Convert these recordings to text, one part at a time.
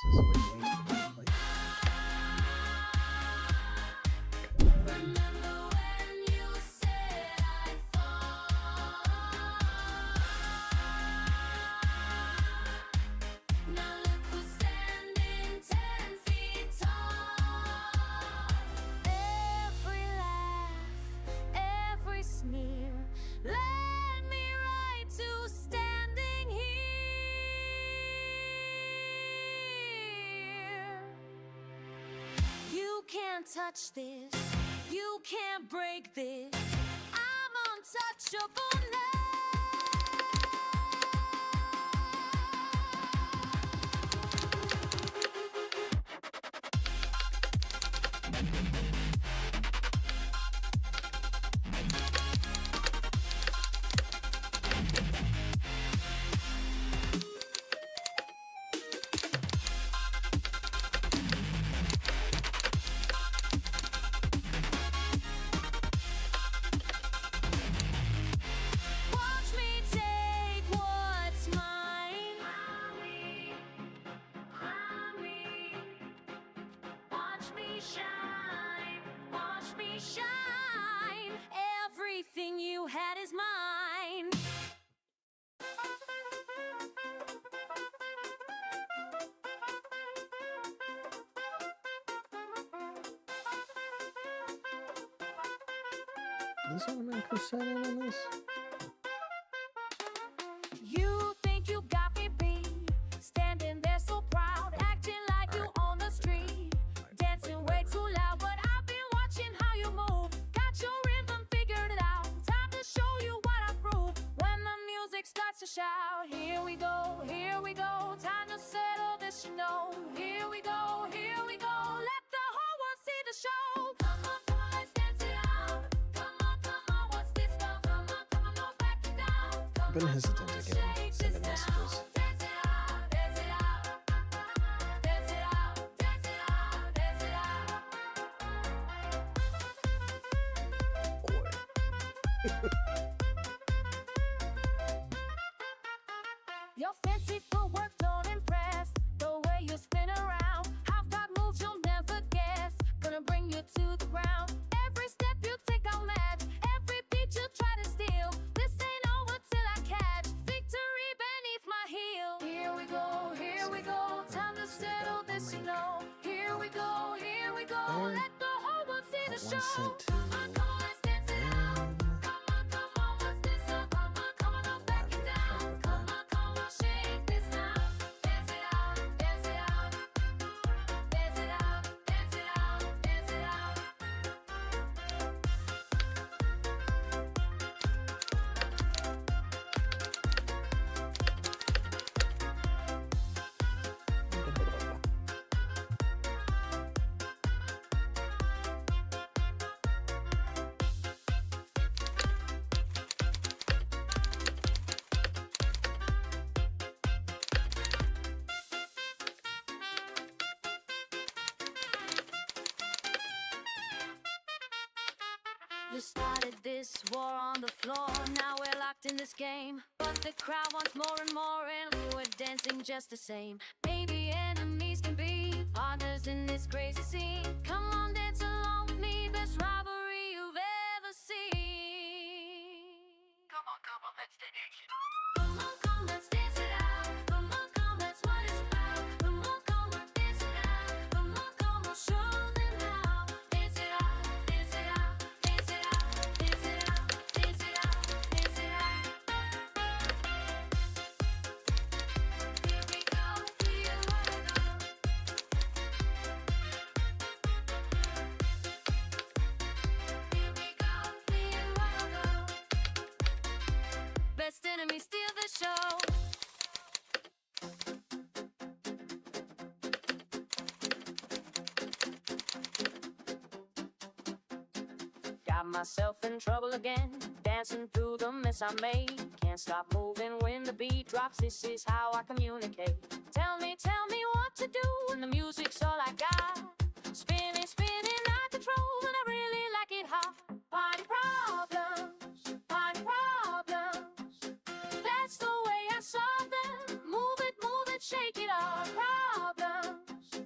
is the way games are being played. Remember when you said I'd fall? Now look who's standing 10 feet tall. Every laugh, every sneer led me right to standing here. You can't touch this, you can't break this. I'm untouchable now. Watch me take what's mine. Crown me. Watch me shine. Watch me shine. Everything you had is mine. Does Automatic sign in on this? You think you got me beat, standing there so proud, acting like you on the street, dancing way too loud. But I've been watching how you move, got your rhythm figured it out. Time to show you what I prove. When the music starts to shout, here we go, time to settle this, you know. Here we go, let the whole world see the show. Come on, let's dance it out. Come on, what's this now? Come on, no backing down. I've been hesitant to get him sending messages. Dance it out, dance it out. Dance it out, dance it out, dance it out. Boy. Your fancy footwork don't impress. The way you spin around, I've got moves you'll never guess. Gonna bring you to the ground. Every step you take I'll match. Every beat you try to steal. This ain't over till I catch victory beneath my heel. Here we go, time to settle this, you know. Here we go, let the whole world see the One show. cent to Come on, let's dance it out. Come on, what's this now? Come on, no backing down. Come on, shake this now. Dance it out, dance it out. Dance it out, dance it out, dance it out. You started this war on the floor, now we're locked in this game. But the crowd wants more and more, and we're dancing just the same. Maybe enemies can be partners in this crazy scene. Come on, dance along with me, best robbery you've ever seen. Come on, let's dance it. Come on, let's dance it out. Come on, that's what it's about. Come on, dance it out. Come on, show them how. Dance it out, dance it out, dance it out, dance it out, dance it out, dance it out. Here we go, here we go. Here we go, here we go. Best enemy steal the show. Got myself in trouble again, dancing through the mess I made. Can't stop moving when the beat drops, this is how I communicate. Tell me what to do when the music's all I got. Spinning, out of control, and I really like it hot. Party problems, that's the way I solve them. Move it, shake it off.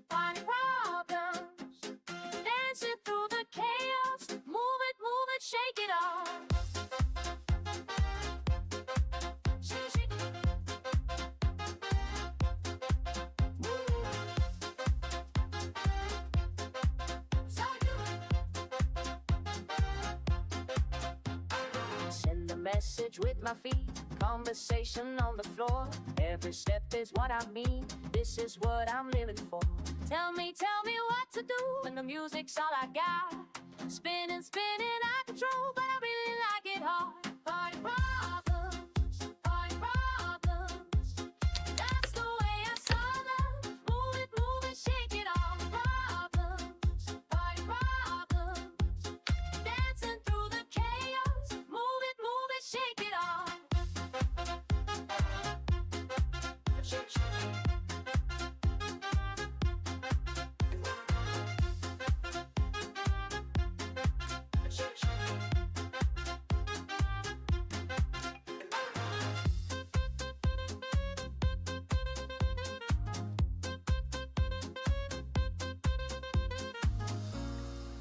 party problems. Dancing through the chaos, move it, shake it off. Shake, shake. So send a message with my feet, conversation on the floor. Every step is what I mean, this is what I'm living for. Tell me what to do when the music's all I got. Spinning out of control, but I really like it hard. Party problems, that's the way I saw them. Move it, shake it off. Party problems, dancing through the chaos. Move it, shake it off.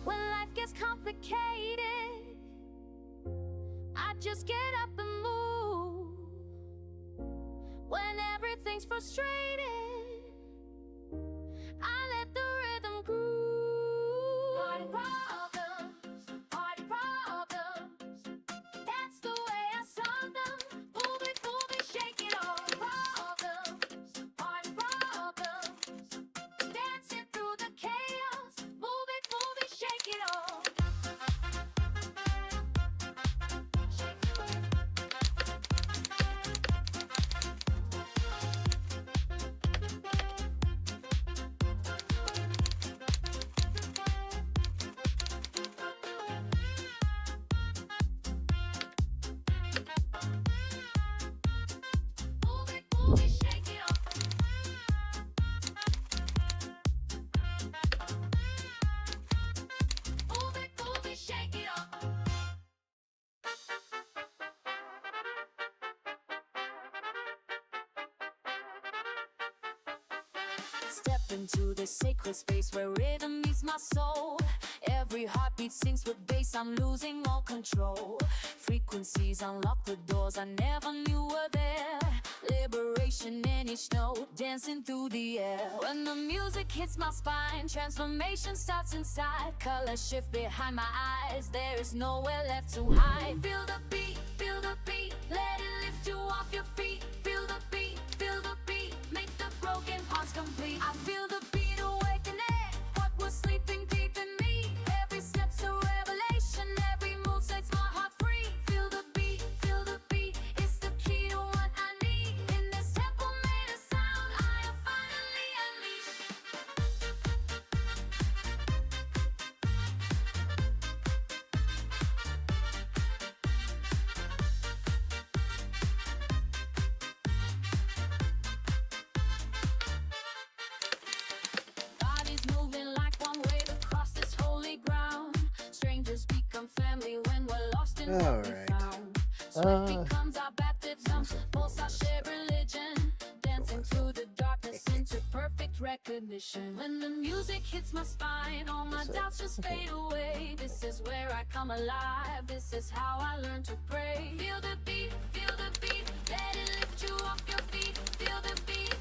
When life gets complicated, I just get up and move. When everything's frustrated, I let the rhythm groove. Party problems, that's the way I solve them. Move it, shake it off. Party problems, dancing through the chaos. Move it, shake it off. Move it, shake it off. Move it, shake it off. Step into the sacred space where rhythm meets my soul. Every heartbeat sings with bass, I'm losing all control. Frequencies unlock the doors I never knew were there. Liberation in each note, dancing through the air. When the music hits my spine, transformation starts inside. Colors shift behind my eyes, there is nowhere left to hide. Feel the beat, let it lift you off your feet. Feel the beat, make the broken hearts complete. I feel the beat awakening, what was sleeping deep in me. Every step's a revelation, every move sets my heart free. Feel the beat, it's the key to what I need. In this temple made of sound, I am finally unleashed. Bodies moving like one way across this holy ground. Strangers become family when we're lost in what we Alright. found. Sweat becomes our baptism, pulse our shared religion. Dancing through the darkness into perfect recognition. When the music hits my spine, all my doubts just fade away. This is where I come alive, this is how I learn to pray. Feel the beat, let it lift you off your feet. Feel the beat,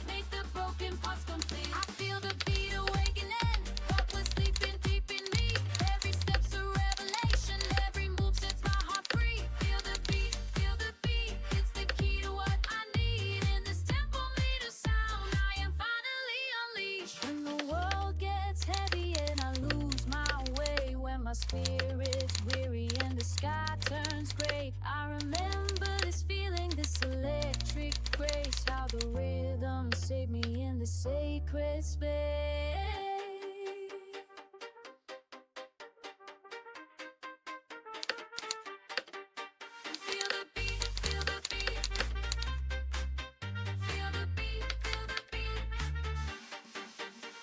make the broken parts complete. I feel the beat awakening, what was sleeping deep in me. Every step's a revelation, every move sets my heart free. Feel the beat, it's the key to what I need. In this temple made of sound, I am finally unleashed. When the world gets heavy and I lose my way, when my spirit's weary and the sky turns gray, I remember this feeling, this electric grace. How the rhythm saved me in the sacred space. Feel the beat, feel the beat. Feel the beat, feel the beat.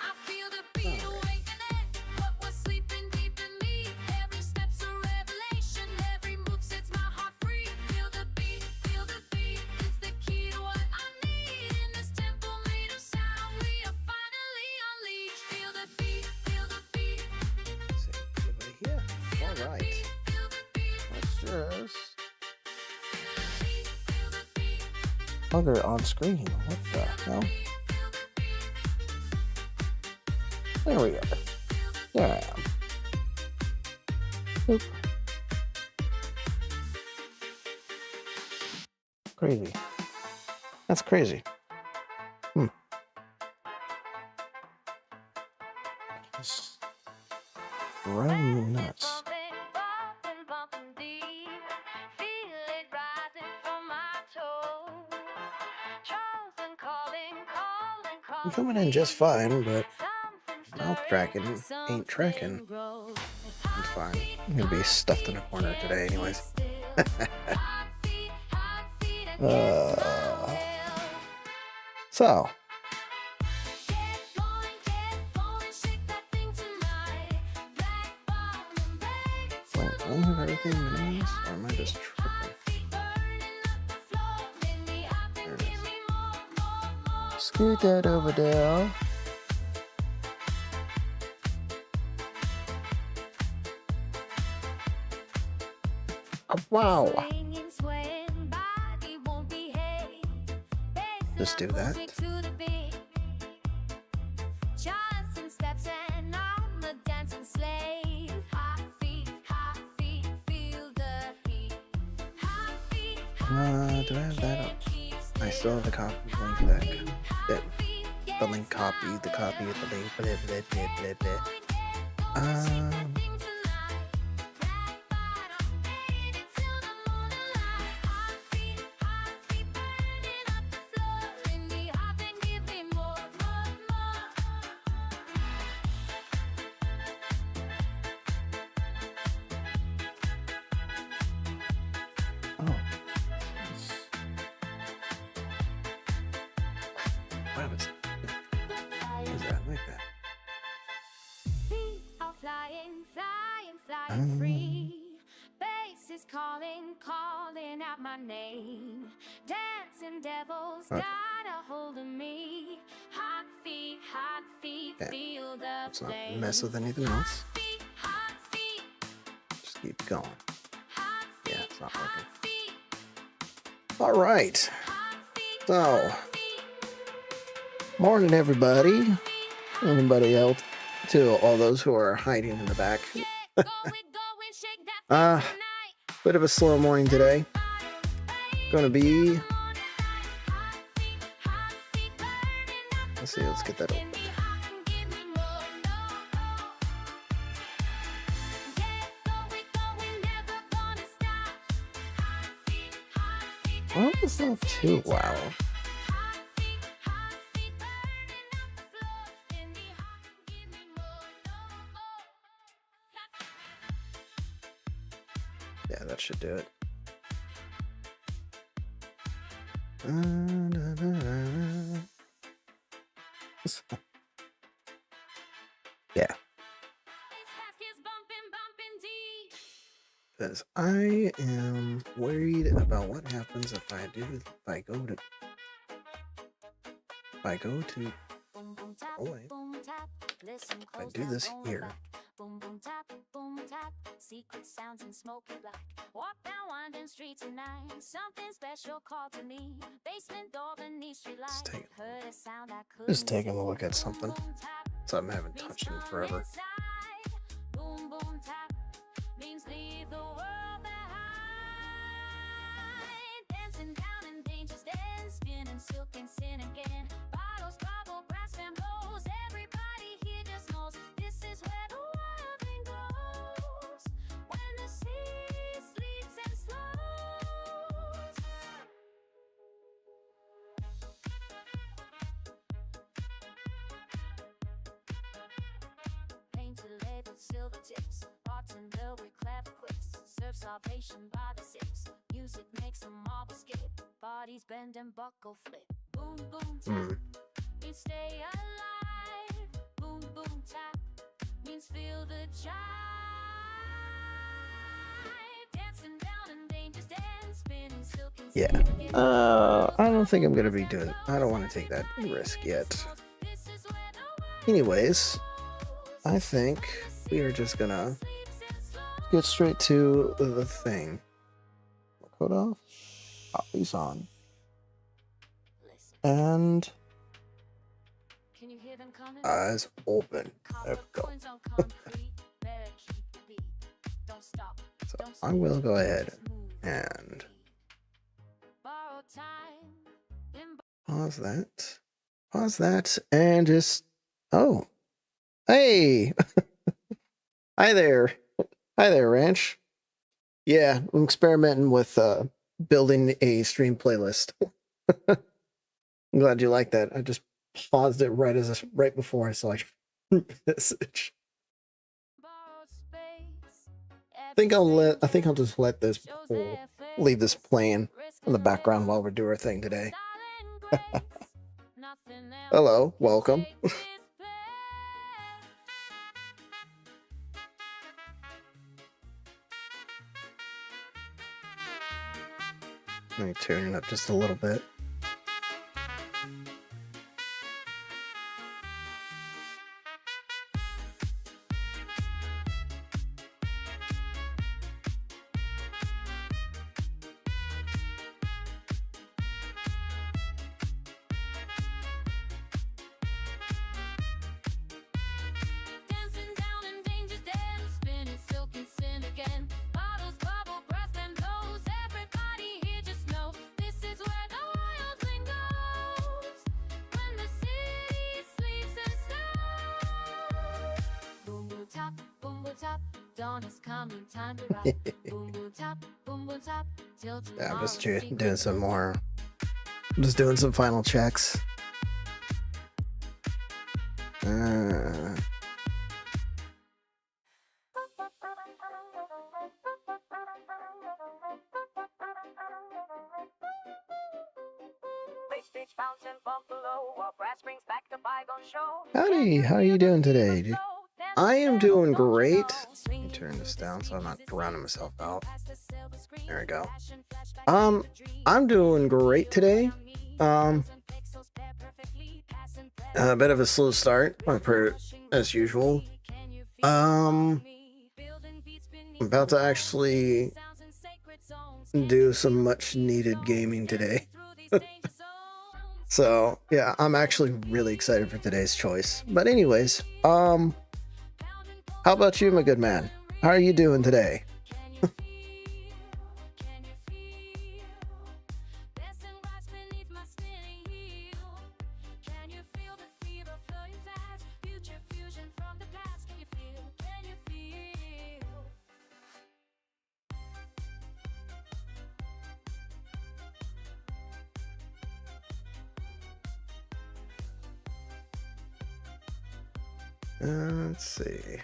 I feel the beat awakening, what was sleeping deep in me. Every step's a revelation, every move sets my heart free. Feel the beat, it's the key to what I need. In this temple made of bugger on screen. What the hell? There we are. There I am. Oop. Crazy. That's crazy. It's driving me nuts. I'm coming in just fine, but mouth tracking ain't tracking. It's fine. I'm gonna be stuffed in a corner today anyways. So wait, I don't have everything minimized, or am I just tripping? There it is. Scoot that over there. Oh, wow. Just do that. Do I have that up? I still have the copy link that the link copy, the copy of the link, blah, blah, blah, blah, blah. Wow, is that like that? Flying free. Bass is calling out my name. Dancing devils got a hold of me. Hot feet, feel the Let's not flame. mess with anything else. Just keep going. Yeah, it's not working. All right. So, morning, everybody. Anybody else? To all those who are hiding in the back. Bit of a slow morning today. Gonna be. Let's see. Let's get that open. Well, it's not too loud. Yeah, that should do it. Yeah. Because I am worried about what happens if I do this here. Boom boom tap, secret sounds and smoky black. Walk down winding streets tonight. Something special called to me. Basement door beneath street light. Heard a sound I couldn't Just taking a look at something. Something I haven't touched in forever. Boom boom tap means leave the world behind. Dancing down in danger's den, spinning silk and sin again. Bottles bubble, brass fan blows. Everybody here just knows this is where the wild thing goes. When the sea sleeps and slows. Painted label, silver tips. Bartender with clever quips. Serve salvation by the sips. Music makes them all skip. Bodies bend and buckle flip. Boom, boom, tap. Means stay alive. Boom, boom, tap. Means feel the jive. Dancing down in danger's den. Spinning silk and Yeah. I don't think I'm gonna be doing. I don't want to take that risk yet. Anyways, I think we are just gonna get straight to the thing. Code off. Copies on. And Can you hear them coming? eyes open. There we go. Coins on concrete, better keep the beat. Don't stop. So Don't I stop. will go ahead Just move. and Borrow time. Then pause that. Pause that and just... Oh. Hey! Hi there. Hi there, Ranch. Yeah, I'm experimenting with building a stream playlist. I'm glad you like that. I just paused it right before I saw your message. borrow space. I think I'll just let this leave this playing in the background while we do our thing today. Hello, welcome. Let me tune it up just a little bit. Dancing down in danger's den, spinning silk and sin again. Bottles bubble, brass and blows. Everybody here just know this is where the wild thing goes. When the city sleeps and snows. Boom boom top, dawn is coming, time to rock. Boom boom top, till tomorrow. Yeah, I'm just doing some more. I'm just doing some final checks. Howdy, how are you doing today, dude? I am doing great. Let me turn this down so I'm not drowning myself out. There we go. I'm doing great today. A bit of a slow start, as usual. I'm about to actually do some much needed gaming today. So yeah, I'm actually really excited for today's choice. But anyways, how about you, my good man? How are you doing today? Let's see.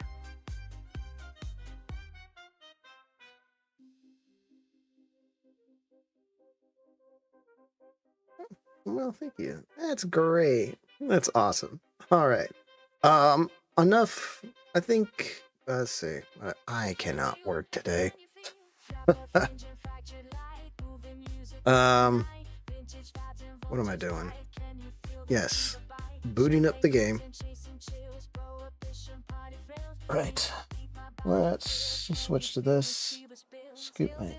Well, thank you. That's great. That's awesome. All right. Enough. I think. Let's see. I cannot work today. What am I doing? Yes. Booting up the game. Right. Let's switch to this. Scoot my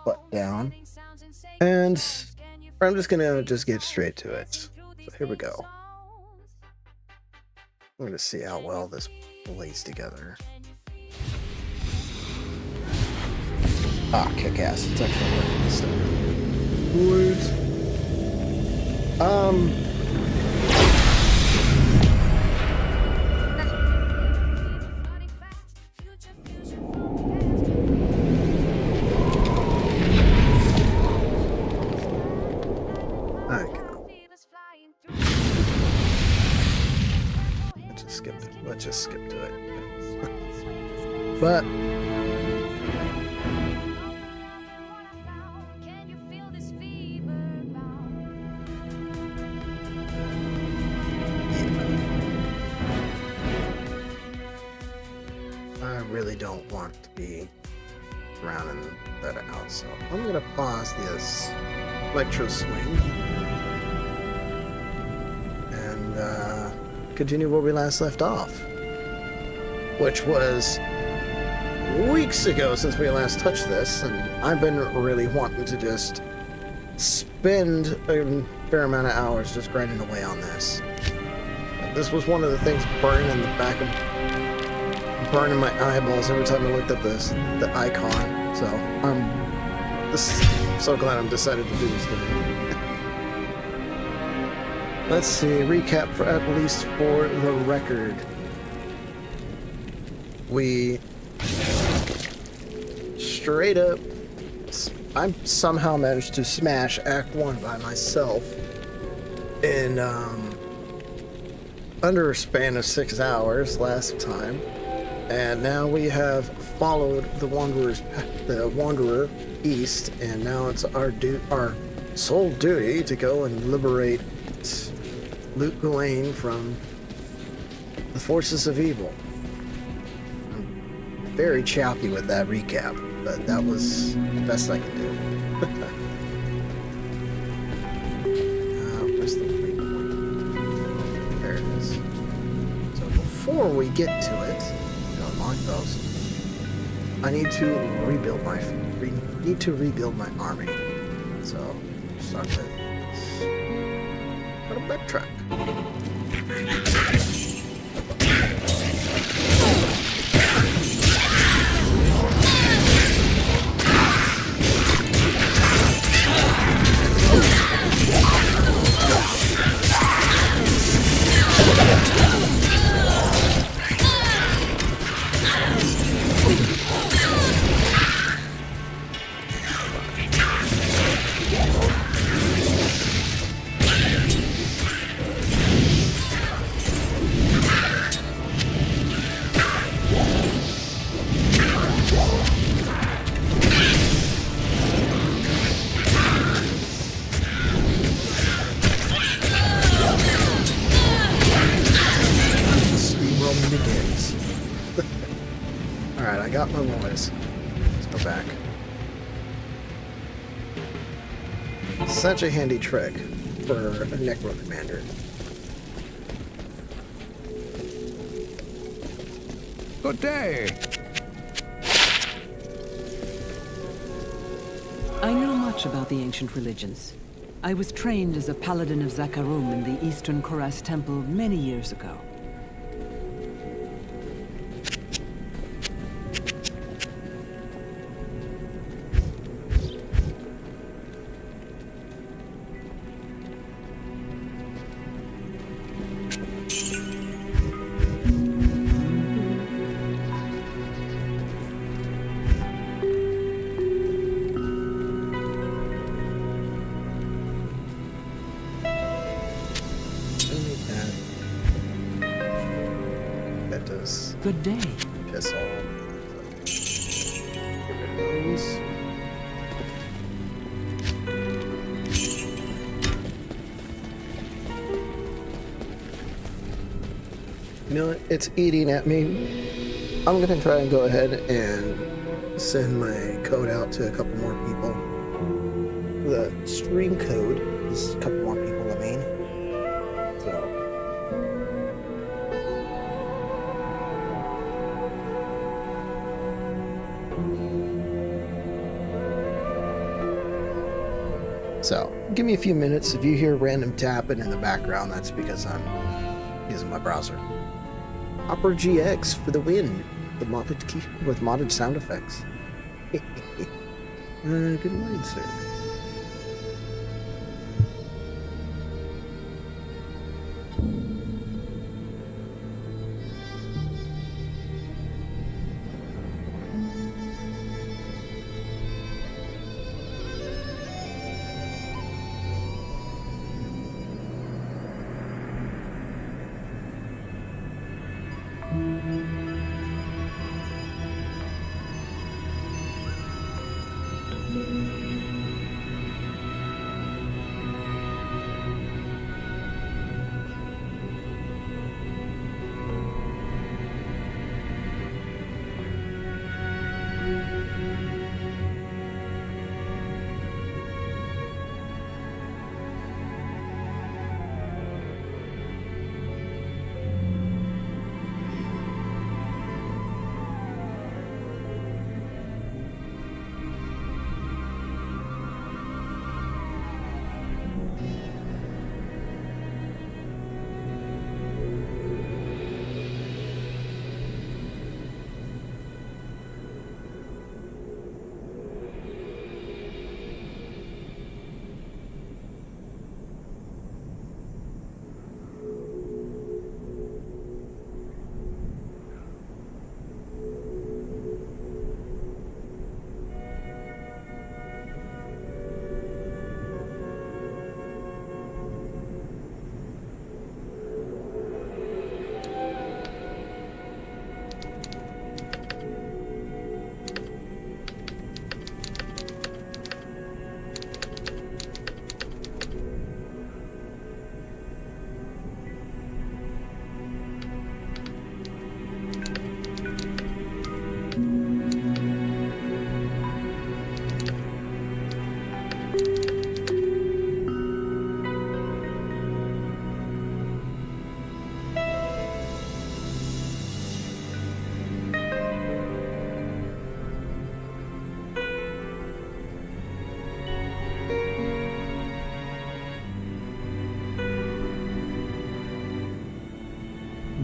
butt down. And I'm just gonna get straight to it. So here we go. I'm gonna see how well this lays together. Ah, kick ass. It's actually working this time. Let's just skip to it. But I really don't want to be rounding that out, so I'm gonna pause this electro swing and continue where we last left off, which was weeks ago since we last touched this, and I've been really wanting to just spend a fair amount of hours just grinding away on this. This was one of the things burning in the back of, burning my eyeballs every time I looked at the icon. So I'm so glad I'm decided to do this today. Let's see, recap for at least for the record. We straight up, I somehow managed to smash Act 1 by myself in under a span of 6 hours last time, and now we have followed the Wanderer east, and now it's our sole duty to go and liberate Luke Gawain from the forces of evil. I'm very choppy with that recap, but that was the best I could do. Where's the waypoint? There it is. So before we get to it, unlock those, I need to rebuild my army. So start with this. Got a backtrack. Alright, I got my boys. Let's go back. Such a handy trick for a Necromancer. Good day. I know much about the ancient religions. I was trained as a paladin of Zakarum in the Eastern Koras Temple many years ago. Good day. Piss all. Get rid of those. You know what? It's eating at me. I'm gonna try and go ahead and send my code out to a couple more people. The stream code is a couple more people, I mean. So, give me a few minutes. If you hear random tapping in the background, that's because I'm using my browser. Opera GX for the win, with modded sound effects. Good morning, sir.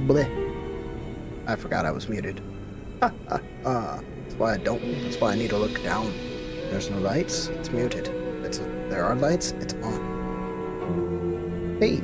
Bleh. I forgot I was muted. That's why That's why I need to look down. There's no lights. It's muted. There are lights. It's on. Hey.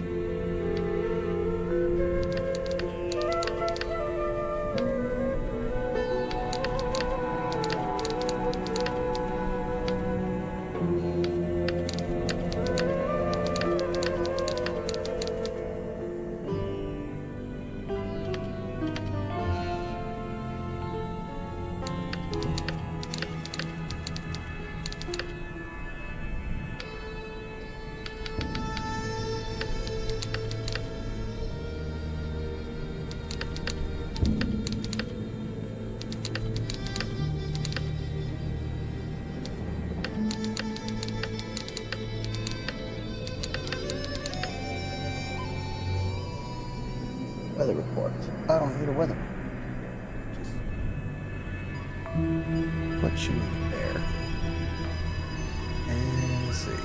Weather report. I don't need a weather report. What you need there? And let's see.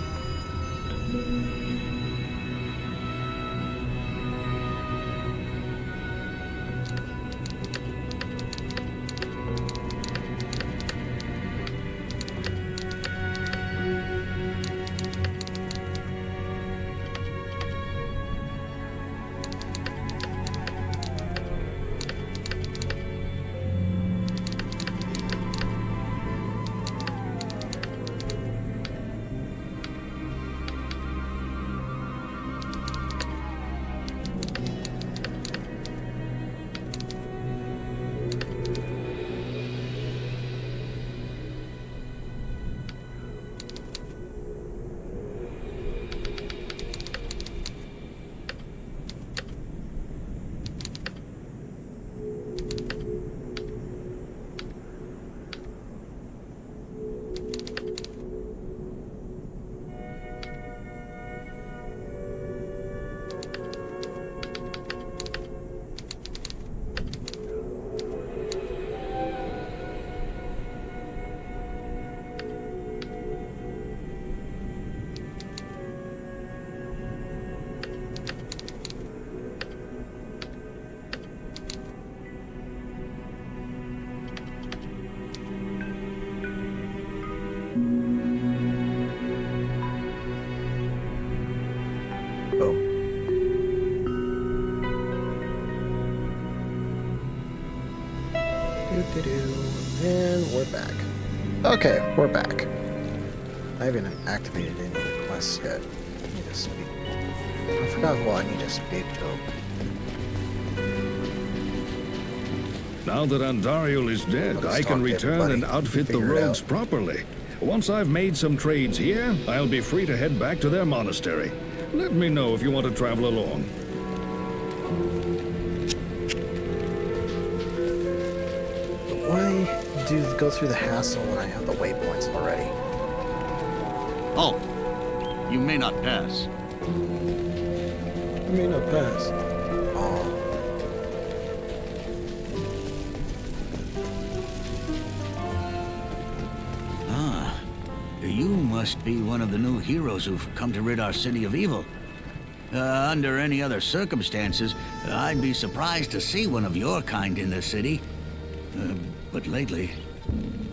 And we're back. Okay, we're back. I haven't activated any requests yet. I need to speak. I forgot who I need to speak to. Now that Andariel is dead, Let's I can talk to return everybody. and outfit the Figure it rogues out. properly. Once I've made some trades here, I'll be free to head back to their monastery. Let me know if you want to travel along. Why go through the hassle when I have the waypoints already? Halt! You may not pass. I may not pass. Oh. Ah, you must be one of the new heroes who've come to rid our city of evil. Under any other circumstances, I'd be surprised to see one of your kind in this city. But lately...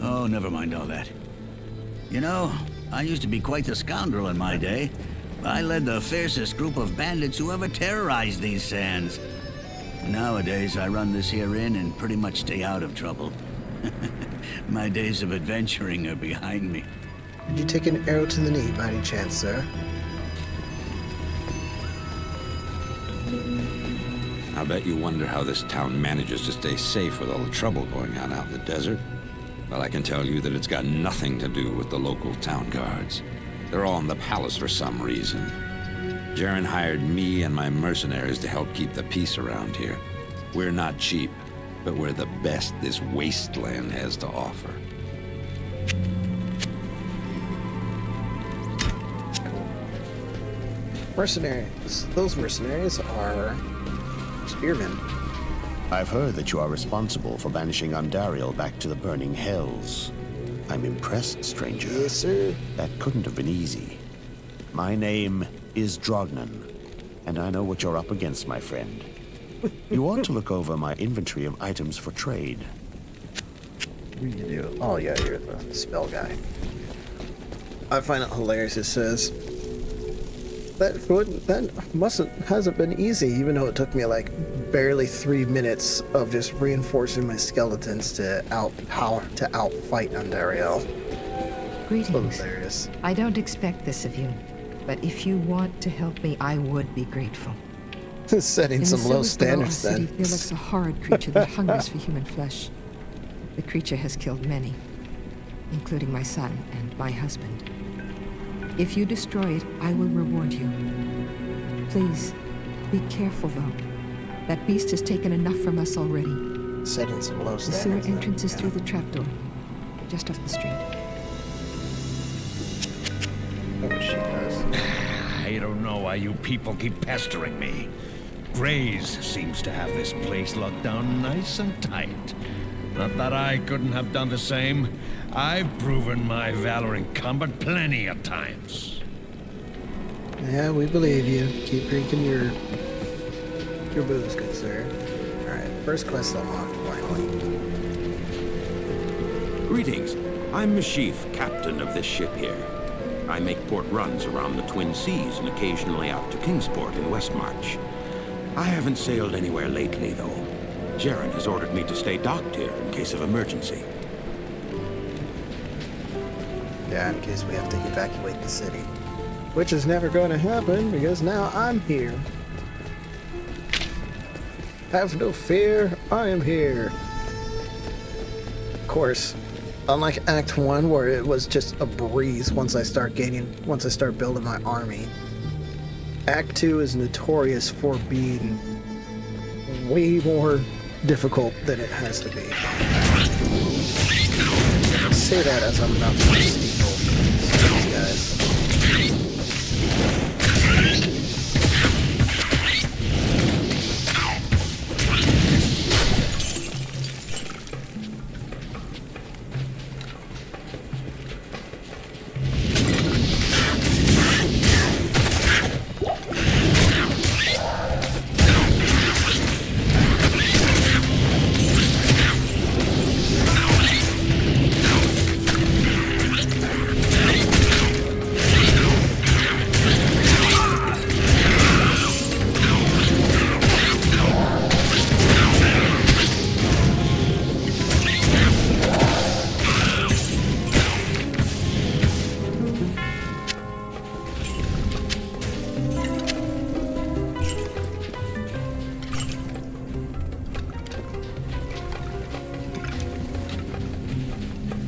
Oh, never mind all that. You know, I used to be quite the scoundrel in my day. I led the fiercest group of bandits who ever terrorized these sands. Nowadays, I run this here inn and pretty much stay out of trouble. My days of adventuring are behind me. Did you take an arrow to the knee by any chance, sir? I bet you wonder how this town manages to stay safe with all the trouble going on out in the desert. Well, I can tell you that it's got nothing to do with the local town guards. They're all in the palace for some reason. Jaren hired me and my mercenaries to help keep the peace around here. We're not cheap, but we're the best this wasteland has to offer. Mercenaries. Those mercenaries are spearmen. I've heard that you are responsible for banishing Andariel back to the burning hells. I'm impressed, stranger. Yes, sir. That couldn't have been easy. My name is Drognan, and I know what you're up against, my friend. You ought to look over my inventory of items for trade. What do you do? Oh yeah, you're the spell guy. I find it hilarious. It says hasn't been easy, even though it took me like barely 3 minutes of just reinforcing my skeletons to outfight Andariel. Greetings. Hilarious. I don't expect this of you, but if you want to help me, I would be grateful. Setting In some the low sewers below our standards city, then. there lurks a horrid creature that hungers for human flesh. The creature has killed many, including my son and my husband. If you destroy it, I will reward you. Please, be careful though. That beast has taken enough from us already. Setting some low The sewer standards. then, entrance is yeah. through the trapdoor, just up the street. Oh, she does. I don't know why you people keep pestering me. Grays seems to have this place locked down nice and tight. Not that I couldn't have done the same. I've proven my valor incumbent plenty of times. Yeah, we believe you. Keep drinking your booze, good sir. Alright, first quest unlocked, finally. Greetings. I'm Mashif, captain of this ship here. I make port runs around the Twin Seas and occasionally out to Kingsport in Westmarch. I haven't sailed anywhere lately, though. Jaren has ordered me to stay docked here in case of emergency. Yeah, in case we have to evacuate the city. Which is never going to happen, because now I'm here. Have no fear, I am here. Of course, unlike Act 1, where it was just a breeze once I start building my army, Act 2 is notorious for being way more difficult than it has to be. I say that as I'm about to steal these guys.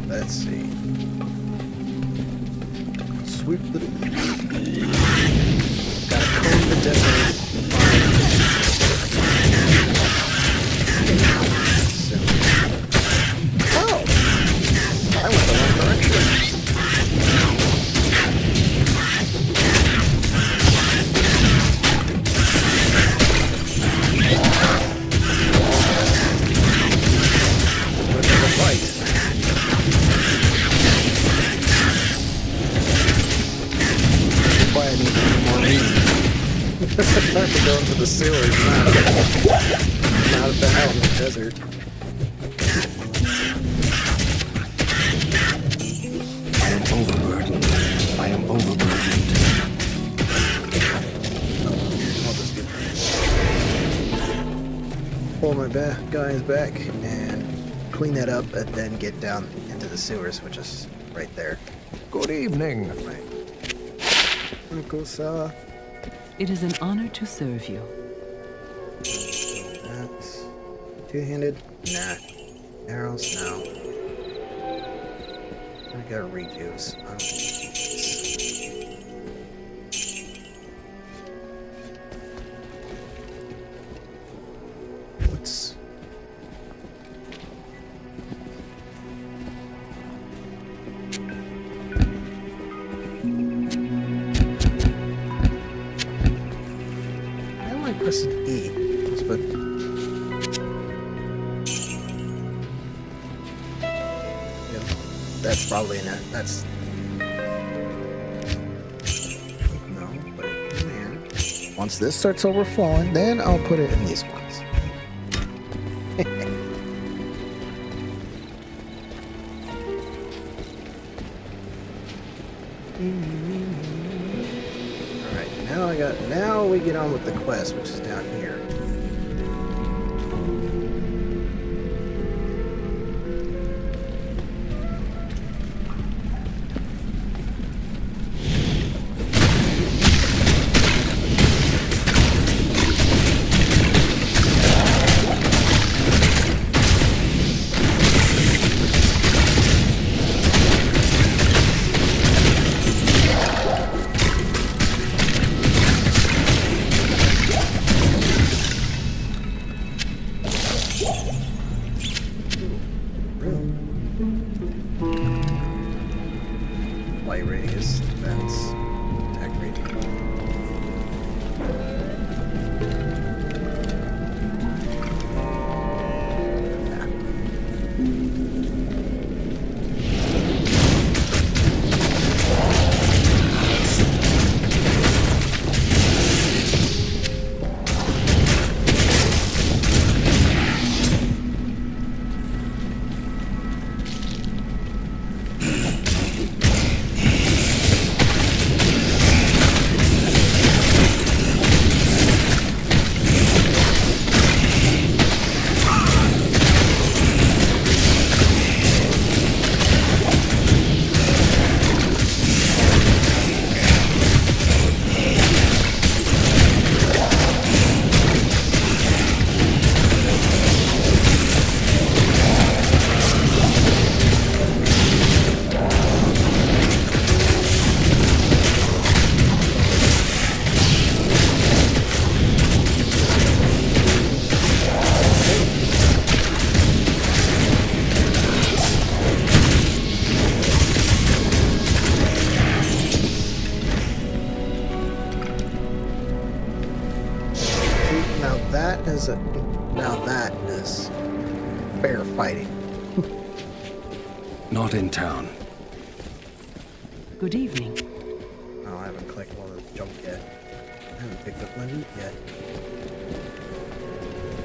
Let's see. Sweep the... Gotta comb the desert. Oh! I went the wrong direction. We're gonna fight. Why I need more meat. Time to go into the sewers now. Not at the hell in the desert. I am overburdened. I am overburdened. I'll just pull my guys back and clean that up and then get down into the sewers, which is right there. Good evening. Right. Uncle Saw. It is an honor to serve you. That's two-handed. Nah. Arrows, no. I gotta reuse. What's... I don't like pressing E. But yeah, that's probably an that's no, but man. Once this starts overflowing, then I'll put it in these ones. Alright, now we get on with the quest, which is down here. Light radius, defense, attack radius. Now that is fair fighting. Not in town. Good evening. Oh, I haven't collected all the junk yet. I haven't picked up my loot yet.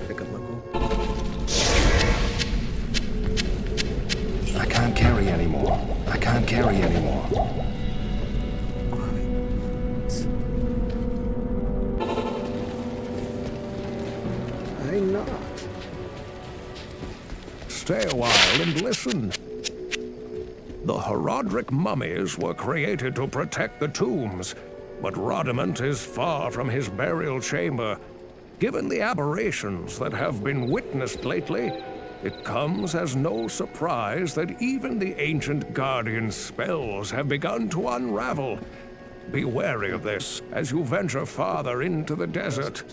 Pick up my gold. I can't carry anymore. I can't carry anymore. I'm not. Stay a while and listen. The Herodric mummies were created to protect the tombs, but Rodiment is far from his burial chamber. Given the aberrations that have been witnessed lately, it comes as no surprise that even the ancient Guardian's spells have begun to unravel. Be wary of this as you venture farther into the desert.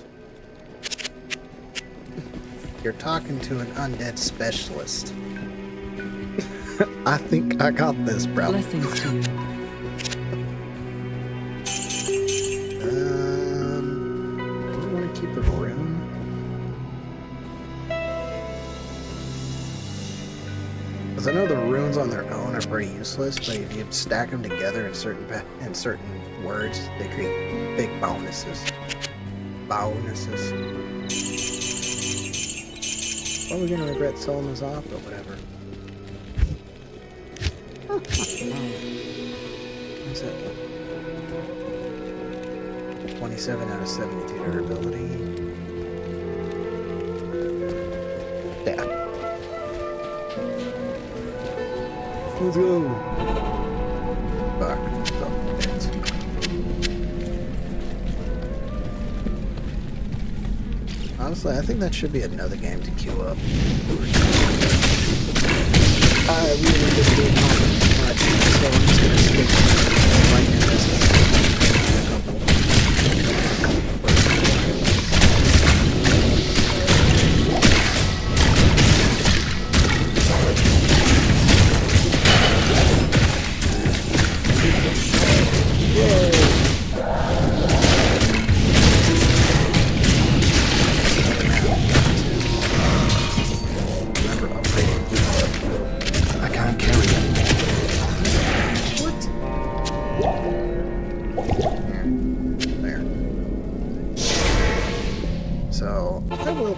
You're talking to an undead specialist. I think I got this, bro. Blessings to you. Do we want to keep the rune? Because I know the runes on their own are pretty useless, but if you stack them together in certain words, they create big bonuses. Well, we're gonna regret selling those off, but whatever. What's that? 27 out of 72 durability. Yeah. Let's go. Back up it. Honestly, I think that should be another game to queue up. I really just didn't have much, so I'm just gonna skip right into this.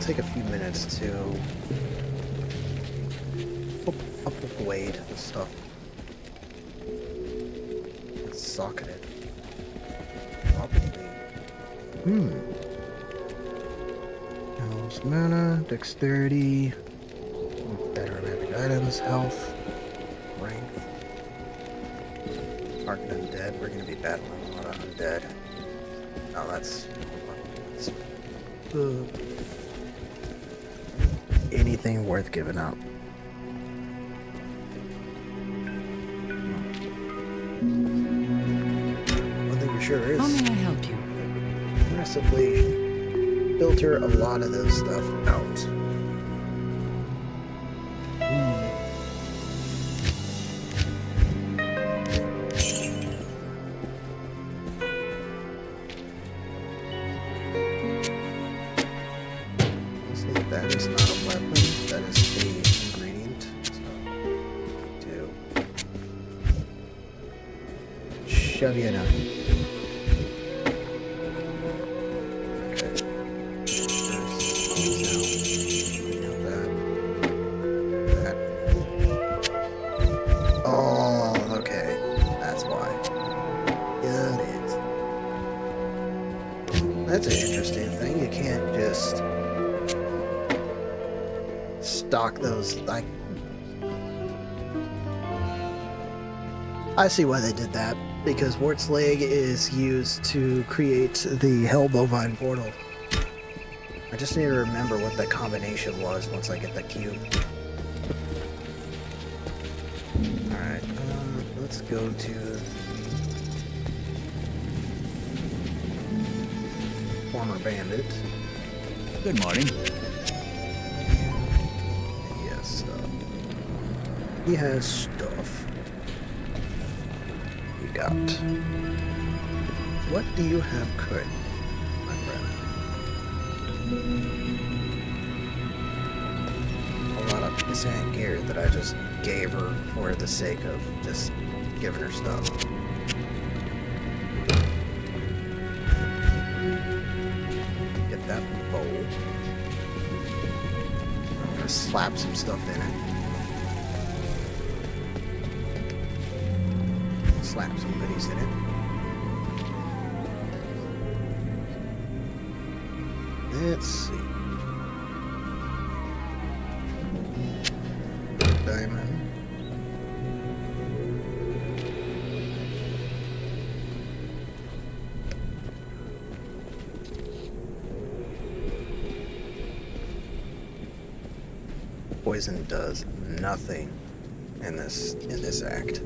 Take a few minutes to upgrade the stuff. Let's socketed. Health, mana, dexterity, better magic items, health, strength. Target undead. We're gonna be battling a lot of undead. Oh, that's anything worth giving up. One thing for sure is, How may I help you? aggressively filter a lot of this stuff out. That is not a weapon, that is the ingredient. So, shove you in. Okay. That. Oh, okay. That's why. Got it. That's an interesting thing. You can't just stock those, like, I see why they did that, because Wart's Leg is used to create the Hell Bovine portal. I just need to remember what the combination was once I get the cube. Alright, let's go to former bandit. Good morning. He has stuff. You got. What do you have good, my friend? A lot of pissant gear that I just gave her for the sake of just giving her stuff. Get that bowl. I'm gonna slap some stuff in it. Slap some goodies in it. Let's see. Diamond. Poison does nothing in this act.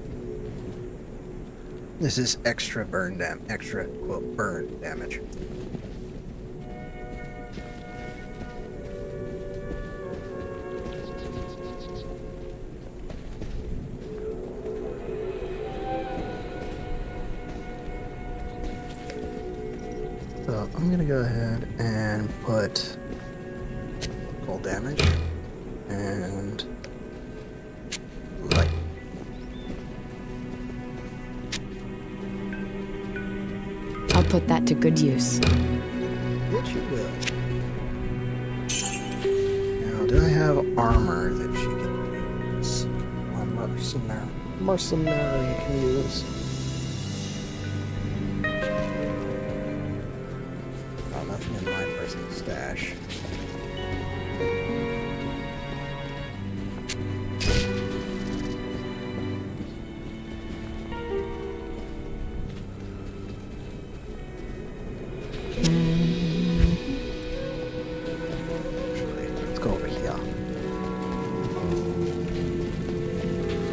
This is extra burn burn damage. So I'm gonna go ahead and put cold damage and light. I'll put that to good use. Yes, you will. Now, do I have armor that she can use? Or mercenary can use? Oh, nothing in my personal stash.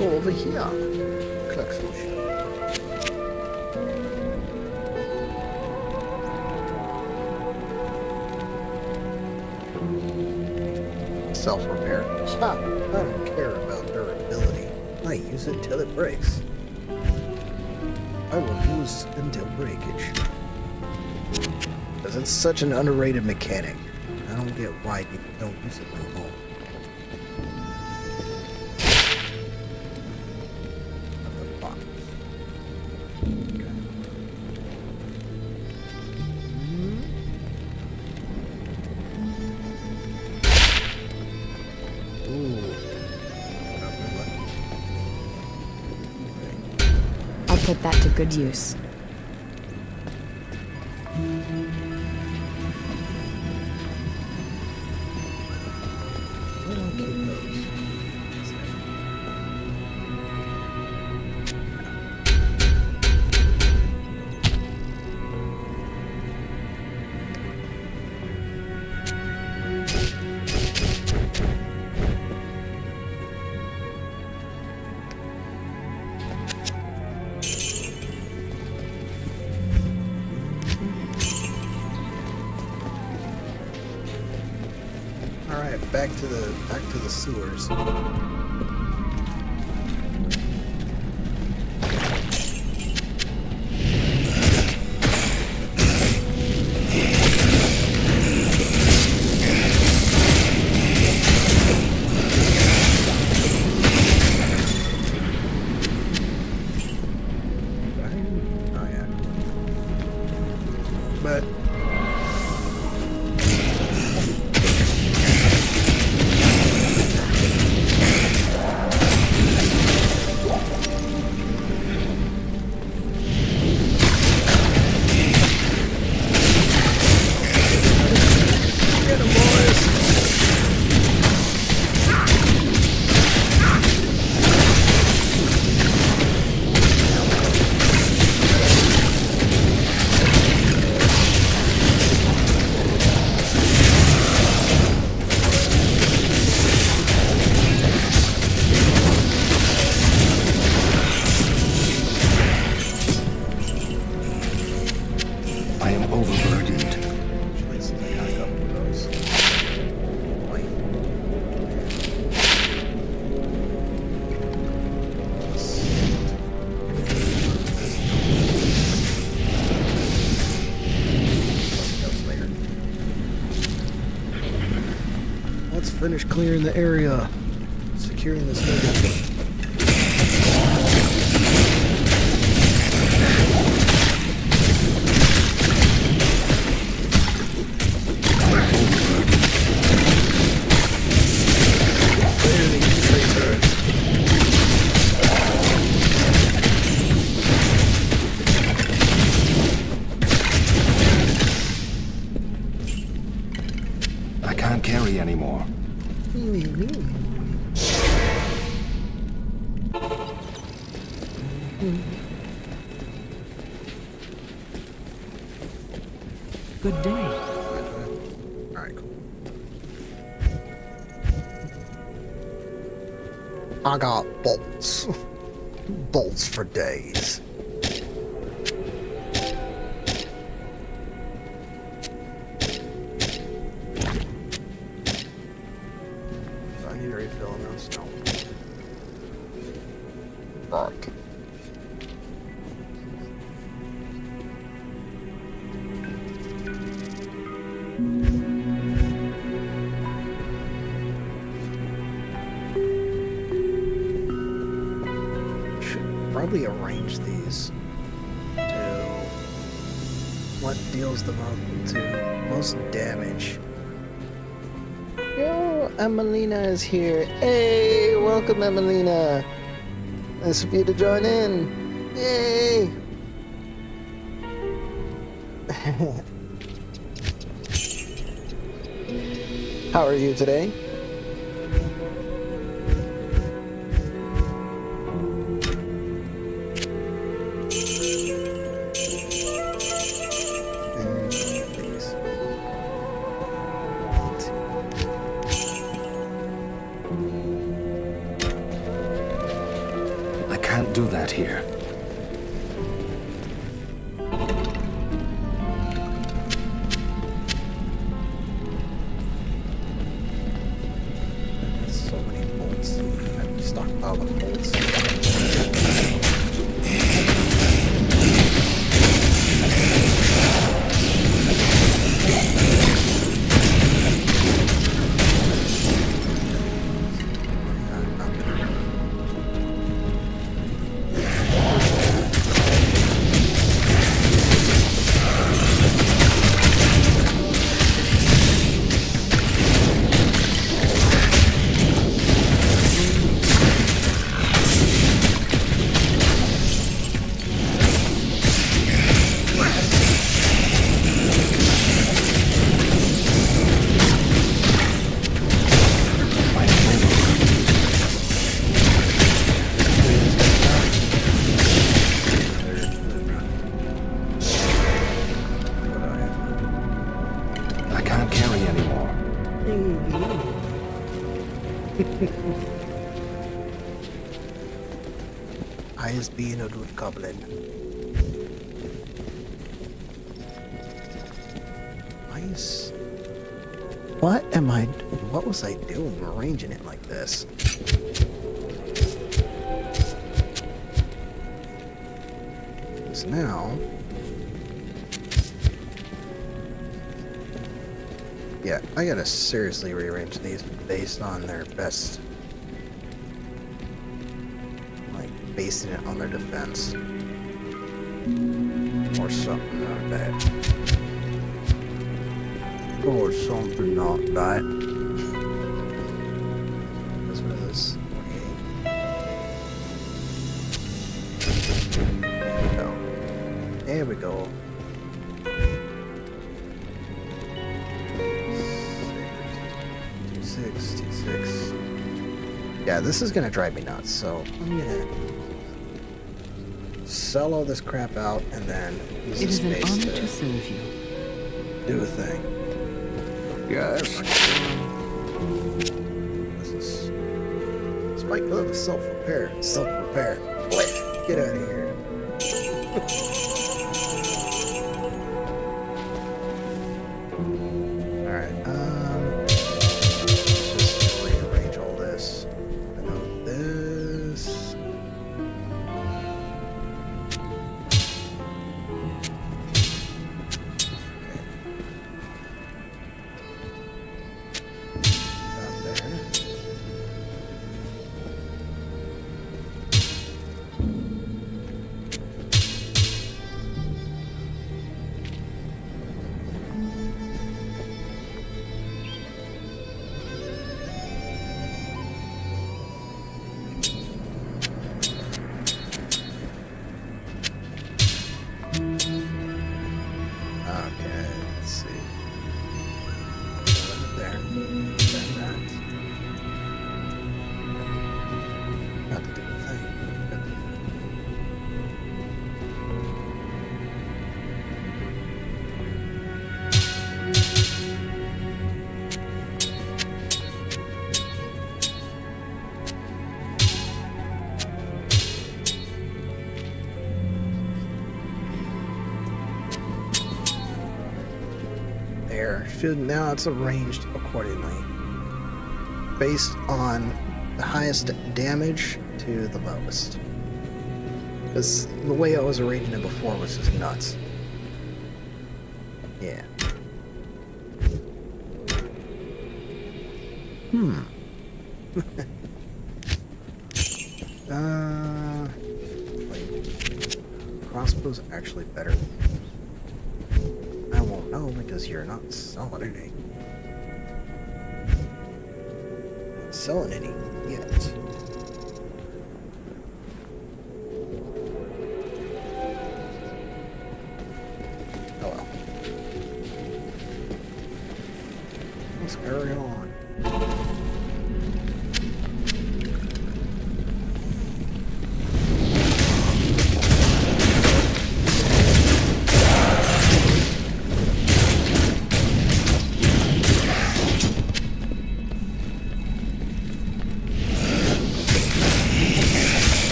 Over here. Collect some shit. Self-repair. Ha! I don't care about durability. I use it till it breaks. I will use until breakage. Because it's such an underrated mechanic. I don't get why people don't use it no more. put that to good use. Where do I keep those? All right, back to the sewers. Oh yeah, but. I am overburdened. Let's finish clearing the area, securing this building. I can't carry anymore. Good day. Alright, cool. I got bolts. Bolts for days. So I need to refill on stone. Bark. Probably arrange these to what deals the most damage. Yo, Emelina is here. Hey, welcome, Emelina. Nice of you to join in. Yay! How are you today? I can't do that here. So many bolts. I stockpile the bolts. I is being a good goblin. Nice. What am I... What was I doing arranging it like this? So now... Yeah, I gotta seriously rearrange these based on their best... Like, basing it on their defense. Or something like that. Or something like that. This was... There we go. 6. Yeah, this is gonna drive me nuts, so I'm gonna sell all this crap out and then use It the is an space honor to serve you. do a thing. Yes. This is Spike Glove self-repair. Self-repair. Get out of here. Alright, let's just rearrange all this. I know this. Not there. Okay, let's see. There. Then that. Got to do the thing. There. Now it's arranged accordingly. Based on the highest damage to the lowest. Because the way I was arranging it before was just nuts. Yeah. Wait. Crossbow's actually better. I won't know because you're not selling any. Not selling any yet. Oh well. Let's carry on.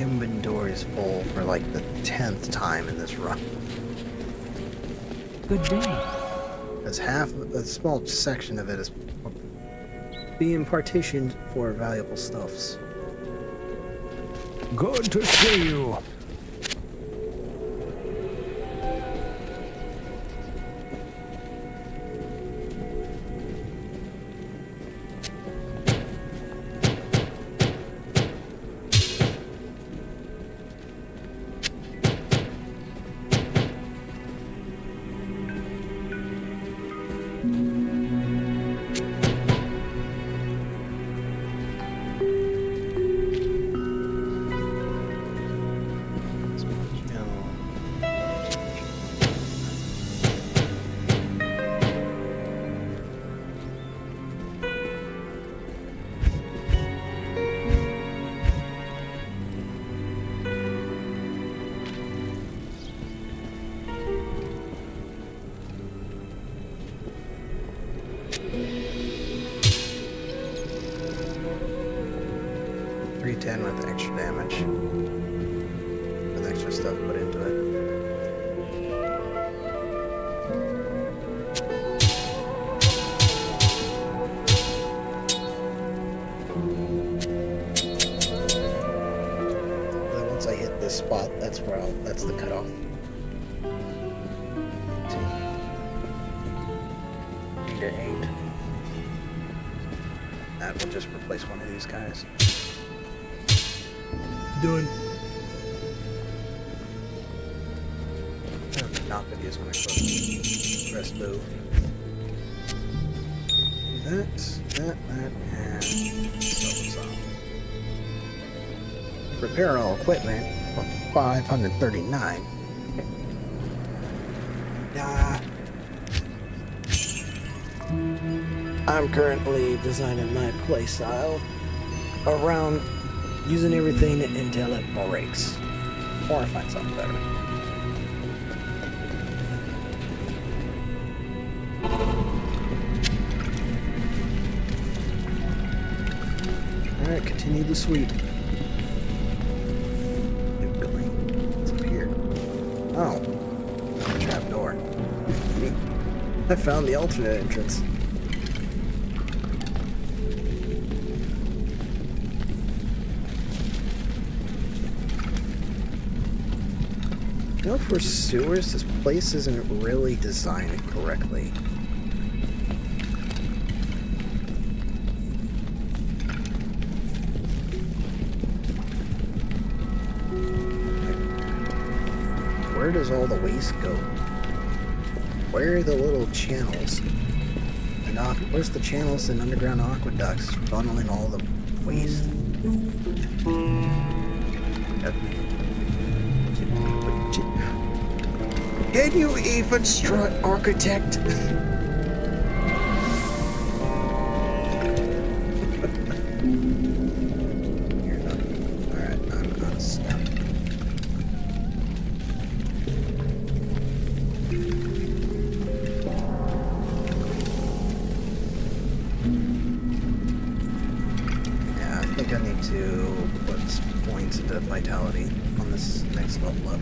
inventory is full for like the 10th time in this run. Good day. As half, a small section of it is being partitioned for valuable stuffs. Good to see you. With extra damage. With extra stuff put into it. Then once I hit this spot, that's where that's the cutoff. To 8. That will just replace one of these guys. Done. Not gonna use when I press bow. That, and so. Repair all equipment for 539. I'm currently designing my playstyle around using everything until it breaks. Or I find something better. Alright, continue the sweep. What's up here? Oh. Trap door. I found the alternate entrance. You know, for sewers, this place isn't really designed correctly. Where does all the waste go? Where are the little channels? And where's the channels and underground aqueducts funneling all the waste? Can you even strut, architect? You're not. Alright, I'm stuck. Yeah, I think I need to put some points into vitality on this next level up.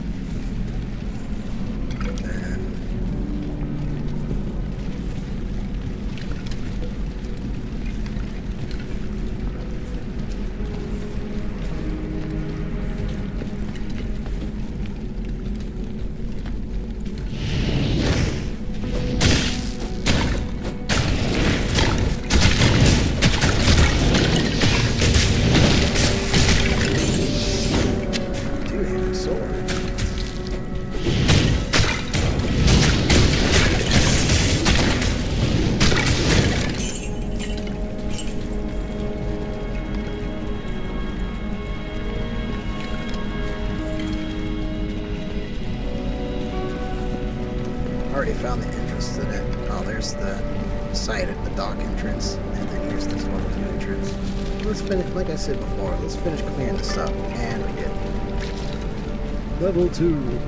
Already found the entrance to it. Oh, there's the site at the dock entrance, and then here's this level 2 entrance. Let's finish, like I said before, let's finish clearing this up, and we did. Level 2.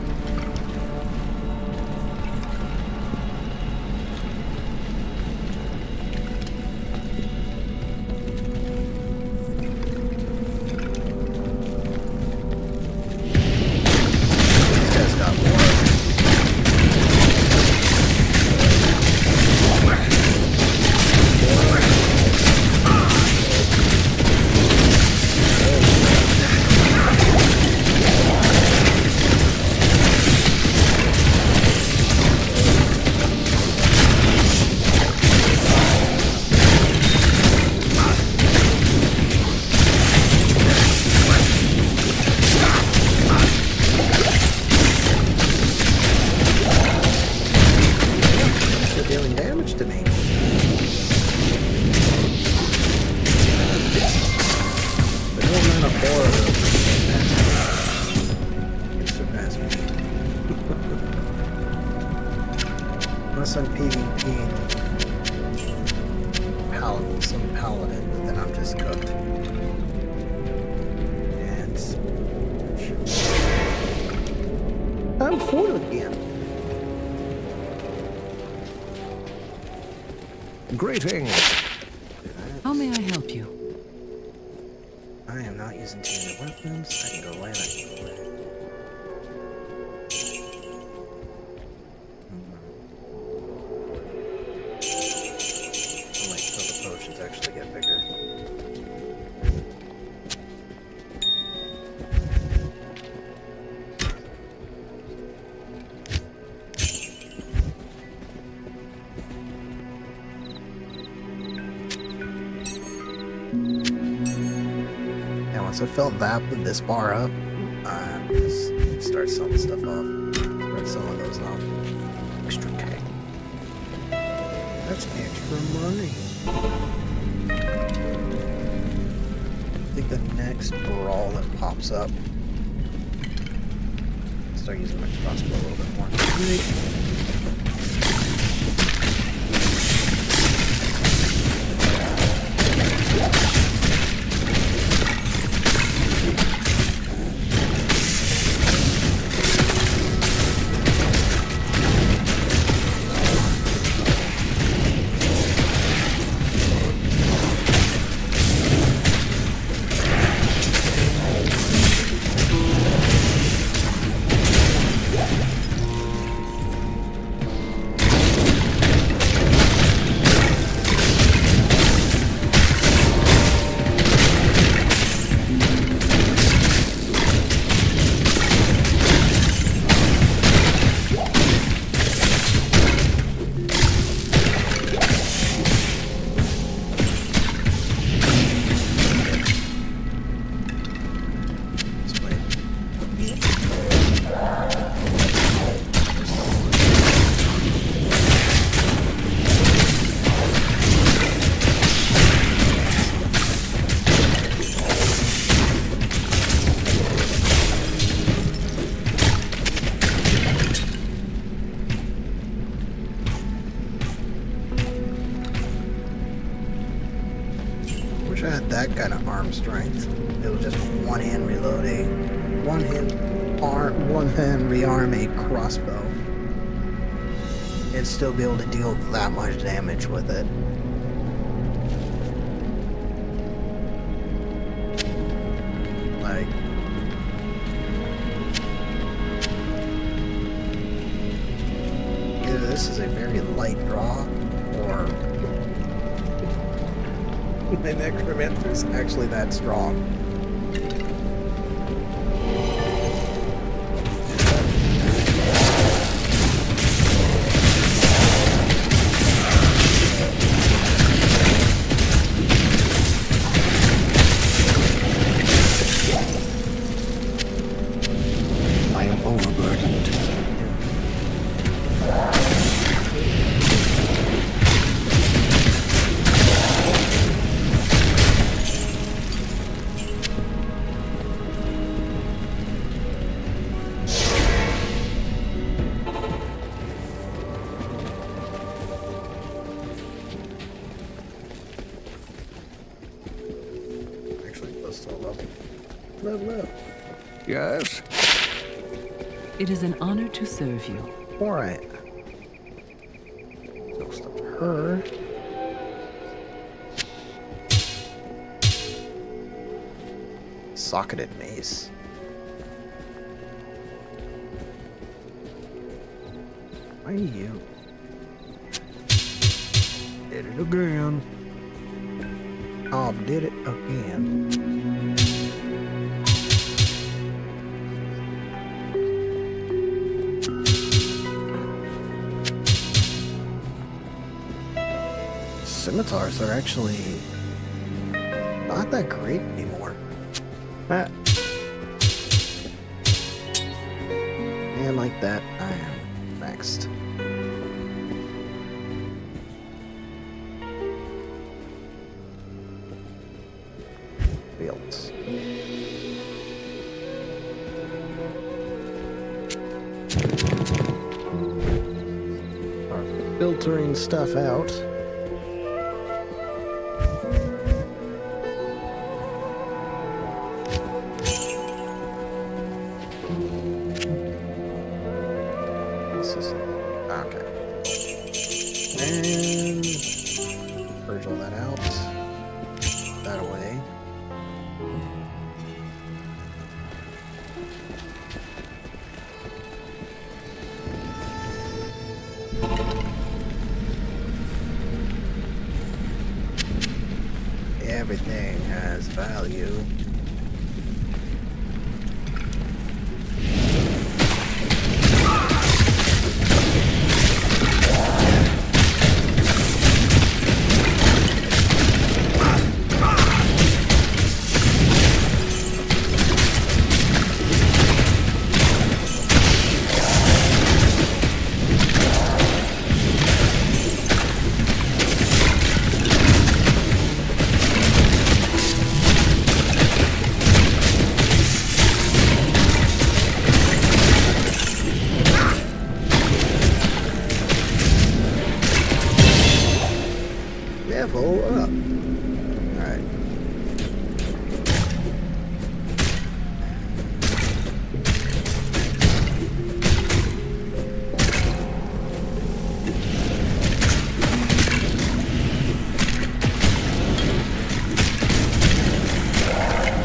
some PvP, some paladin, but then I'm just cooked. And I'm full again. Greetings. How may I help you? I am not using too many weapons. I can go away, I can go away. I'll wait till the potions actually get bigger. Yeah, once I felt that with this bar up, just start selling stuff off. Start selling those off. Extra K. That's extra money. I think the next brawl that pops up, start using my crossbow a little bit more. Wish I had that kind of arm strength. It was just one hand reload a one hand rearm a crossbow. And still be able to deal that much damage with it. Like either this is a very light draw or the Necromancer is actually that strong. I am overburdened. Actually, close to a level. Level up. Yes? It is an honor to serve you. Alright. No stuff to her. Socketed mace. Why you? Did it again. Oh, did it again. Scimitars are actually not that great anymore. And like that, I am maxed. Fields. filtering stuff out. This is okay. And purge all that out. That away. Everything has value. Level up. Alright.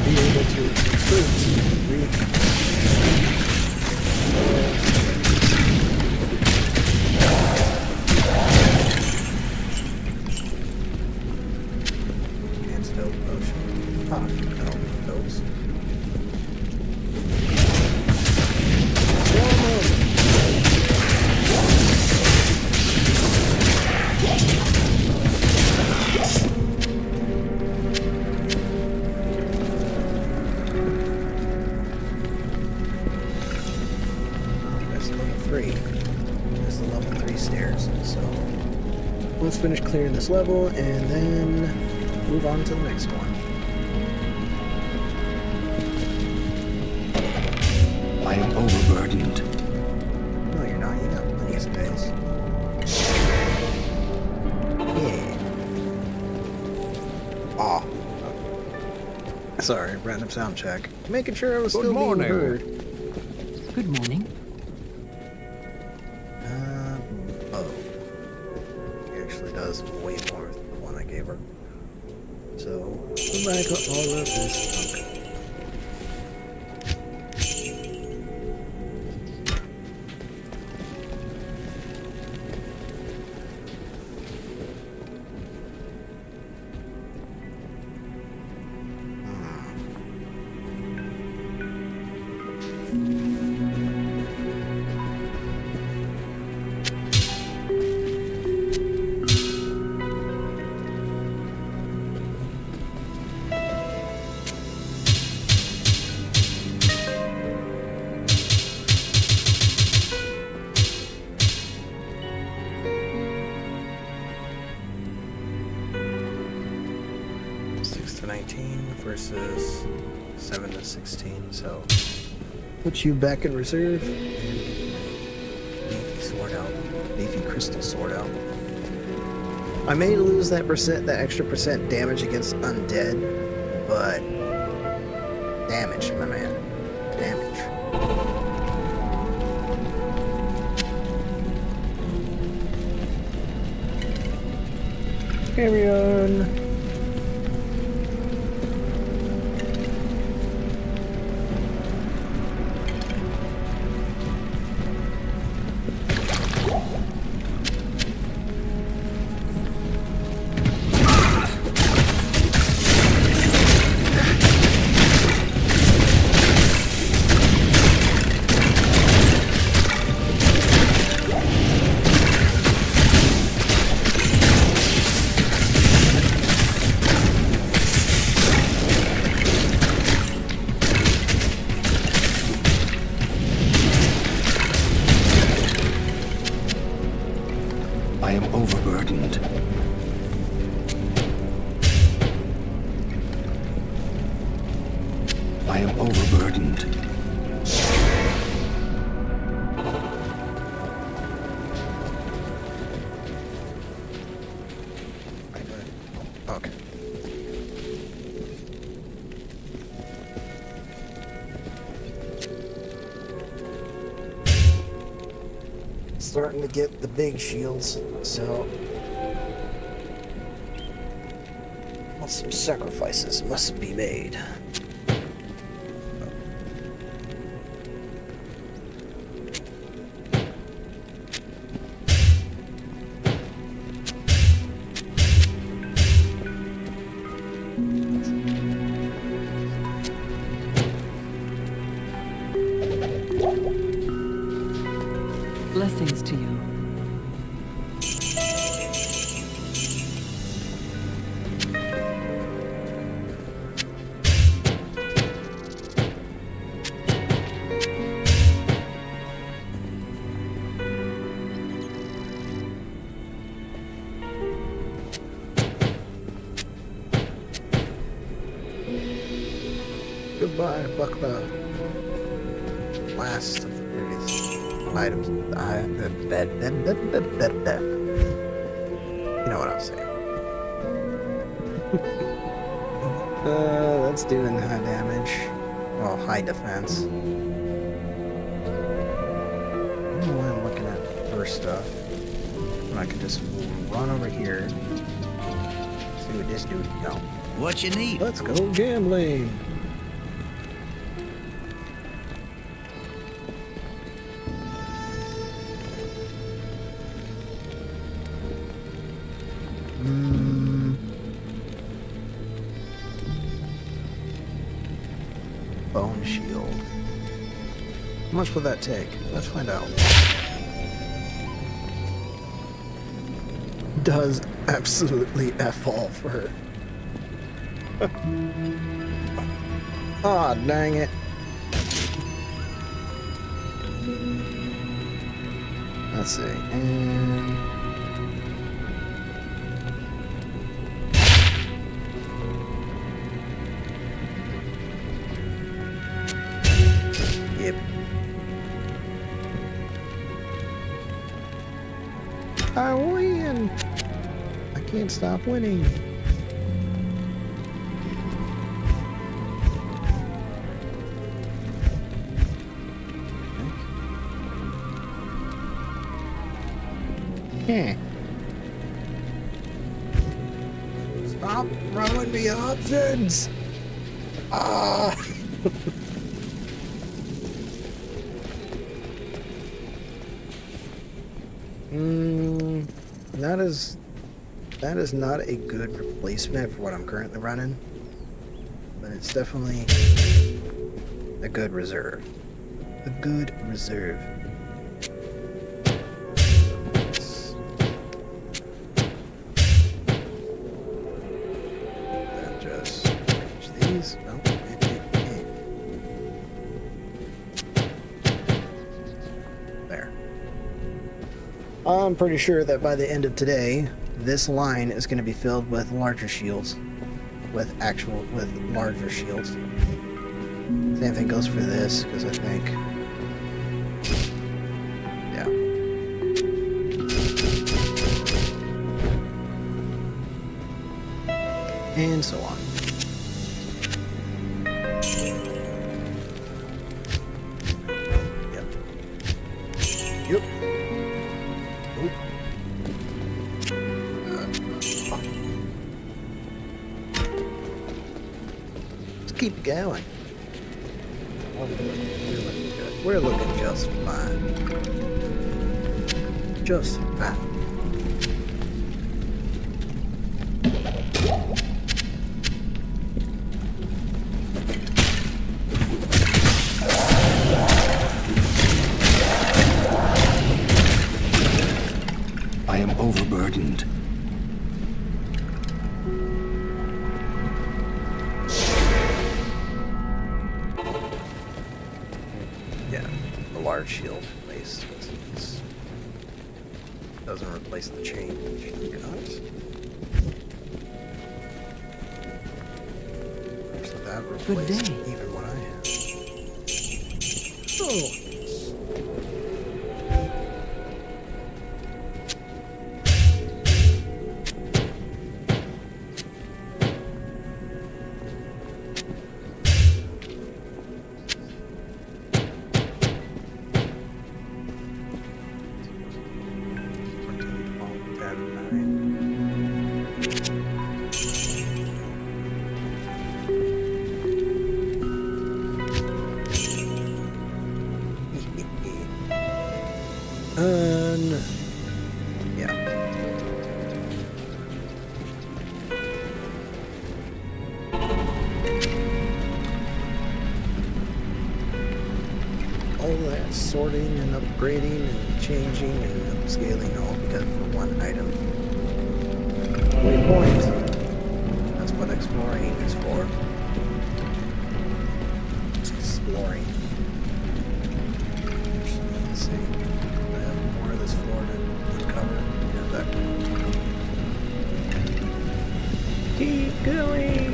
Be able to recruit antidote potion. Ah, no, those. That's level 3. That's the level 3 stairs. So let's finish clearing this level and then move on to the next one. I am overburdened. No, you're not. You got plenty of space. Yeah. Aw. Sorry, random sound check. Making sure I was Good still morning. being heard. Good morning. Oh. He actually does way more than the one I gave her. So, put back all of this junk. To 19 versus 7 to 16, so put you back in reserve. Beefy sword out, beefy crystal sword out. I may lose that extra percent damage against undead, but damage, my man, damage. Carry on. starting to get the big shields, so well, some sacrifices must be made. Blessings to you. Goodbye, Buckler. Last of the various items. You know what I'm saying. That's doing high damage. Well, high defense. I don't know why I'm looking at first stuff. When I can just run over here. See what this dude can. What you need? Let's go gambling. Bone shield. How much will that take? Let's find out. Does absolutely F all for her. Aw, dang it. Let's see. And yep. I win. I can't stop winning. Stop throwing me options! Ah! That is not a good replacement for what I'm currently running, but it's definitely a good reserve. A good reserve. There. I'm pretty sure that by the end of today, this line is going to be filled with larger shields. With larger shields. Same thing goes for this, because I think... yeah. And so on. Yep. Oop. Let's keep going. We're looking good. We're looking just fine. Just fine. I am overburdened. Yeah, the large shield replace doesn't replace the chain. So that replaced even what I have. Oh. Yeah. All that sorting and upgrading and changing and upscaling all because for one item. Waypoint. That's what exploring is for. Exploring. Let's see. I have more of this floor to uncover. Yeah, that one. Keep going!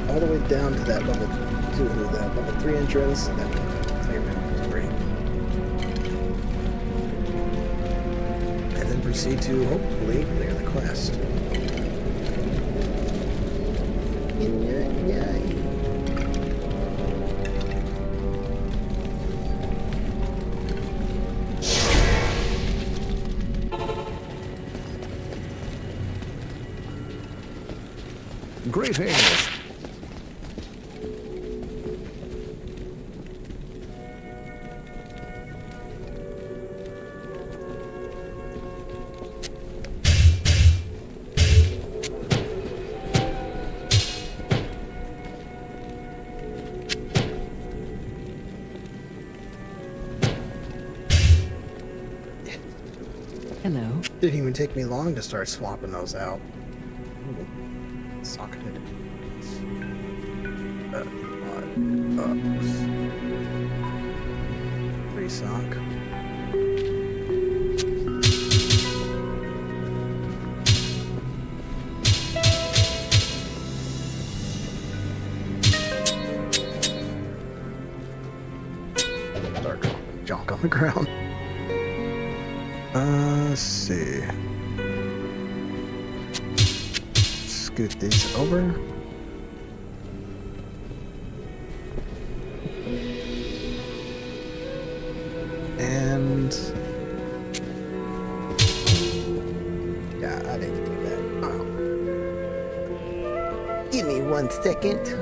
All the way down to that level 2, that level 3 entrance, and then clear it. Great. And then proceed to hopefully clear the quest. Greetings. Hello. Didn't even take me long to start swapping those out. Ooh. Socketed. Free sock. Dark junk on the ground. Let's see. Scoot these over. And yeah, I didn't do that. Oh. Give me 1 second.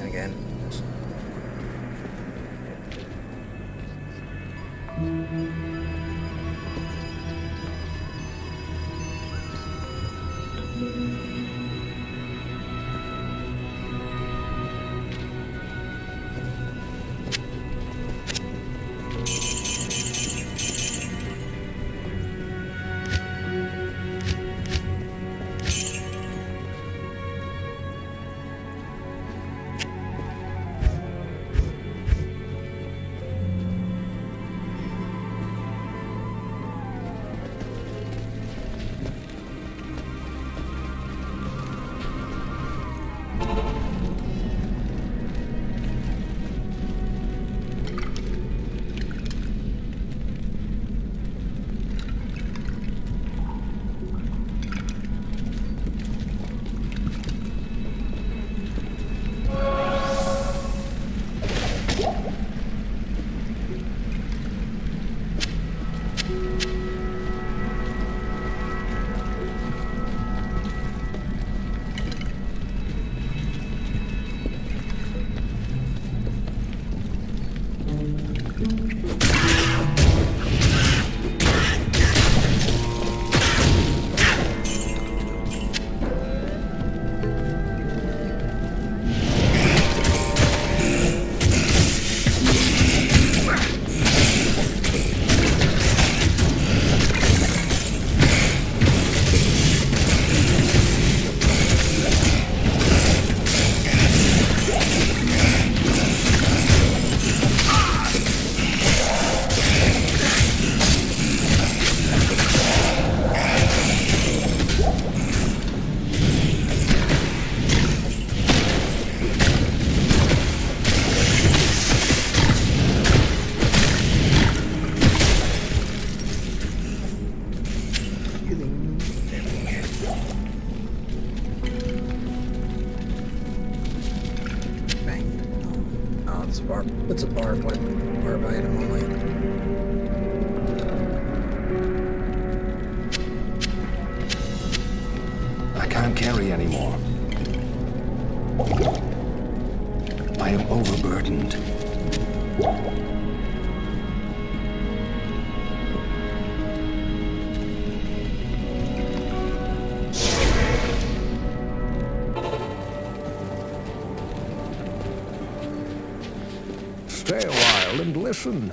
And again. barb. It's a barb item only. I can't carry anymore. I am overburdened. Stay a while and listen.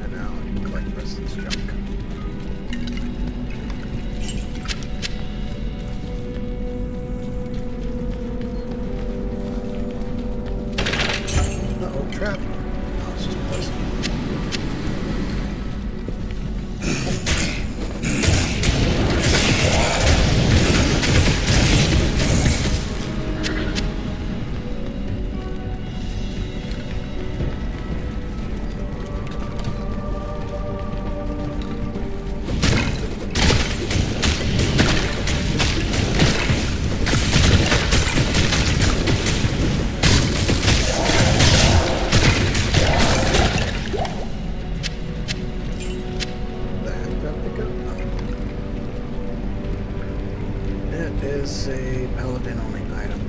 And now I collect the rest of this junk. Uh-oh, trap. Oh, it's just poison. It is a paladin only item.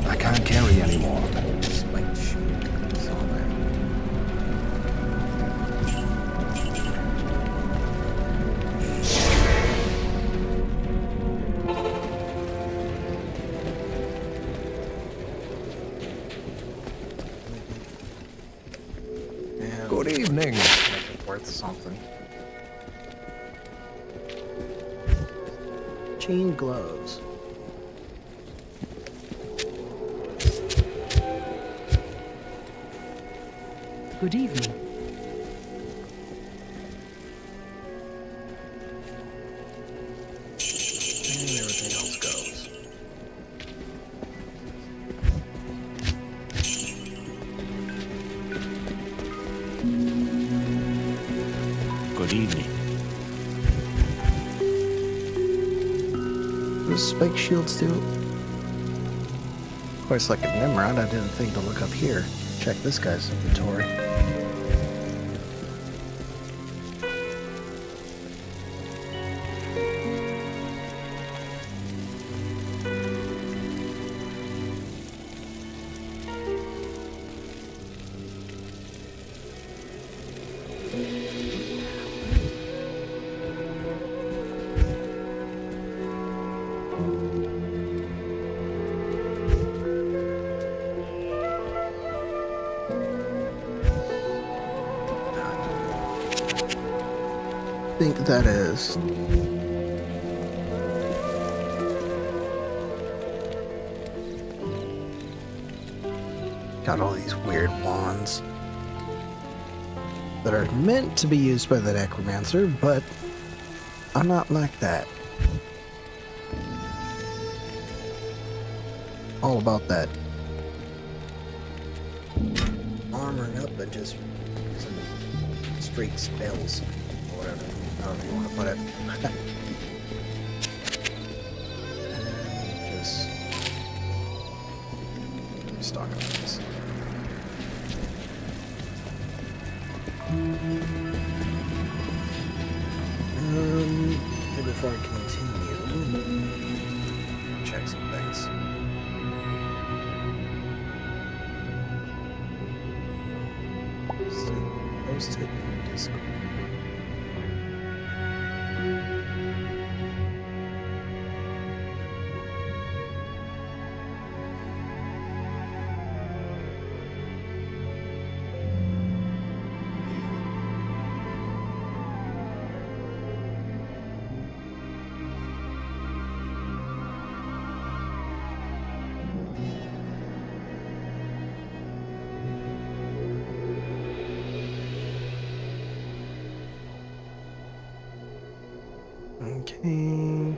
I can't carry anymore. Spiked shield. Saw that. And Good evening. make it worth something. Chain gloves. Good evening. And everything else goes. Good evening. What does spike shields do? Of course, like in Nimrod, I didn't think to look up here. Check this guy's inventory. I think that is. Got all these weird wands that are meant to be used by the Necromancer, but I'm not like that. All about that armoring up and just some straight spells or whatever, however you want to put it. And just stock up this. Maybe before I continue, check some things. Posted in Discord. Okay.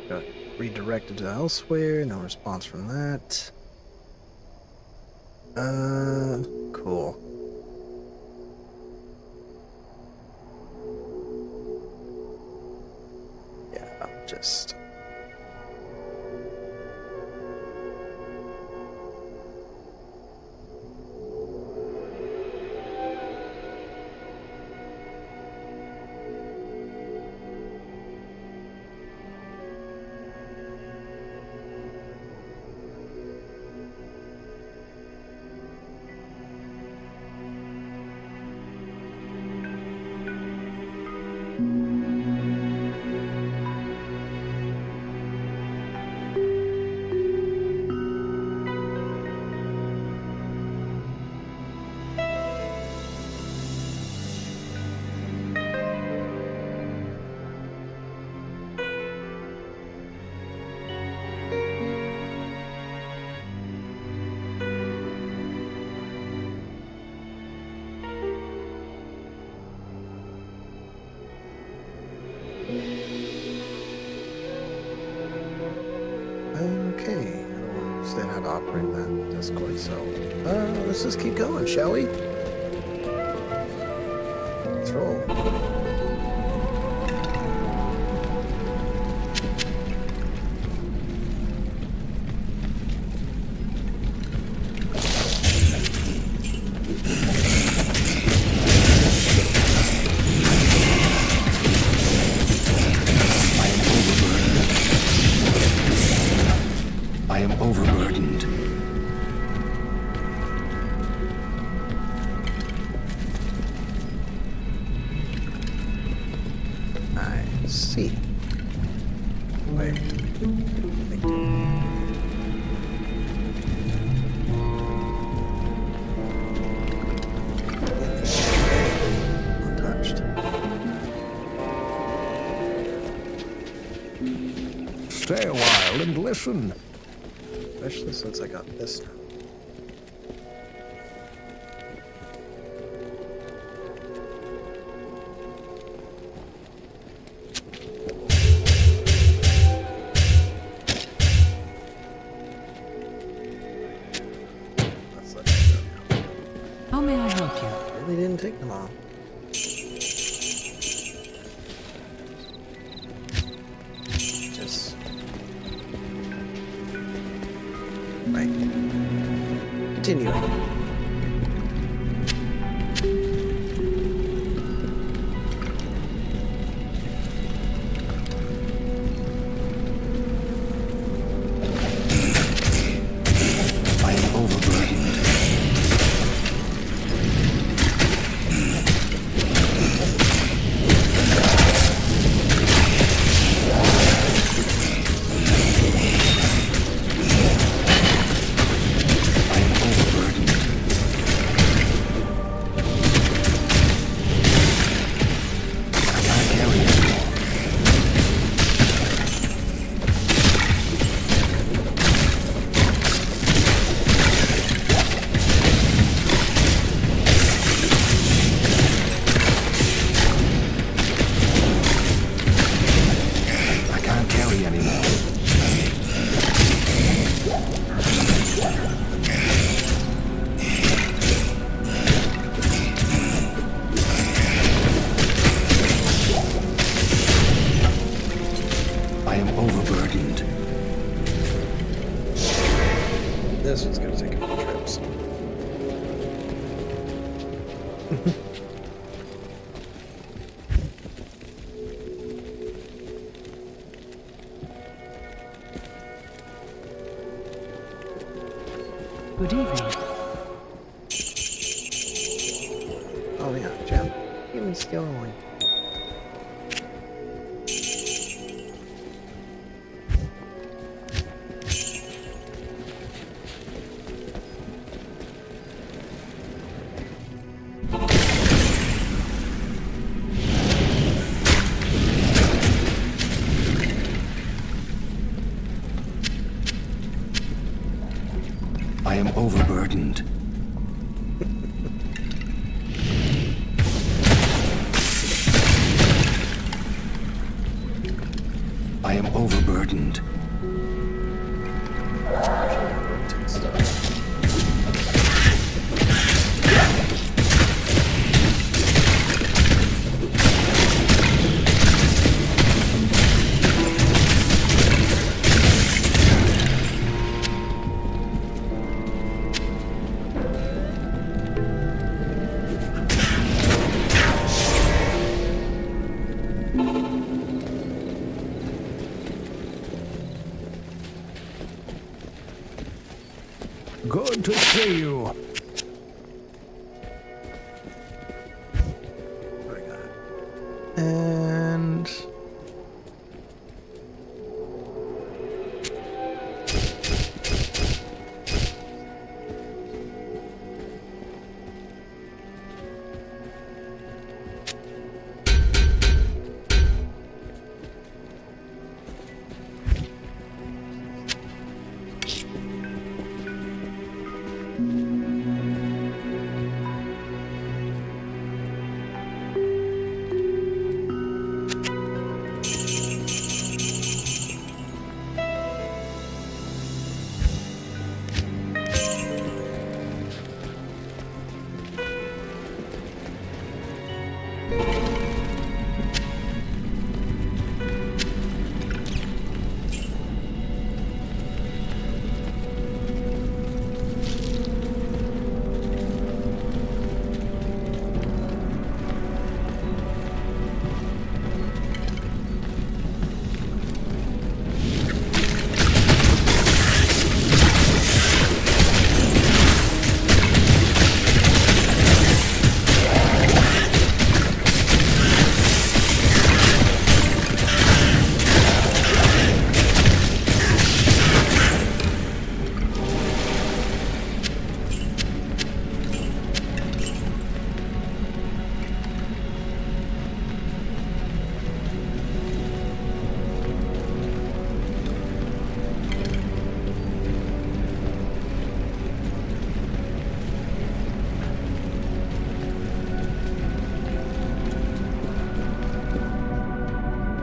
Got redirected to elsewhere. No response from that. Cool. Yeah, I'll just... Okay, I don't understand how to operate that Discord, so let's just keep going, shall we? Let's roll. I am overburdened. I see. Wait. Untouched. Stay a while and listen. Especially since I got this now. Let's let that go now. How may I help you? Really didn't take them all. Just... Right. Continuing. I am overburdened. This one's gonna take a few trips. Good evening. Oh yeah, gem. Even stealing. I am overburdened. I am overburdened. Good to see you. And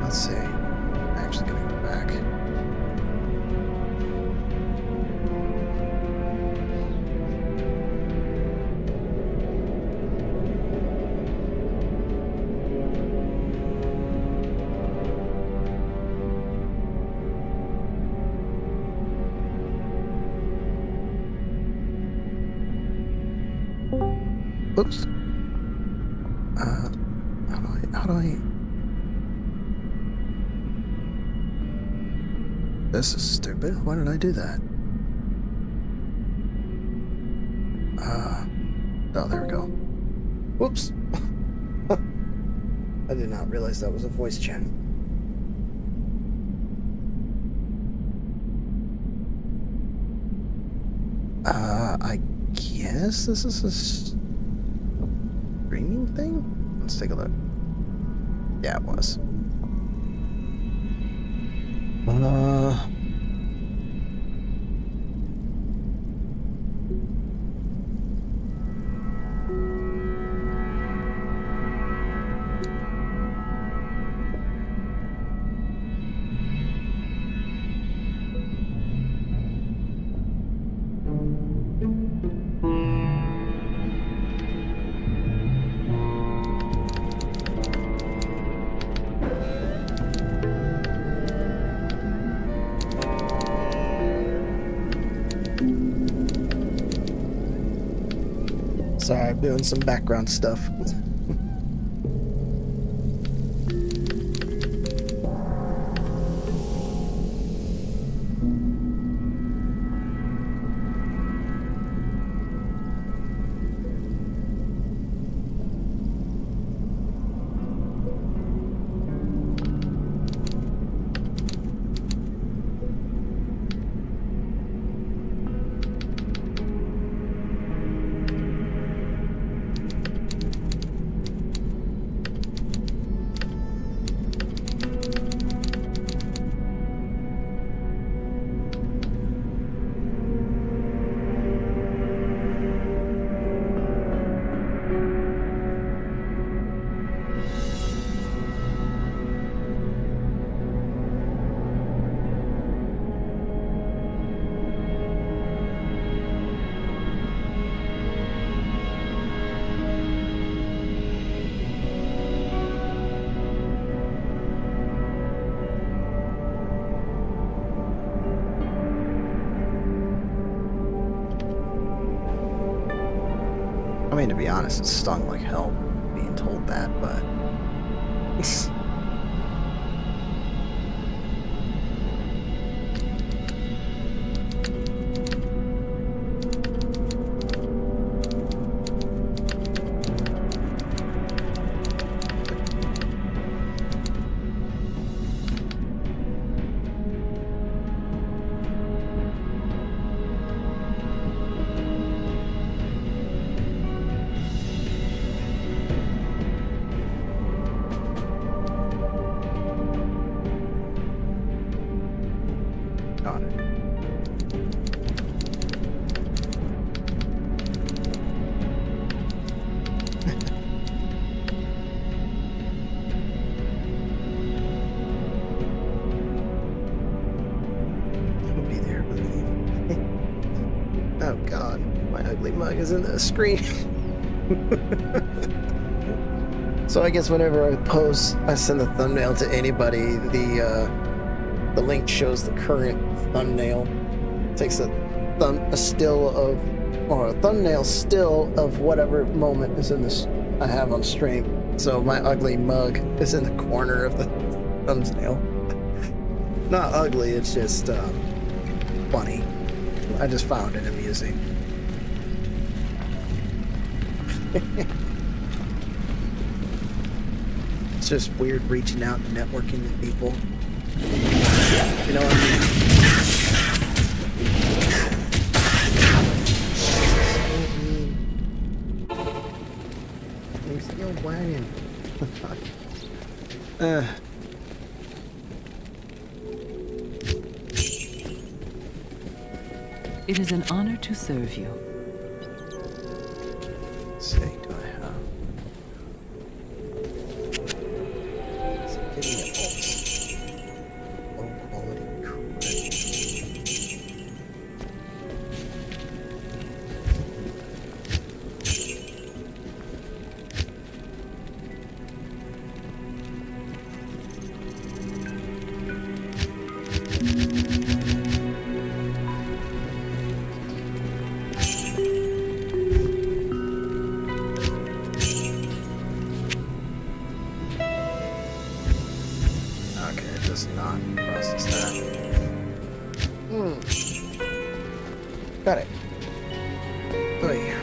let's see. I'm actually gonna go back. Oops. How do I? This is stupid. Why did I do that? Oh, there we go. Whoops. I did not realize that was a voice chat. I guess this is a streaming thing? Let's take a look. Yeah, it was. Sorry, I'm doing some background stuff. mean, to be honest, it stung like hell being told that, but... Got it. I'll be there, believe. Oh god, my ugly mug is in the screen. So I guess whenever I post, I send the thumbnail to anybody, the link shows the current thumbnail. It takes a thumbnail still of whatever moment is in this I have on stream. So my ugly mug is in the corner of the thumbnail. Not ugly, it's just funny. I just found it amusing. It's just weird reaching out and networking with people. You know what I mean? You're still wagging. It is an honor to serve you. Let's see, do I have? Give me a pulse. Low quality credit. Okay, it does not process that. Got it. Oy.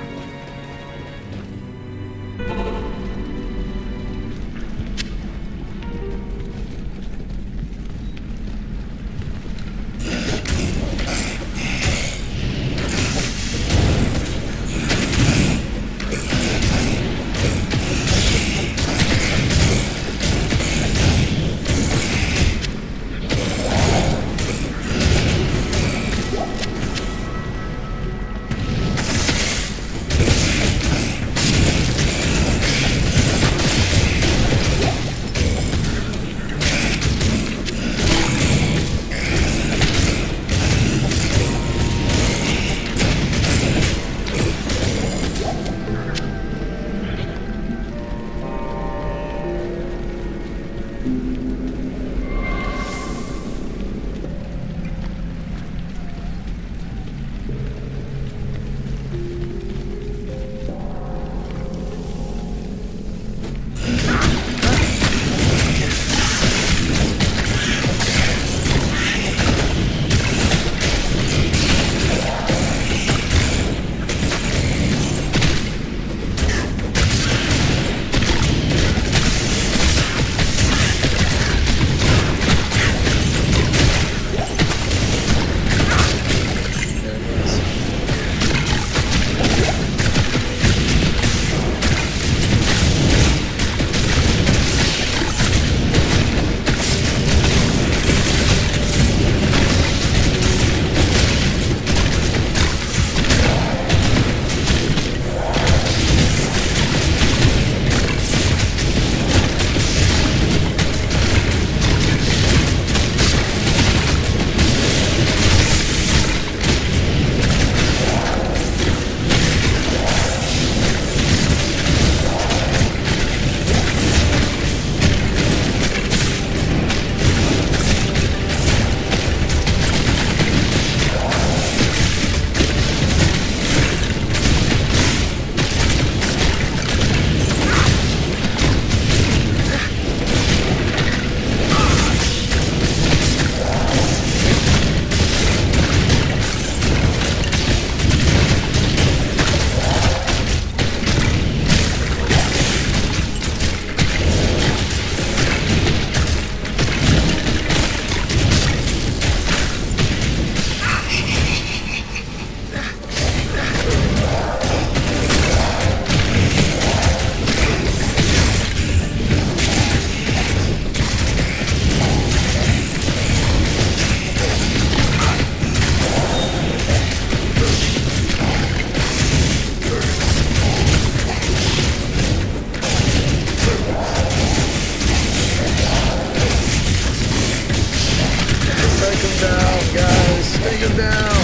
Take him down!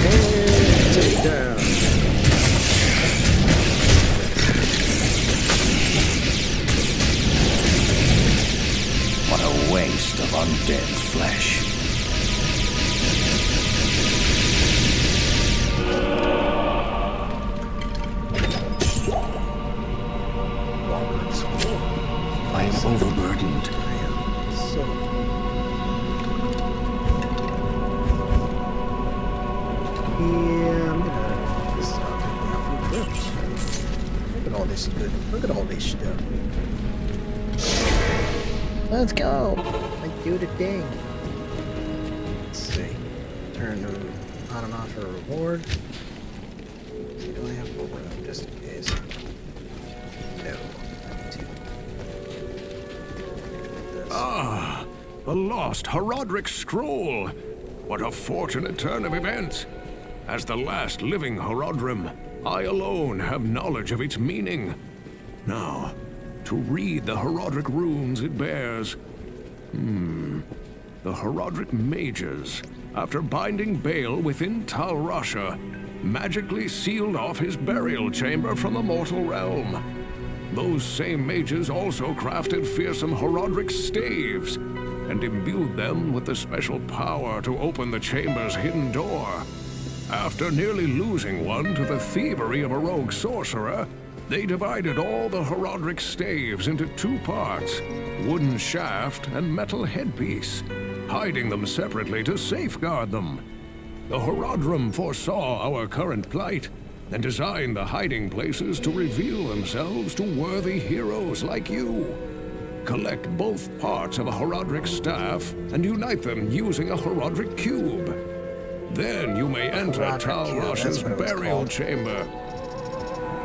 And take down. What a waste of undead flesh. I am overburdened. Yeah, I'm gonna just stop taking out food trips. Look at all this good. Look at all this stuff. Let's go. Let's do the thing. Let's see. Turn on and off a reward. Do I have full room just in case? No. I need to. Ah, the lost Horodric scroll. What a fortunate turn of events. As the last living Horodrim, I alone have knowledge of its meaning. Now, to read the Horodric runes it bears. The Horodric mages, after binding Baal within Tal Rasha, magically sealed off his burial chamber from the mortal realm. Those same mages also crafted fearsome Horodric staves and imbued them with the special power to open the chamber's hidden door. After nearly losing one to the thievery of a rogue sorcerer, they divided all the Horodric staves into two parts, wooden shaft and metal headpiece, hiding them separately to safeguard them. The Horodrim foresaw our current plight and designed the hiding places to reveal themselves to worthy heroes like you. Collect both parts of a Horodric staff and unite them using a Horodric cube. Then you may enter Tal Rasha's burial chamber.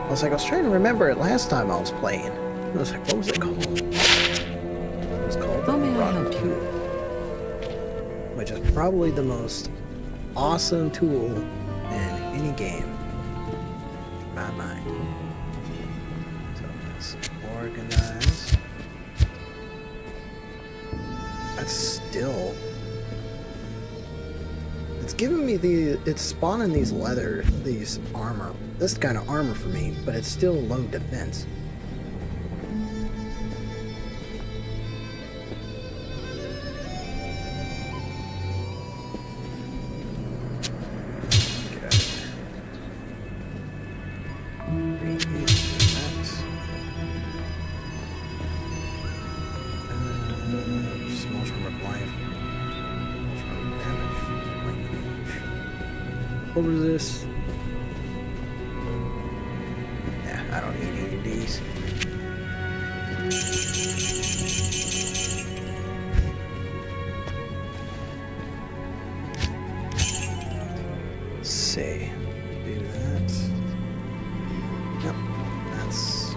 I was trying to remember it last time I was playing. I was like, what was it called? It was called the Horodric Cube, which is probably the most awesome tool in any game, in my mind. So let's organize. That's still. It's giving me it's spawning these armor, this kind of armor for me, but it's still low defense. Get out of here. Small charm of life. What was this? Yeah, I don't need any of these. Let's see. Do that. Yep, that's.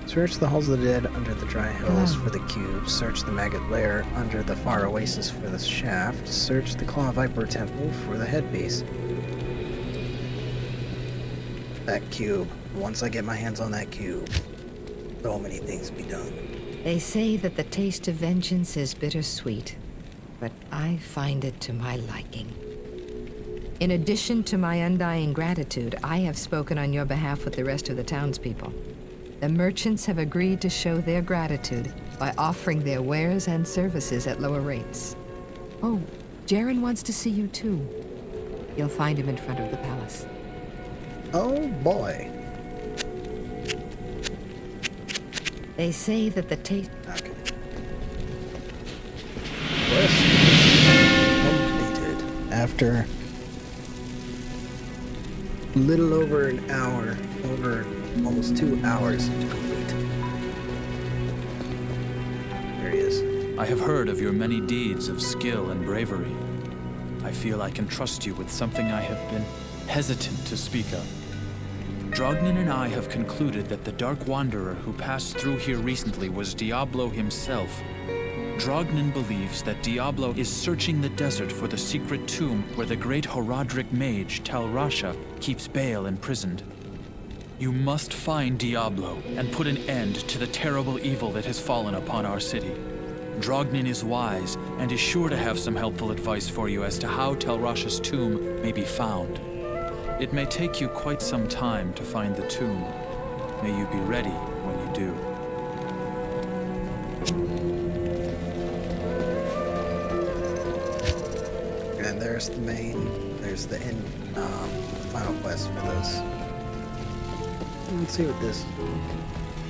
Search the halls of the dead under the dry hills for the cube. Search the maggot lair under the far oasis for the shaft. Search the Claw Viper temple for the headpiece. That cube. Once I get my hands on that cube, so many things be done. They say that the taste of vengeance is bittersweet, but I find it to my liking. In addition to my undying gratitude, I have spoken on your behalf with the rest of the townspeople. The merchants have agreed to show their gratitude by offering their wares and services at lower rates. Oh, Jaren wants to see you too. You'll find him in front of the palace. Oh boy. They say that the taste... Okay. Quest completed. After a little over an hour, over almost 2 hours to complete. There he is. I have heard of your many deeds of skill and bravery. I feel I can trust you with something I have been hesitant to speak of. Drognin and I have concluded that the Dark Wanderer who passed through here recently was Diablo himself. Drognin believes that Diablo is searching the desert for the secret tomb where the great Horodric mage Tal Rasha keeps Baal imprisoned. You must find Diablo and put an end to the terrible evil that has fallen upon our city. Drognin is wise and is sure to have some helpful advice for you as to how Tel Rasha's tomb may be found. It may take you quite some time to find the tomb. May you be ready when you do. And there's there's the end, final quest for this. Let's see what this.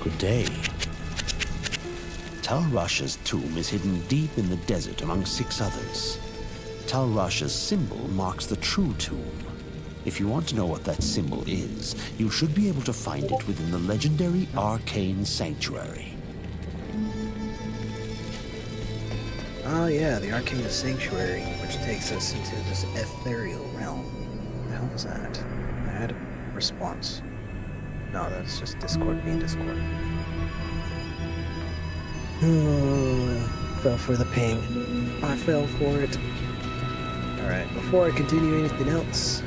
Good day. Tal Rasha's tomb is hidden deep in the desert among 6 others. Tal Rasha's symbol marks the true tomb. If you want to know what that symbol is, you should be able to find it within the legendary Arcane Sanctuary. Oh yeah, the Arcane Sanctuary, which takes us into this ethereal realm. What the hell was that? I had a response. No, that's just Discord being Discord. Fell for the ping. I fell for it. Alright, before I continue anything else,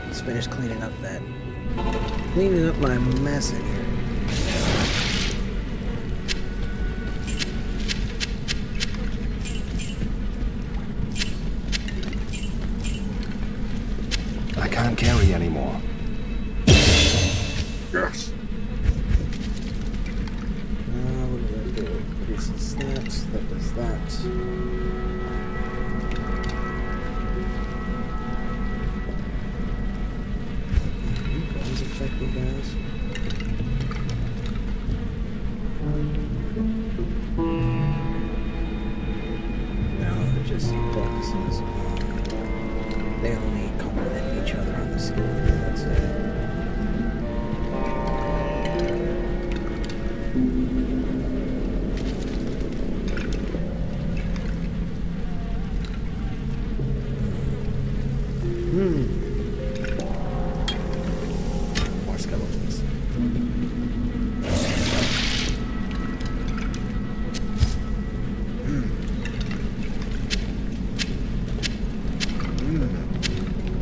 let's finish cleaning up my mess in here. I can't carry anymore. Yes! What do I do? This is that does that. Guns effective, guys. No, they're just bonuses. They only complement each other on the skill tree, that's it. More skeletons.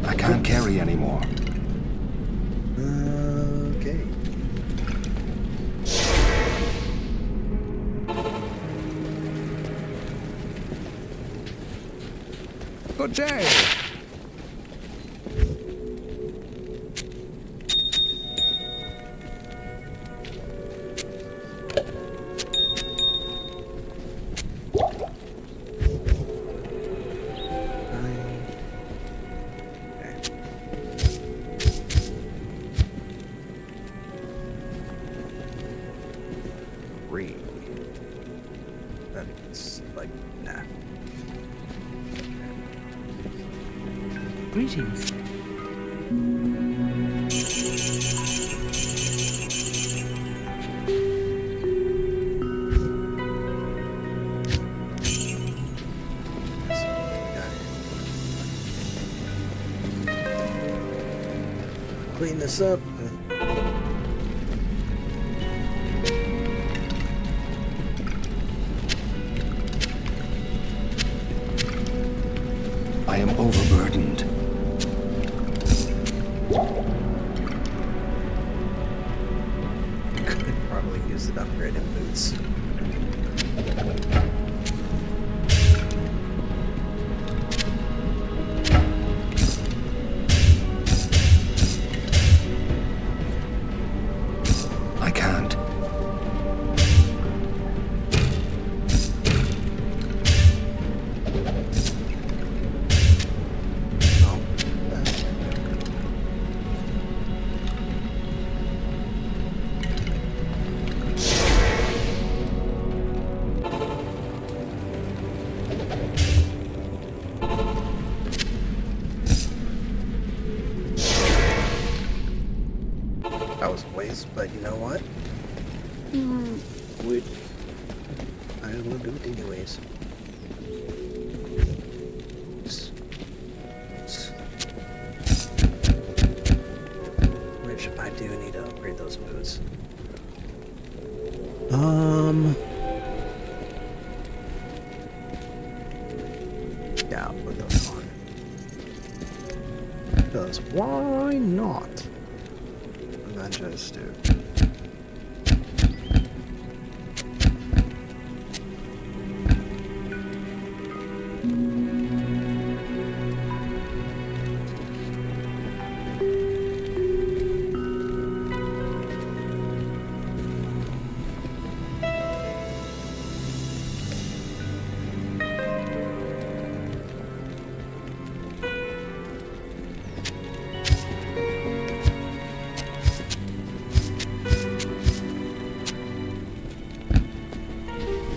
I can't carry anymore. Okay. Good day. That's like, nah. Greetings. Clean this up. I am overburdened. Could probably use an upgrade in boots. I can't. That was a waste, but you know what? I will do it anyways. Which I do need to upgrade those boots. Yeah, I'll put those on. Because why not? And Avengers, dude.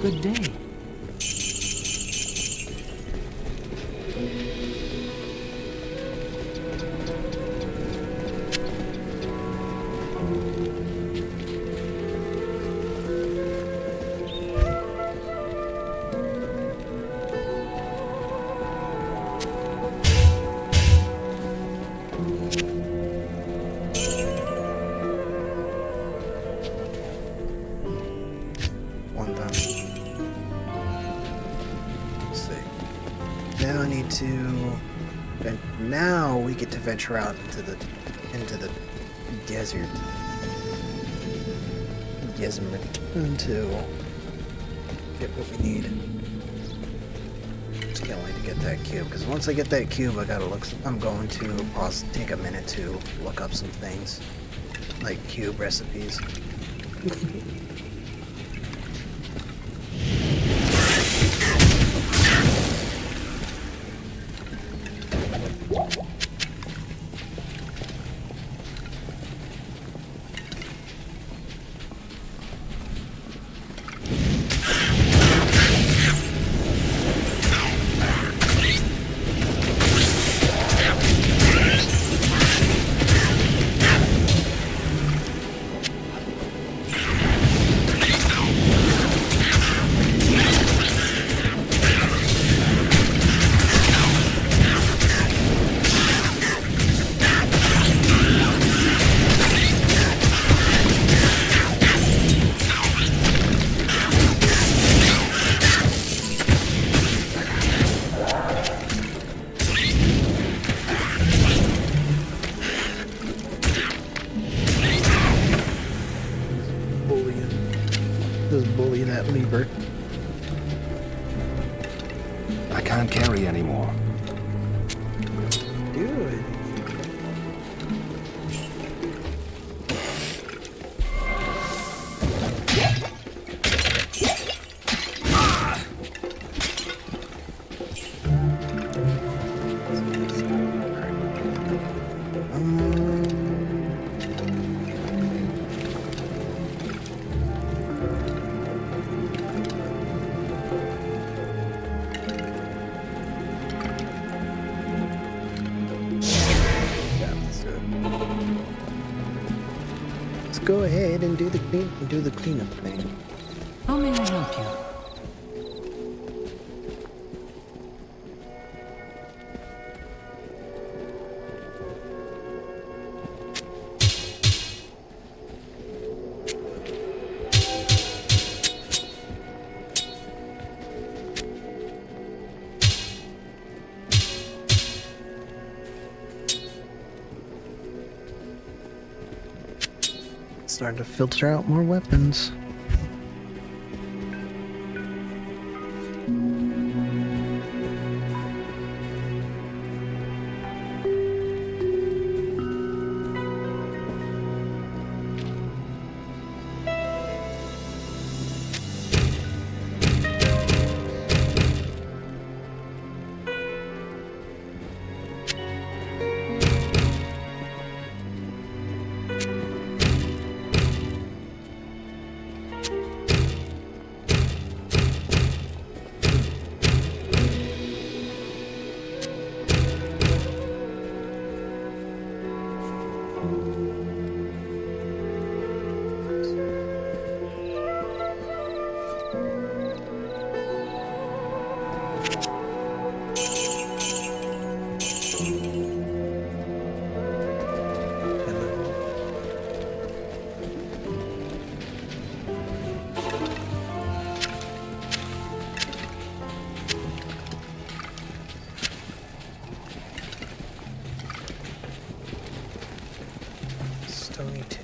Good day. One done. Let's see. Now I need to. Now we get to venture out into the desert. To get what we need. Just can't wait to get that cube, because once I get that cube, I gotta look. I'm going to pause, take a minute to look up some things, like cube recipes. Just bully that lever. I can't carry anymore. Good. Go ahead and do the cleanup thing. How may I help you? Starting to filter out more weapons. Still need two.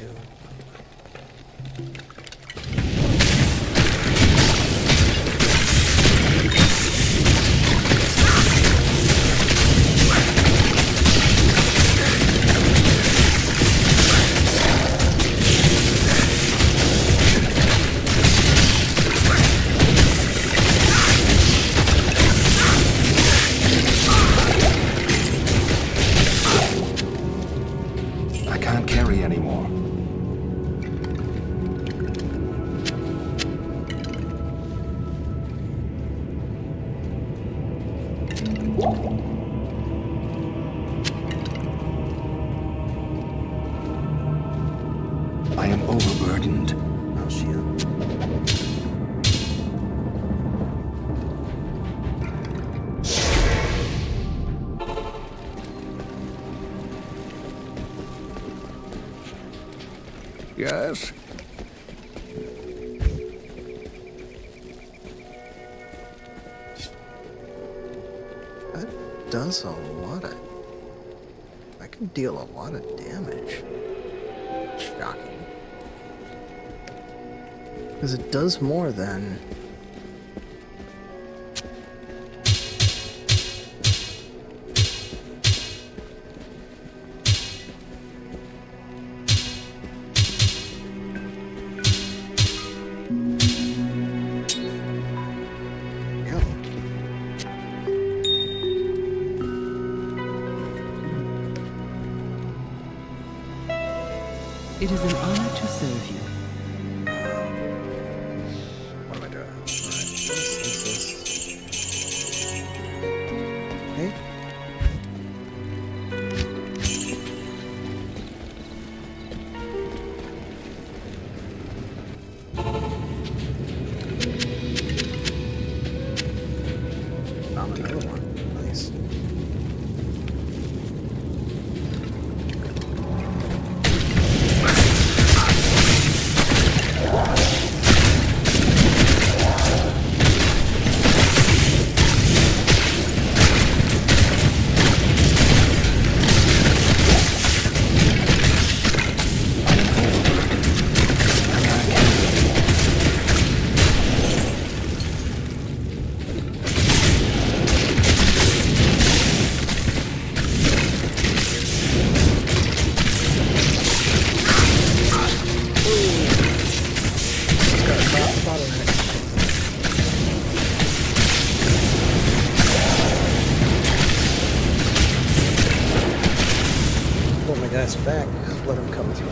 I can't carry anymore. I am overburdened. Oh, shit. Yes? That does a lot of... I can deal a lot of damage. Shocking. Because it does more than... It is an honor to serve you. What am I doing? Alright, this. Okay. Found another one. Nice. Pull my guys back, let him come through.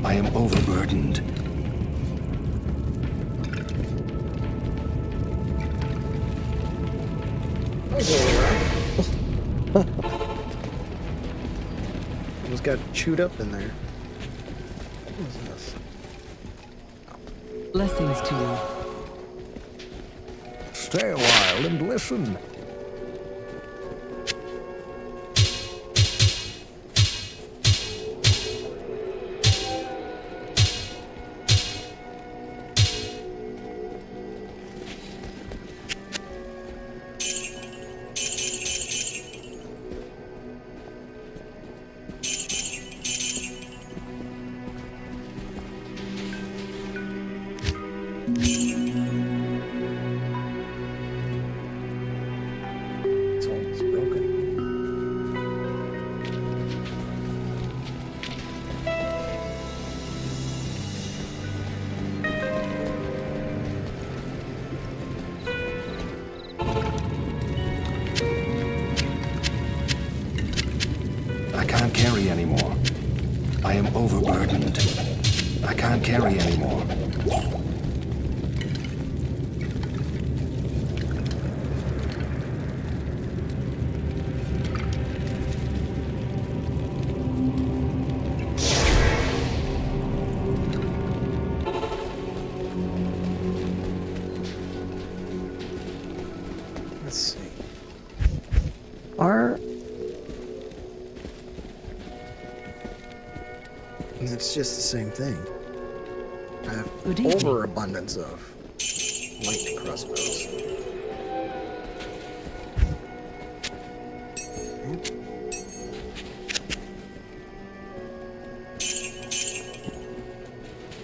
I am overburdened. Almost got chewed up in there. What is this? Blessings to you. Stay a while and listen. I am overburdened. I can't carry anymore. Let's see. Are... It's just the same thing. I have Good evening. overabundance of light crossbows.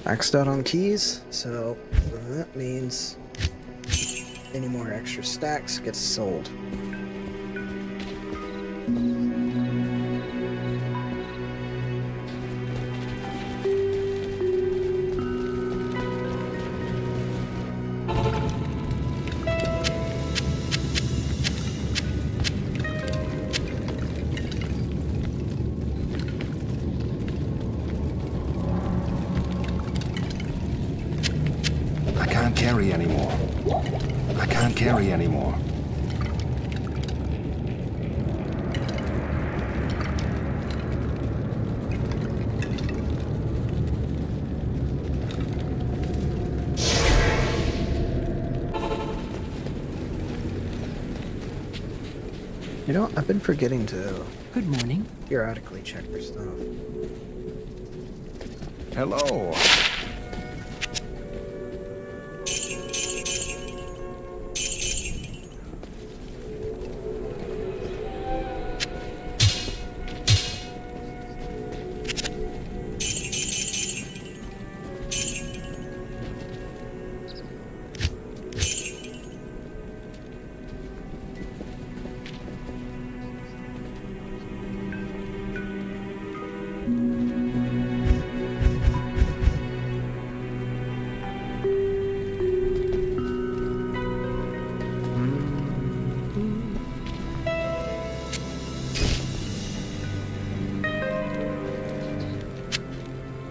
Maxed out on keys, so that means any more extra stacks gets sold. I can't carry anymore. I can't carry anymore. You know, I've been forgetting to Good morning. periodically check for stuff. Hello.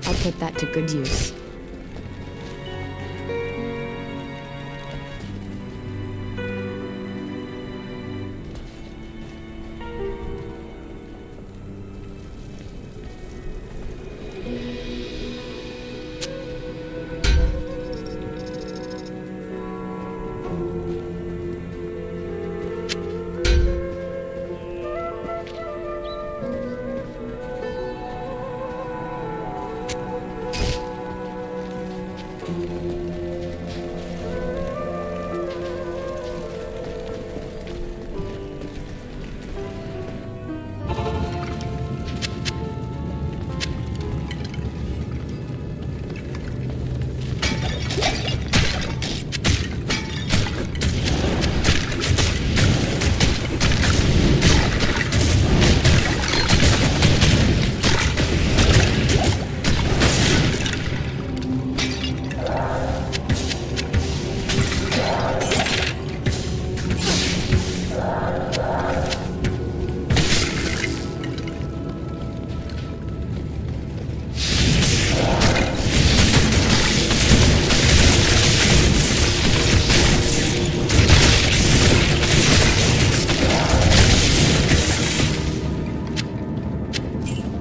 I'll put that to good use.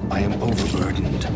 I am overburdened.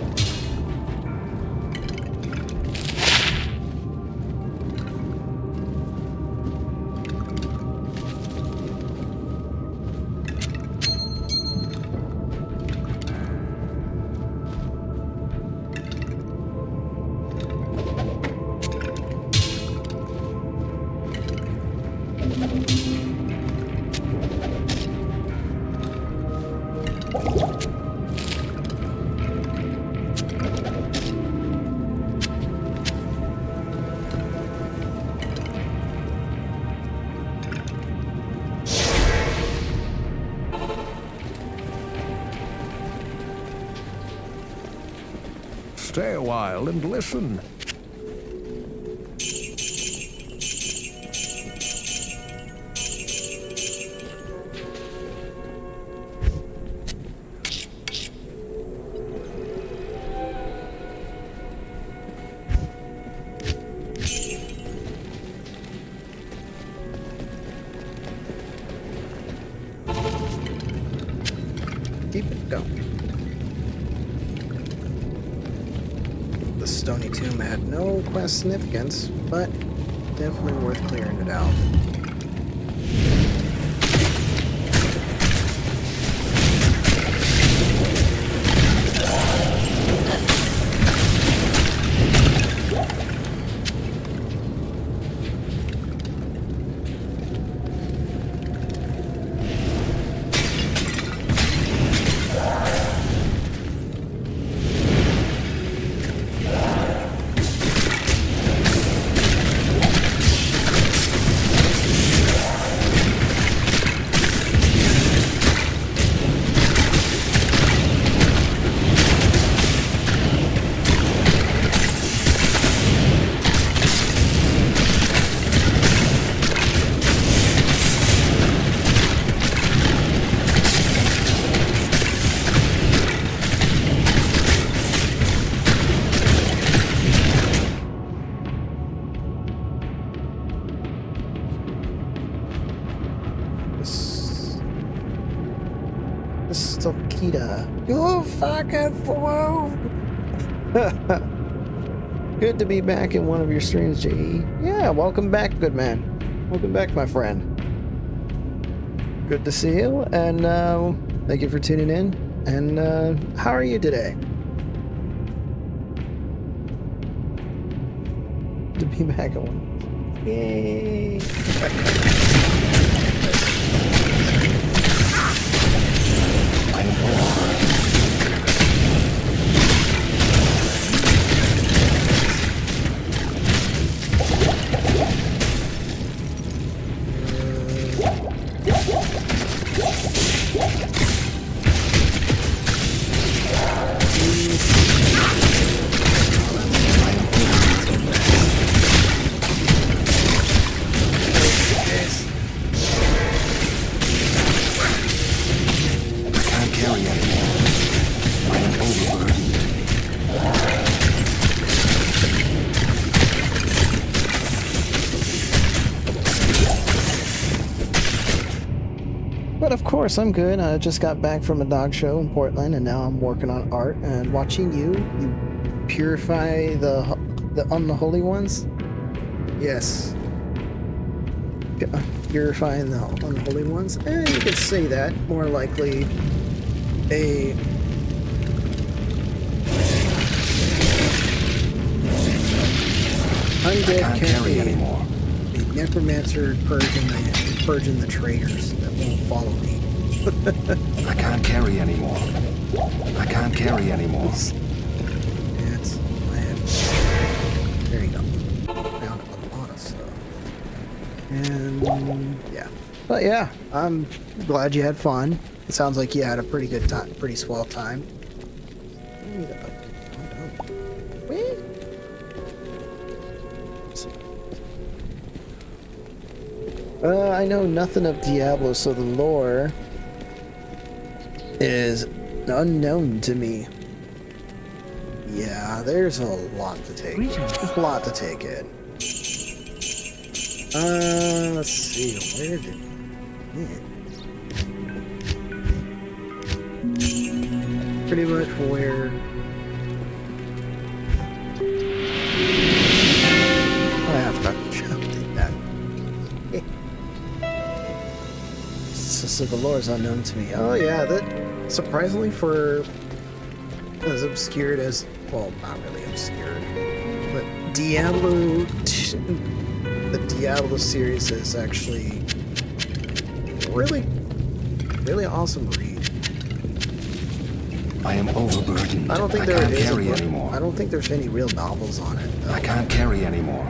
Stay a while and listen. The Stony Tomb had no quest significance, but definitely worth clearing it out. You fucking fool! Good to be back in one of your streams, JE. Yeah, welcome back, good man. Welcome back, my friend. Good to see you, and thank you for tuning in. And how are you today? To be back at one. Yay! Of course, I'm good. I just got back from a dog show in Portland, and now I'm working on art and watching you purify the unholy ones. Yes, purifying the unholy ones. And you could say that more likely a undead carry anymore. A necromancer purging the traitors that won't follow me. I can't carry anymore. I can't carry anymore. That's my head. There you go. Found a lot of stuff. And yeah. But yeah, I'm glad you had fun. It sounds like you had a pretty good time, pretty swell time. I know nothing of Diablo, so the lore is unknown to me. Yeah, there's a lot to take. There's a lot to take in. Let's see, where did pretty much where I have to take that. So the lore is unknown to me. Oh yeah, that surprisingly for as obscured as, well, not really obscured, but Diablo, the Diablo series is actually really awesome read. I am overburdened. I don't think I there can't is carry a book. anymore. I don't think there's any real novels on it, though. I can't carry anymore.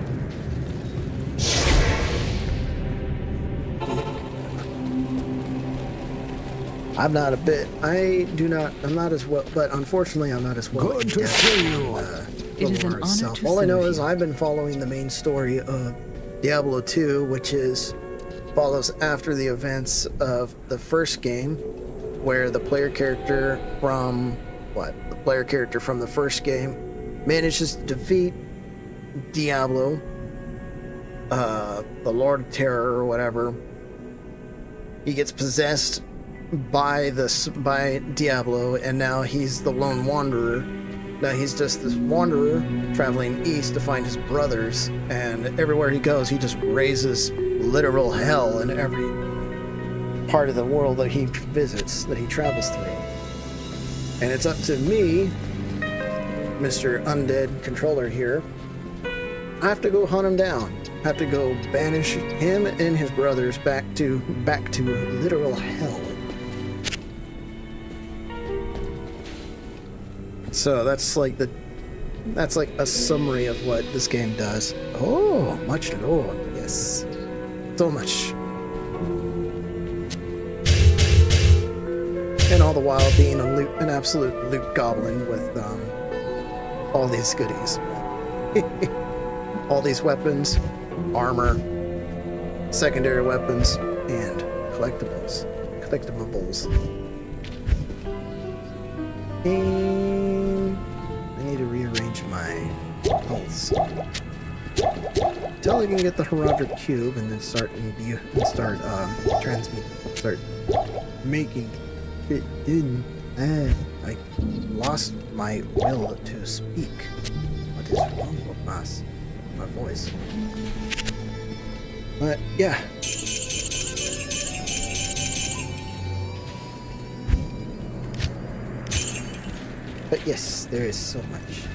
I'm not as well, but unfortunately I'm not as well. Good to see you. It is an honor to All I know serve is you. I've been following the main story of Diablo II, which follows after the events of the first game, where the player character from the first game manages to defeat Diablo, the Lord of Terror or whatever. He gets possessed by Diablo, and now he's the lone wanderer Now he's just this wanderer traveling east to find his brothers, and everywhere he goes, he just raises literal hell in every part of the world that he visits, that he travels through. And it's up to me, Mr. Undead Controller here. I have to go hunt him down. I have to go banish him and his brothers back to literal hell. So that's like a summary of what this game does. Oh, much lore, yes, so much. And all the while being an absolute loot goblin with all these goodies. All these weapons, armor, secondary weapons, and collectibles. And I need to rearrange my pulse until I can get the Herodric cube and then start making it in. I lost my will to speak. What is wrong with my voice? But yeah. But yes, there is so much.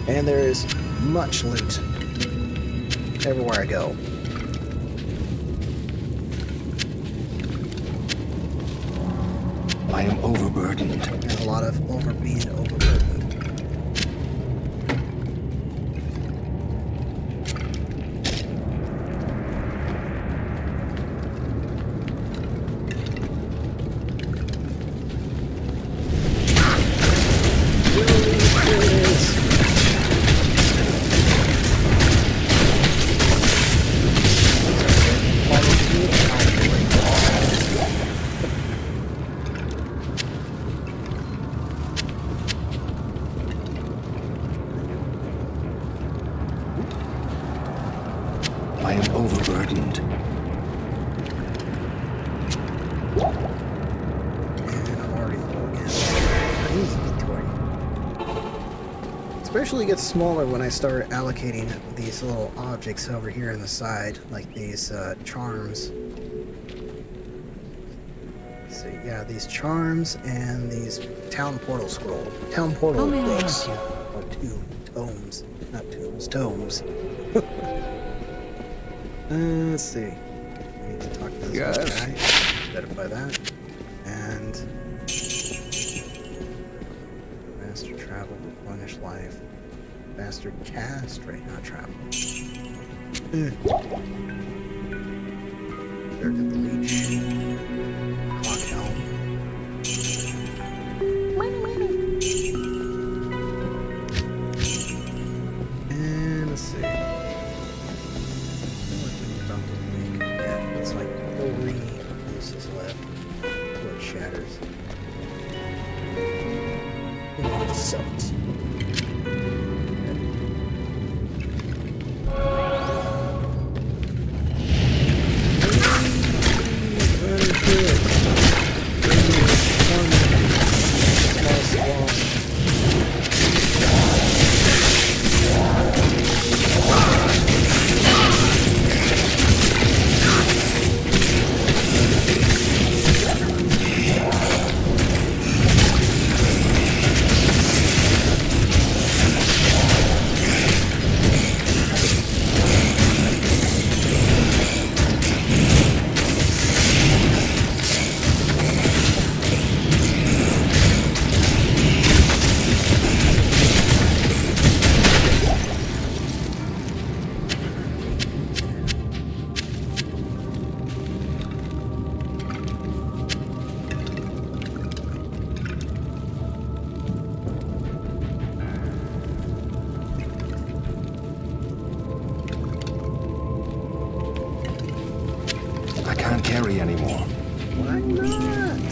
And there is much loot everywhere I go. I am overburdened. And a lot of being overburdened. I am overburdened. And I'm already full again. Inventory. Especially gets smaller when I start allocating these little objects over here on the side, like these charms. So yeah, these charms and these town portal books. Or tomes. Not tombs, tomes. Let's see. I need to talk to this one guy. Identify that. And master travel, replenish life. Master castrate, not travel. There to the leech. Clock helm. And let's see. Yeah, it's like 3 uses left before it shatters. Oh, it sucks. Carry anymore. Why not?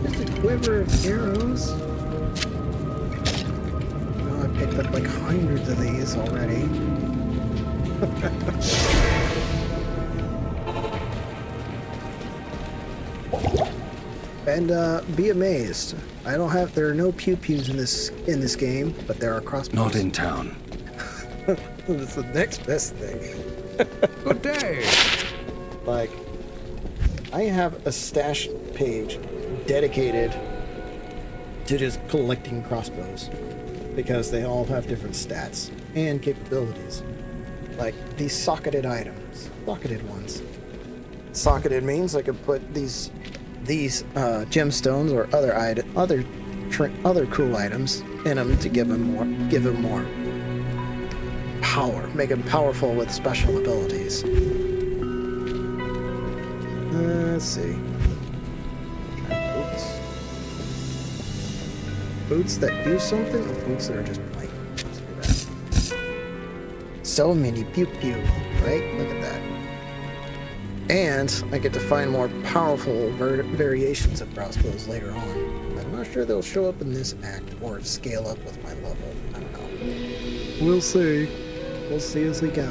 Just a quiver of arrows. Oh, I picked up like hundreds of these already. And be amazed. There are no pew-pews in this game, but there are crossbows. Not in town. It's the next best thing. Good day. Like, I have a stash page dedicated to just collecting crossbows because they all have different stats and capabilities. Like these socketed items, socketed ones. Socketed means I could put these gemstones or other cool items in them to give them more power, make them powerful with special abilities. Let's see. Boots that do something, or boots that are just plain. Let's do that. So many pew pew, right? Look at that. And I get to find more powerful variations of crossbows later on. I'm not sure they'll show up in this act or scale up with my level. I don't know. We'll see. We'll see as we go.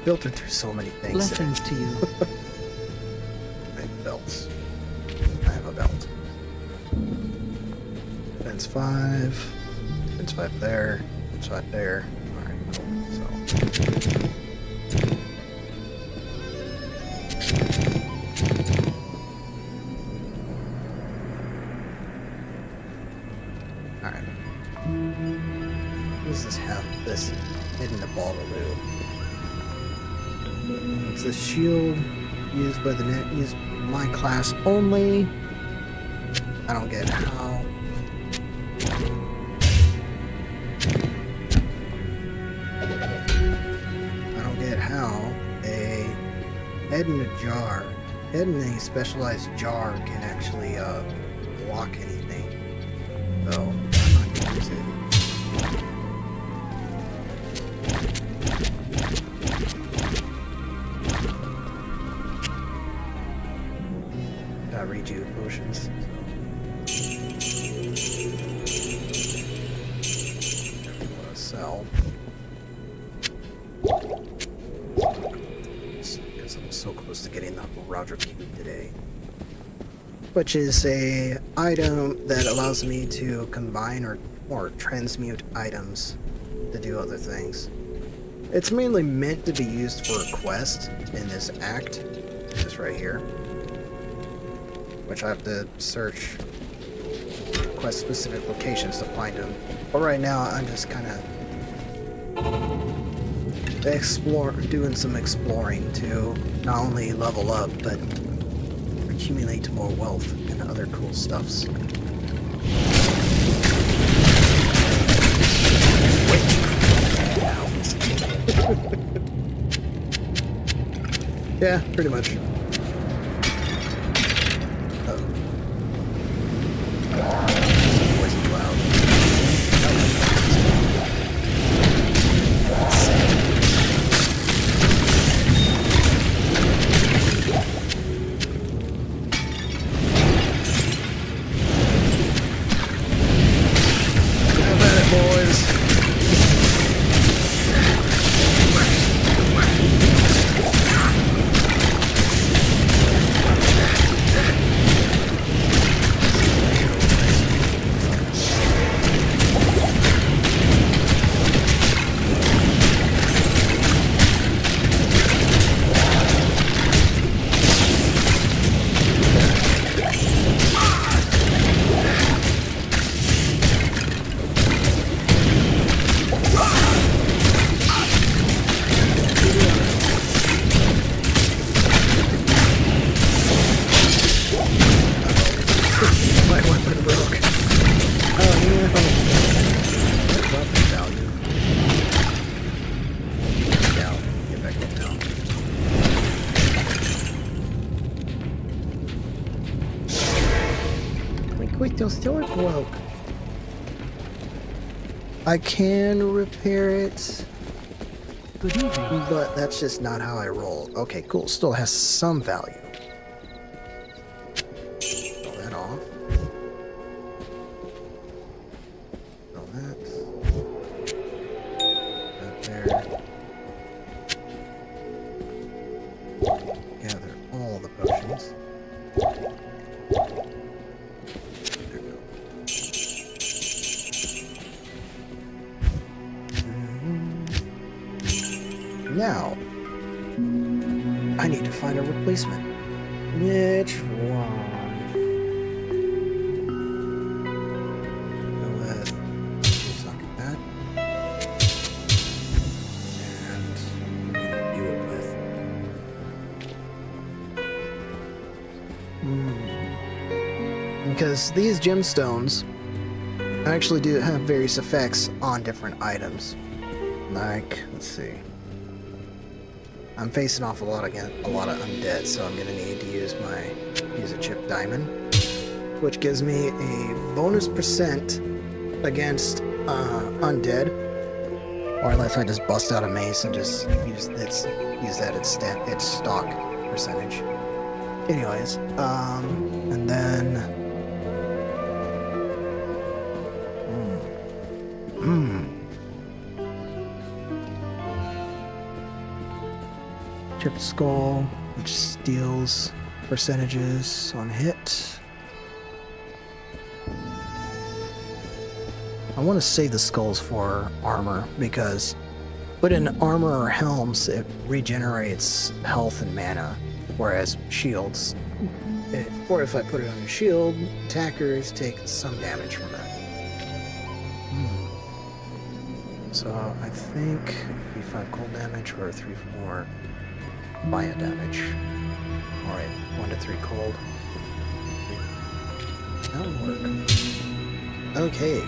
Filtered through so many things. Blessings to you. I have belts. I have a belt. Fence 5. Fence 5 there. Fence 5 there. Alright, cool. So. Alright. What does this have? This hidden in a bottle do? It's a shield used by used my class only. I don't get how. I don't get how a head in a specialized jar can actually block anything. So I'm not gonna use it. Redo potions. Sell. Because I'm so close to getting the Roger Cube today. Which is a item that allows me to combine or transmute items to do other things. It's mainly meant to be used for a quest in this act. This right here. Which I have to search quest-specific locations to find them. But right now, I'm just kind of doing some exploring to not only level up, but accumulate more wealth and other cool stuffs. Yeah, pretty much. Wait, they'll still broke. I can repair it. Good evening. But that's just not how I roll. Okay, cool. Still has some value. Pull that off. Throw that. That there. Gather all the potions. There we go. Now, I need to find a replacement. Which one? Go with suck at that. And do it with. Because these gemstones actually do have various effects on different items. Like, let's see. I'm facing off a lot of undead, so I'm gonna need to use a chip diamond, which gives me a bonus percent against undead, or unless I just bust out a mace and just use that its stock percentage. Anyways, and then Chip Skull, which steals percentages on hit. I want to save the skulls for armor, because put in armor or helms, it regenerates health and mana, whereas shields, or if I put it on a shield, attackers take some damage from that. So I think 3-5 cold damage or 3-4 fire damage. Alright, 1-3 cold. That'll work. Okay.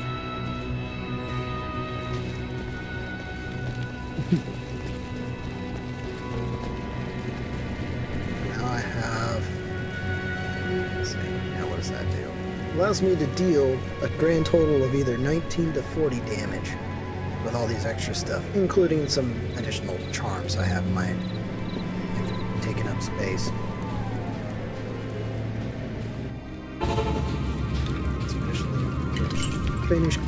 Now I have... Let's see, now what does that do? Allows me to deal a grand total of either 19 to 40 damage with all these extra stuff, including some additional charms I have in my... taking up space. Finish.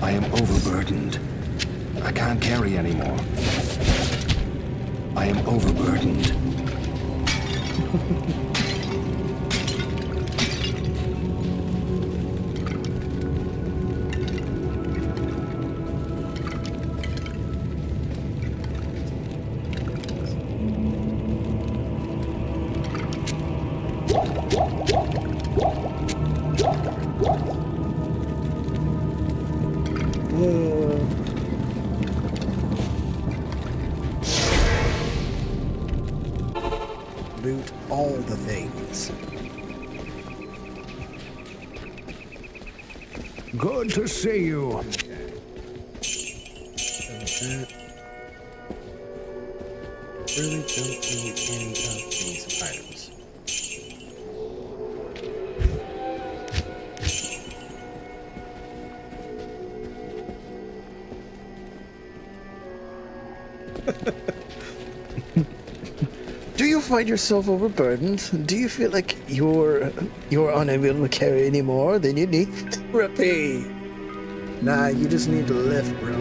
I am overburdened. I can't carry anymore. I am overburdened. Loot all the things. Good to see you. Really don't need any of these items. Do you find yourself overburdened? Do you feel like you're unable to carry any more than you need therapy? Nah, you just need to lift, bro.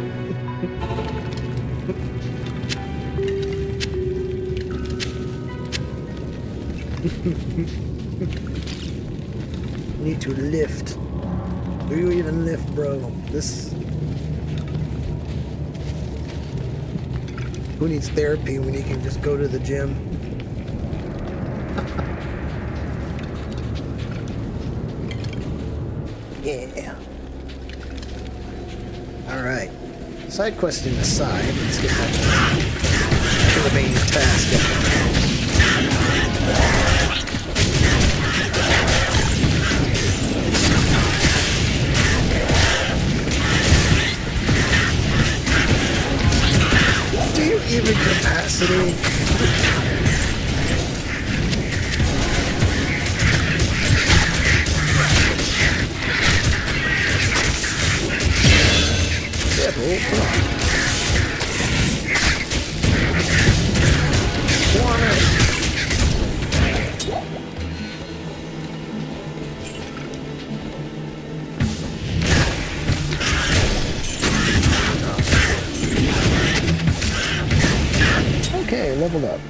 Need to lift. Do you even lift, bro? Who needs therapy when you can just go to the gym? Yeah. Alright. Side questing aside, let's get back to the main task. Big capacity. Okay, leveled up.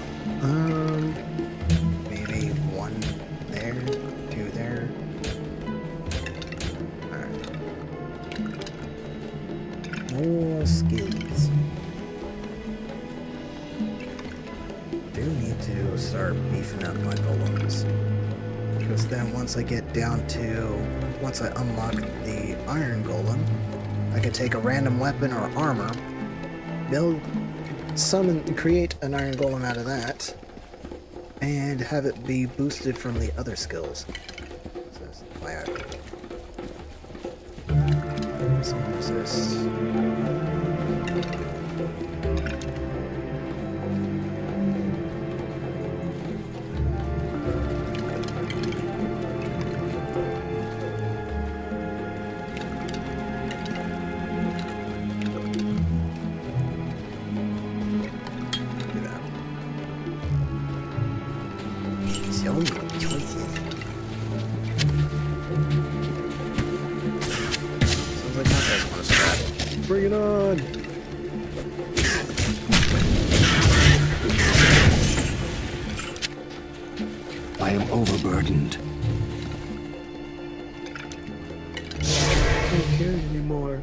Maybe one there, two there. Alright. More skills. Do need to start beefing up my golems. Because then once I unlock the iron golem, I can take a random weapon or armor, create an iron golem out of that, and have it be boosted from the other skills. So that's why some resist. Bring it on! I am overburdened. I can't carry anymore.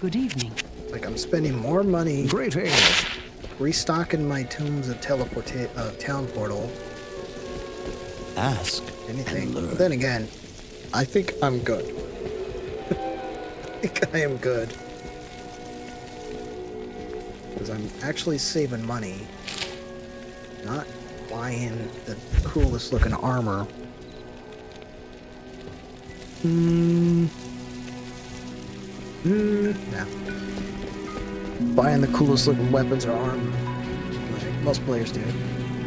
Good evening. Like I'm spending more money Greetings. restocking my tombs of town portal. Ask Anything. and learn. But then again, I think I'm good. I think I am good. Because I'm actually saving money. Not buying the coolest looking armor. Nah. Buying the coolest looking weapons or armor. Like most players do.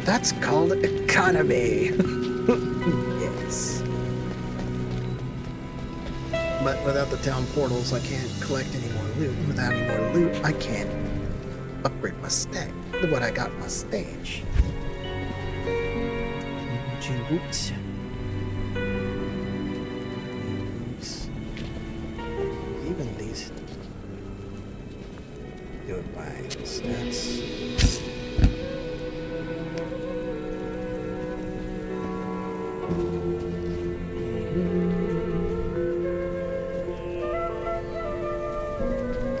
That's called economy. Yes. But without the town portals, I can't collect any more loot. And without any more loot, I can't upgrade my stack. Look what I got in my stage. Oops. Even these do it by stats.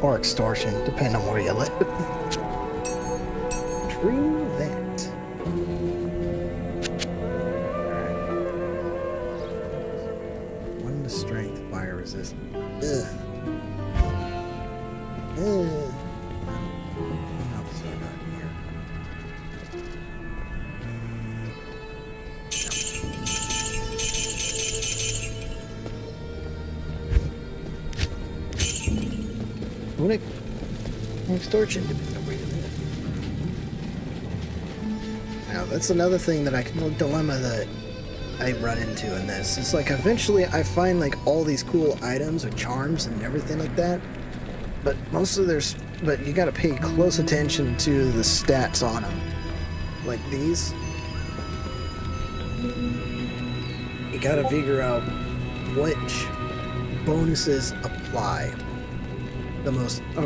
Or extortion, depending on where you live. True that. Alright. 1 to strength, fire resist. Ugh. Ugh. What else do I got here? What extortion depending on where you live. Now that's another thing that dilemma that I run into in this. It's like eventually I find like all these cool items or charms and everything like that, but but you gotta pay close attention to the stats on them. Like these, you gotta figure out which bonuses apply.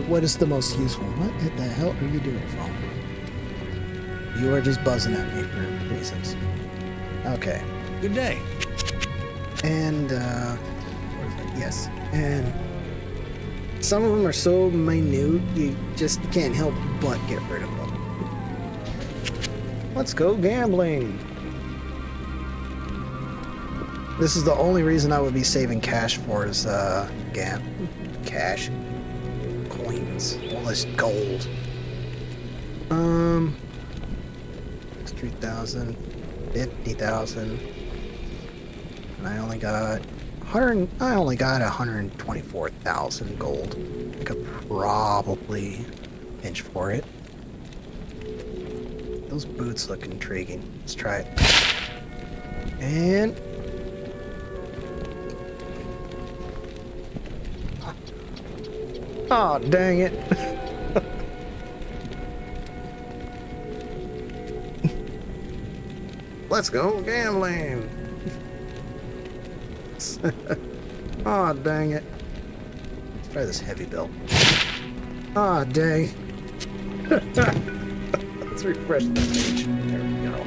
What is the most useful? What the hell are you doing, phone? You are just buzzing at me for reasons. Okay. Good day. And, yes. And some of them are so minute, you just can't help but get rid of them. Let's go gambling. This is the only reason I would be saving cash for is, cash. Coins. All this gold. 3,000, 50,000. And I only got I only got 124,000 gold. I could probably pinch for it. Those boots look intriguing. Let's try it. And oh, dang it. Let's go gambling. Oh, dang it. Let's try this heavy belt. Oh, dang. Let's refresh the page. There we go.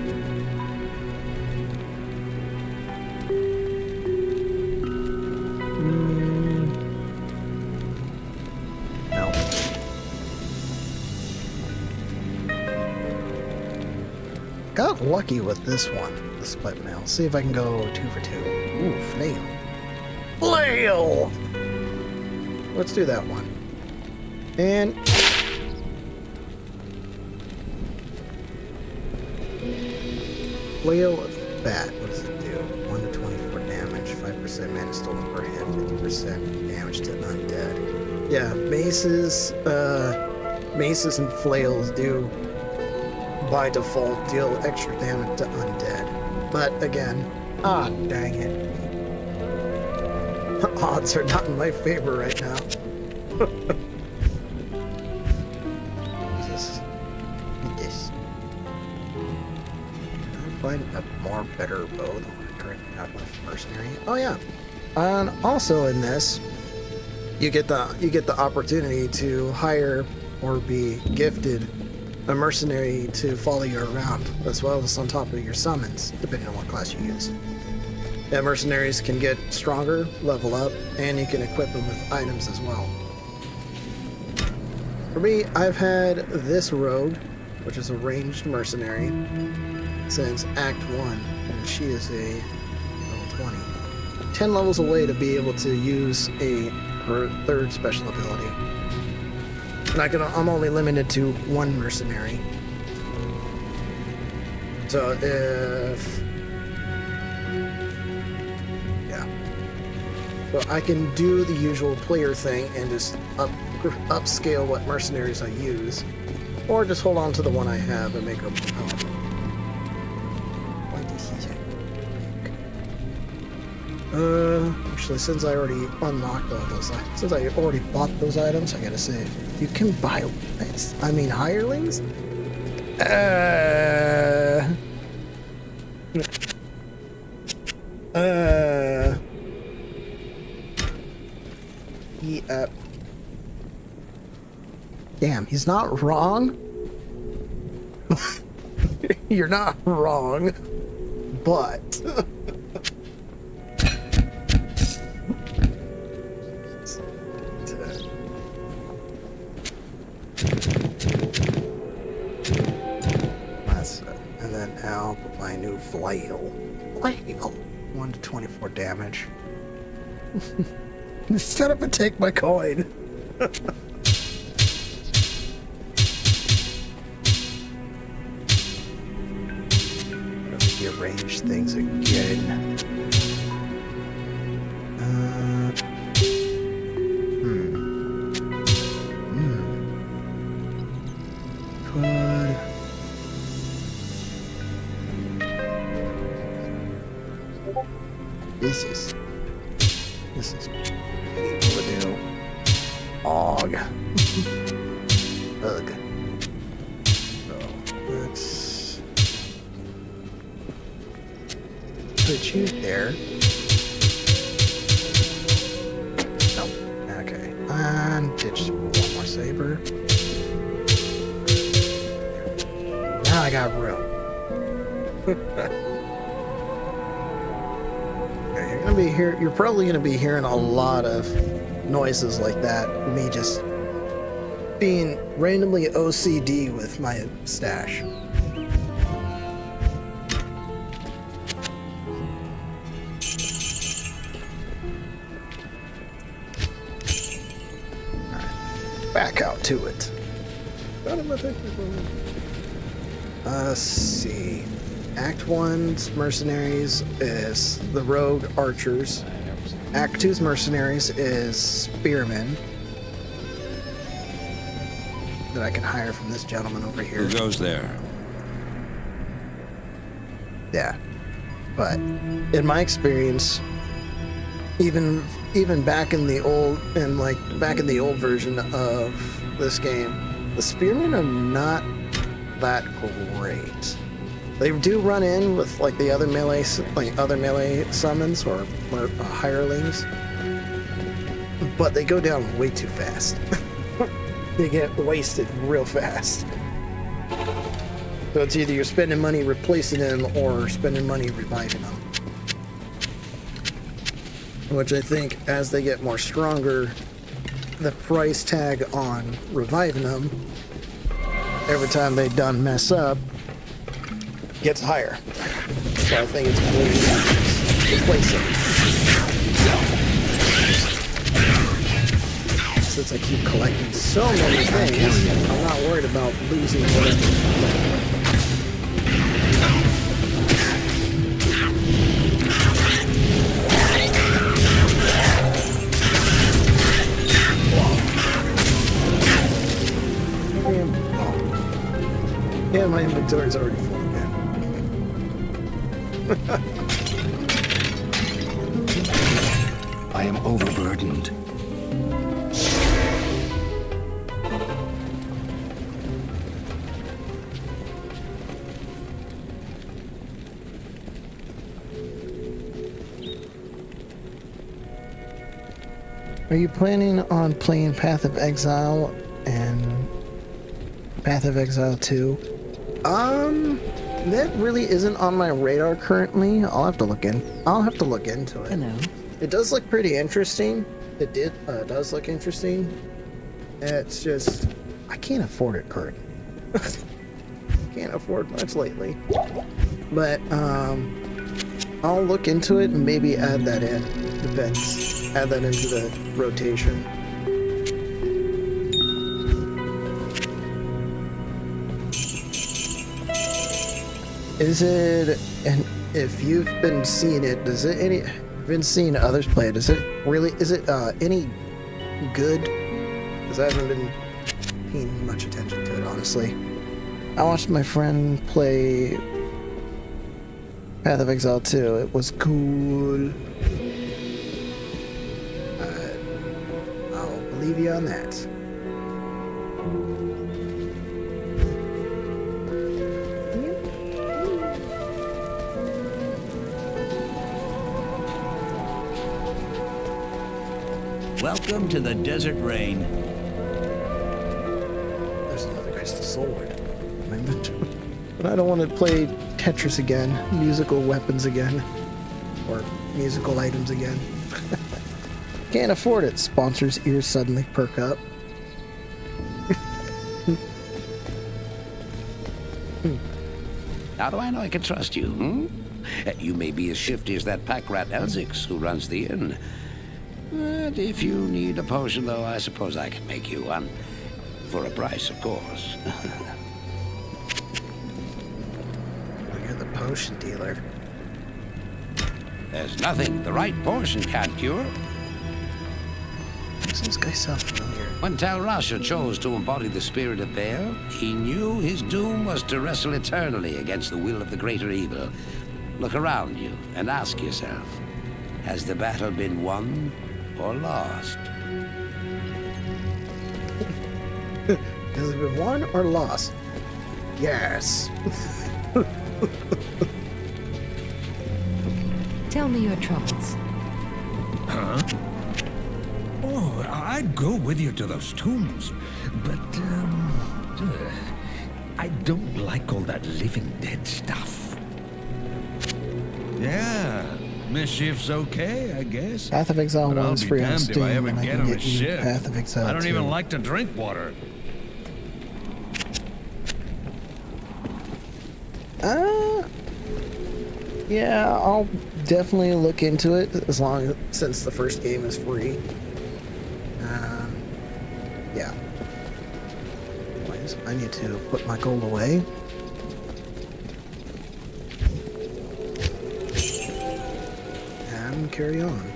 No. Got lucky with this one, the split mail. See if I can go 2 for 2. Ooh, flail. Flail! Let's do that one. And flail of bat. What does it do? 1 to 24 damage, 5% mana stolen per hit, 50% damage to undead. Yeah, maces and flails do by default deal extra damage to undead. But again, dang it. Odds are not in my favor right now. Jesus. This. Can I find a more better bow than what I currently have with mercenary? Oh yeah. And also in this, you get the opportunity to hire or be gifted a mercenary to follow you around, as well as on top of your summons, depending on what class you use. Yeah, mercenaries can get stronger, level up, and you can equip them with items as well. For me, I've had this rogue, which is a ranged mercenary, since Act 1, and she is a level 20. 10 levels away to be able to use her third special ability. And I'm only limited to one mercenary. So if... yeah. So I can do the usual player thing and just upscale what mercenaries I use. Or just hold on to the one I have and make her more powerful. Actually, since I already unlocked all those, since I already bought those items, I gotta say, you can buy, hirelings? Damn, he's not wrong. You're not wrong, but... That's it. And then now put my new flail. 1 to 24 damage. Shut up and take my coin. Rearrange things again. This is painful to do. Og. Ugh. So let's put you there. Nope. Okay. And ditch one more saber. Now I got room. You're probably gonna be hearing a lot of noises like that. Me just being randomly OCD with my stash. Alright. Back out to it. Let's see. Act 1's mercenaries is the rogue archers. Act 2's mercenaries is spearmen that I can hire from this gentleman over here. Who goes there? Yeah. But in my experience, even back in the old version of this game, the spearmen are not that great. They do run in with like the other melee summons or hirelings, but they go down way too fast. They get wasted real fast. So it's either you're spending money replacing them or spending money reviving them. Which I think as they get more stronger, the price tag on reviving them every time they done mess up gets higher. So I think it's cool to replace them. Since I keep collecting so many things, I'm not worried about losing whatever. Yeah, my inventory's already full again. I am overburdened. Are you planning on playing Path of Exile and Path of Exile 2? That really isn't on my radar currently. I'll have to look into it. Hello. It does look pretty interesting. It does look interesting. It's just, I can't afford it currently. Can't afford much lately. But, I'll look into it and maybe add that in. Depends. Add that into the rotation. Is it, and if you've been seeing it, does it been seeing others play it, is it any good? Because I haven't been paying much attention to it, honestly. I watched my friend play Path of Exile 2. It was cool. I'll believe you on that. Welcome to the Desert Rain. There's another crystal sword. But I don't want to play Tetris again, musical weapons again, or musical items again. Can't afford it. Sponsors' ears suddenly perk up. How do I know I can trust you, You may be as shifty as that pack rat Elzix who runs the inn. But if you need a potion, though, I suppose I can make you one. For a price, of course. You're the potion dealer. There's nothing the right potion can't cure. Does this guy sound familiar? When Tal Rasha chose to embody the spirit of Baal, he knew his doom was to wrestle eternally against the will of the greater evil. Look around you and ask yourself, has the battle been won or lost? Has it been won or lost? Yes. Tell me your troubles. Huh? Oh, I'd go with you to those tombs, but, I don't like all that living dead stuff. Yeah, mischief's okay, I guess. Path of Exile 1 is free on Damned Steam, if I ever and I get can on a get you ship. Path of Exile I don't 2. even like to drink water. Yeah, I'll definitely look into it since the first game is free. Yeah. Anyways, I need to put my gold away. And carry on.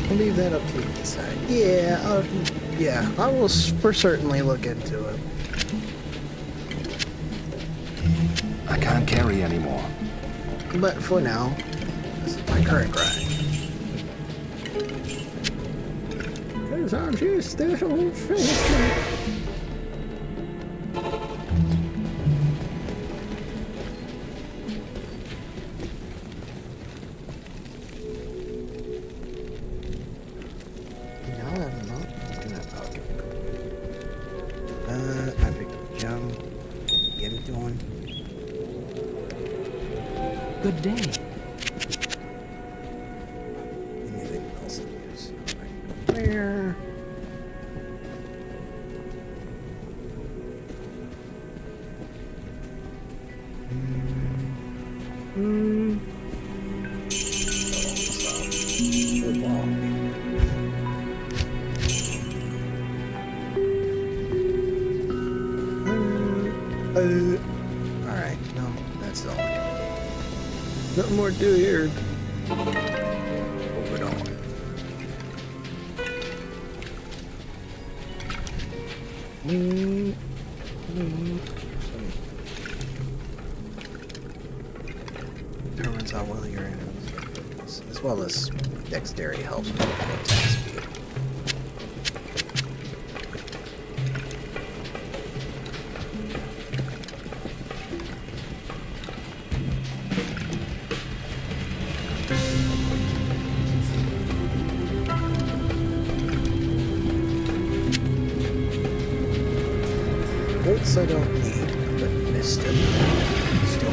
I'll leave that up to you to decide. Yeah, I will for certainly look into it. I can't carry anymore. But for now, this is my current ride. Because I'm just that old fashioned. I picked up a gem. Get it doing. Good day. Anything else to use? There. Alright, no, that's all. Nothing more to do here. Move it on. Determines how well your enemies, as well as dexterity helps with attack speed. Bolts I don't need, but missed him. Still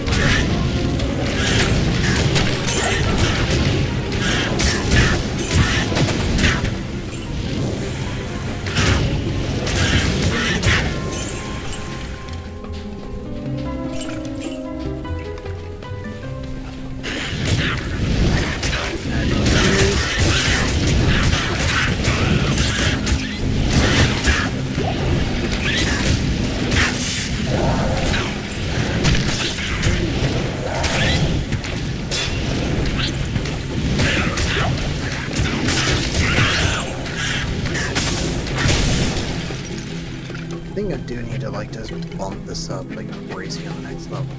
I think I do need to like just bump this up like crazy on the next level.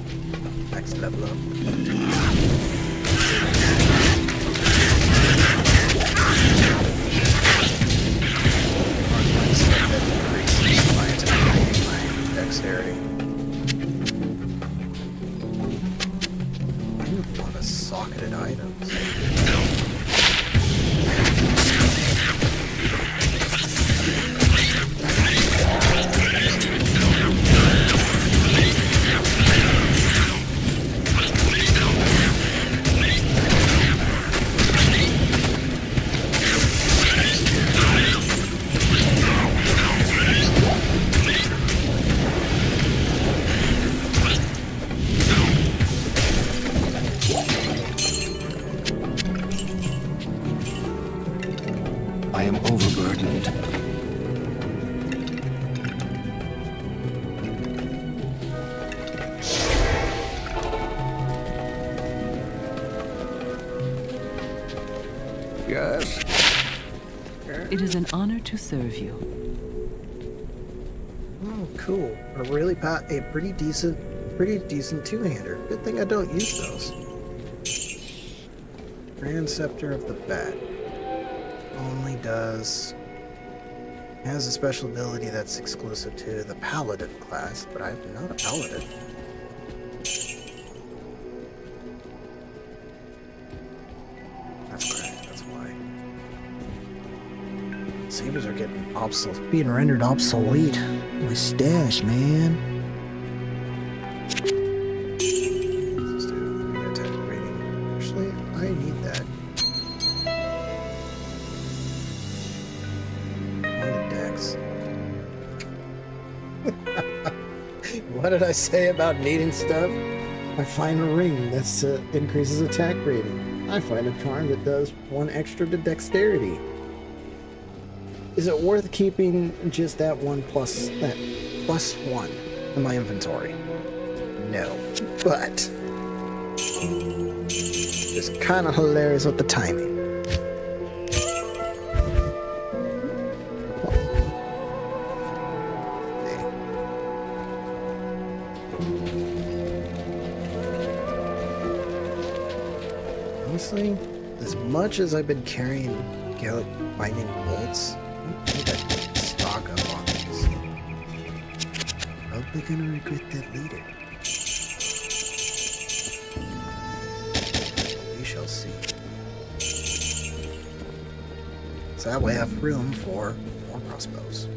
Next level up. Dexterity. I need a lot of socketed items. I am overburdened. Yes? It is an honor to serve you. Oh, cool. A pretty decent two-hander. Good thing I don't use those. Grand Scepter of the Bat. Only has a special ability that's exclusive to the Paladin class, but I'm not a Paladin. That's correct, that's why. Sabers are being rendered obsolete. My stash, man. Let's do 3 attack rating. Actually, I need that. What did I say about needing stuff? I find a ring that increases attack rating. I find a charm that does 1 extra to dexterity. Is it worth keeping just that plus one in my inventory? No. But it's kind of hilarious with the timing. Honestly, as much as I've been carrying binding bolts, I think I can stock up on these. Probably gonna regret that later. We shall see. So that way I have room for more crossbows.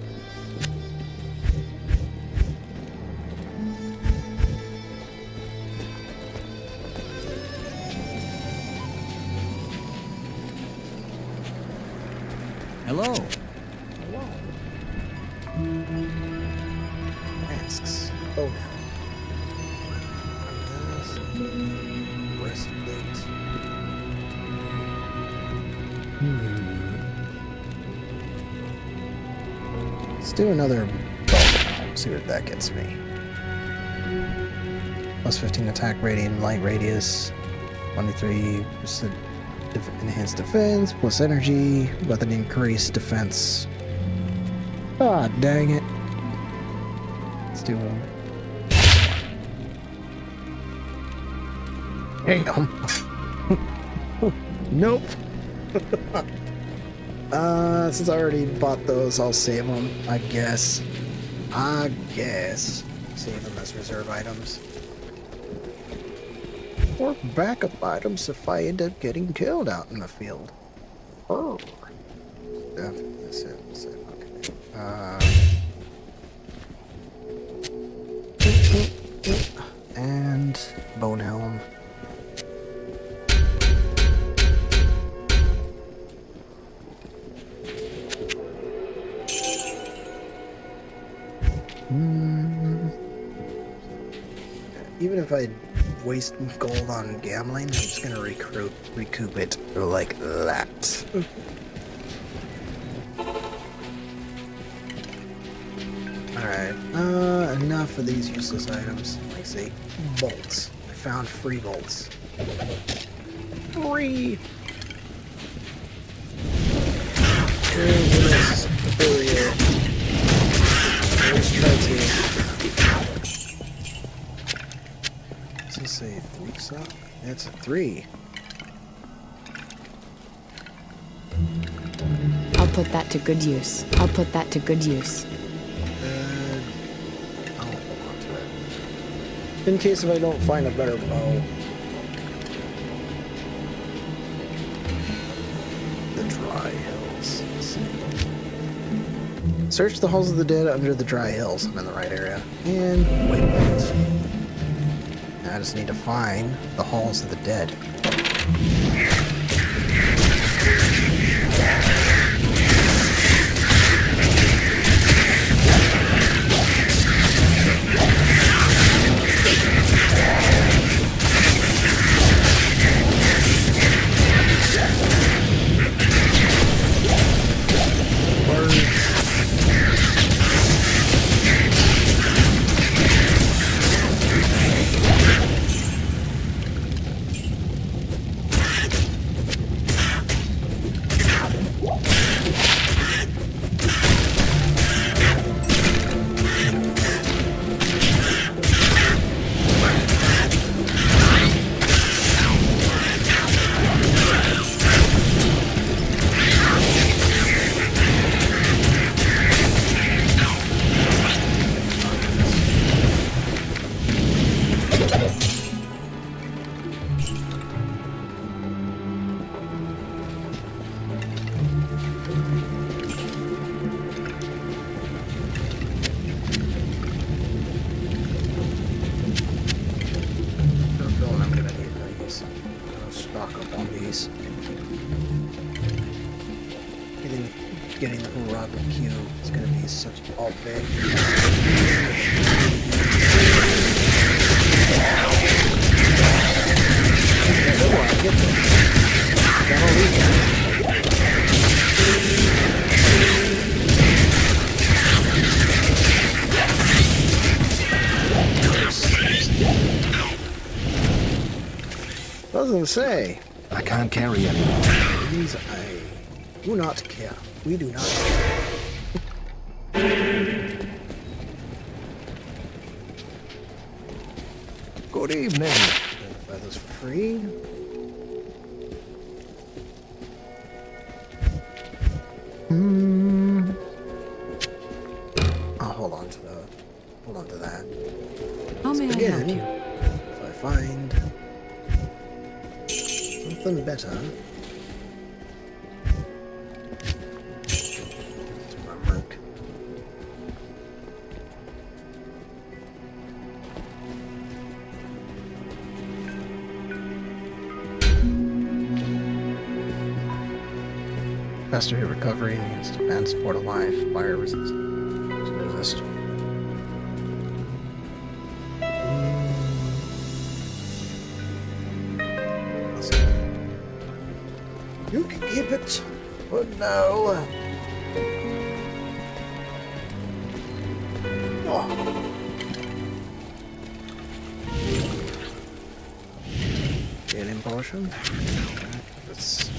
Hello. Masks. Oh no. Breastplate. Let's do another bow. See what that gets me. Plus 15 attack rating, light radius, 23% enhanced defense, plus energy, weapon increase, defense. Ah, dang it. Let's do one. Damn. Nope. Since I already bought those, I'll save them, I guess. Save them as reserve items. Or backup items if I end up getting killed out in the field. Oh. That's it. Okay. And bone helm. Even if I waste gold on gambling, I'm just gonna recoup it like that. Alright, enough of these useless items. Like say, bolts. I found free bolts. Free! Let's try to... Does it say 3 sock? That's a 3. I'll put that to good use. I don't hold on to it. In case if I don't find a better bow. The dry hills. Let's see. Search the halls of the dead under the dry hills. I'm in the right area. And waypoints. I just need to find the halls of the dead. Getting the Rocket Q is going to be such an all big. gonna say. I can't carry anymore. These I do not care. We do not care. Good evening. Buy those for free. I'll hold on to that. How may I help you? If I find something better. It's my merc. Faster hit recovery, enhanced defense, port of life, fire resist. You can keep it, but no. Oh. Healing potion. Let's.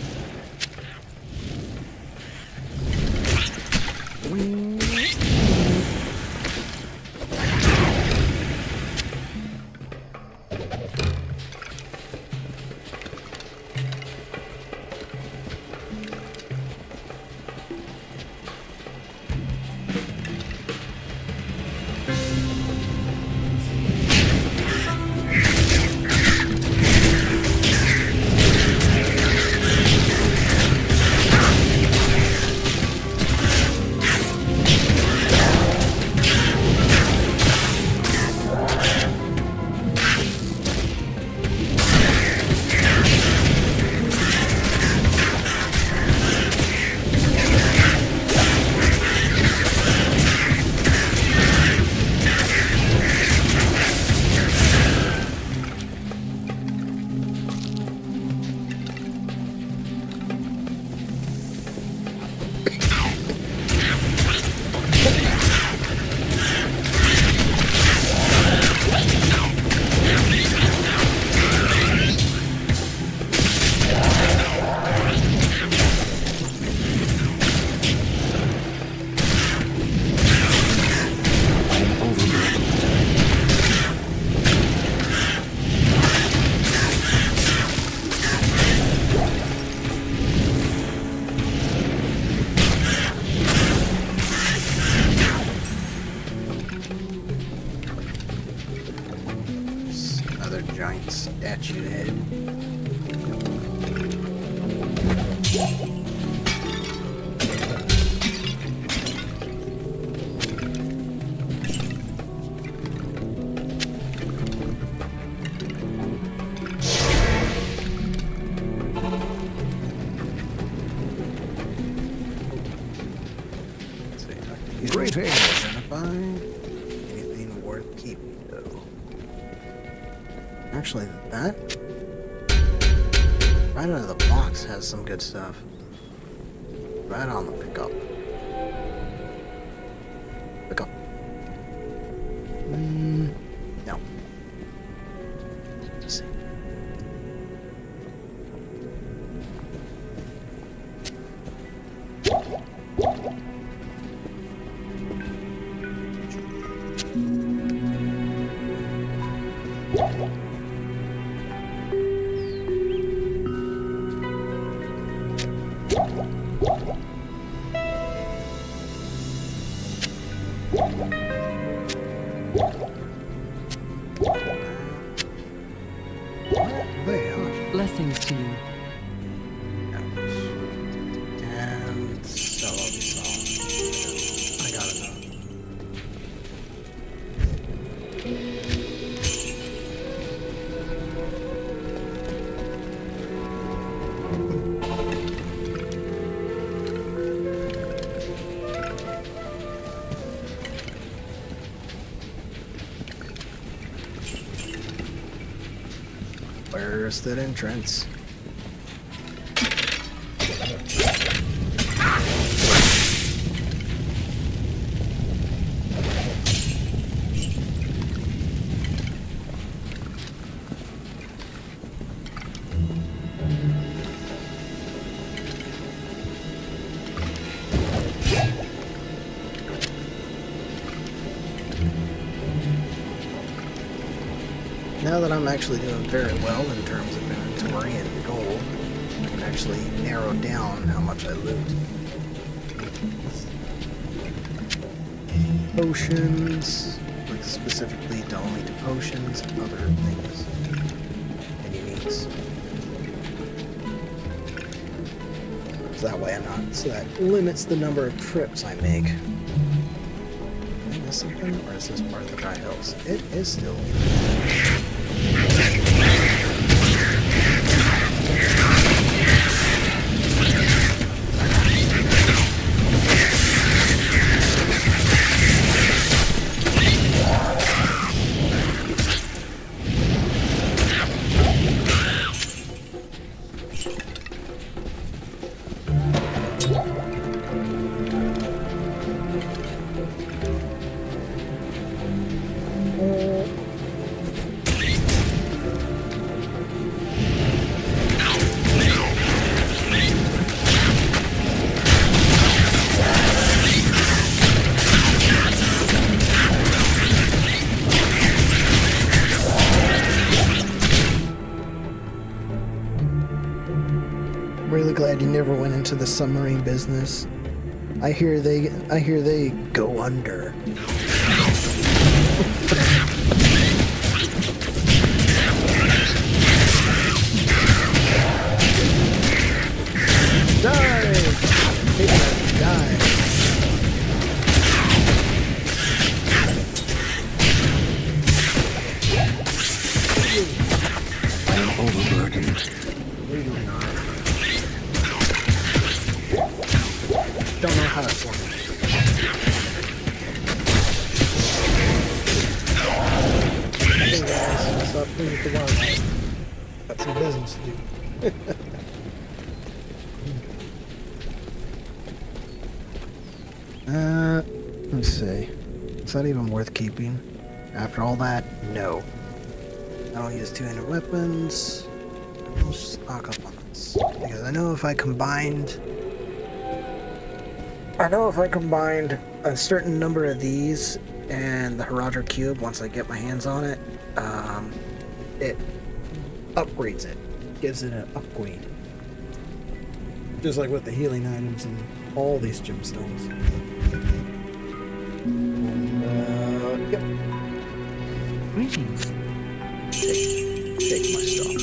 Giant statue head. Greetings. Identify anything worth keeping, though. Actually, that right out of the box has some good stuff. Right on the pickup. Pickup. No. Let's see. Blessings to you. And so I got enough. Where's that entrance? now that I'm actually doing very well in terms of inventory and gold, I can actually narrow down how much I loot. Potions, like specifically to only do potions and other things and uniques. So that way I'm not, so that limits the number of trips I make. Did I miss something, or is this part of the Dry Hills? It is still. Really glad you never went into the submarine business. I hear they go under. Die! Die! I am overburdened. Don't know how to form it. Hey guys, what's up? Look at the water. Got some business to do. Let's see. Is that even worth keeping? After all that, no. I don't use two-handed weapons. I'll stock up on this. Because I know if I combined a certain number of these and the Haradra Cube, once I get my hands on it, it upgrades it. Gives it an upgrade. Just like with the healing items and all these gemstones. Yep. Greetings. Take my stuff.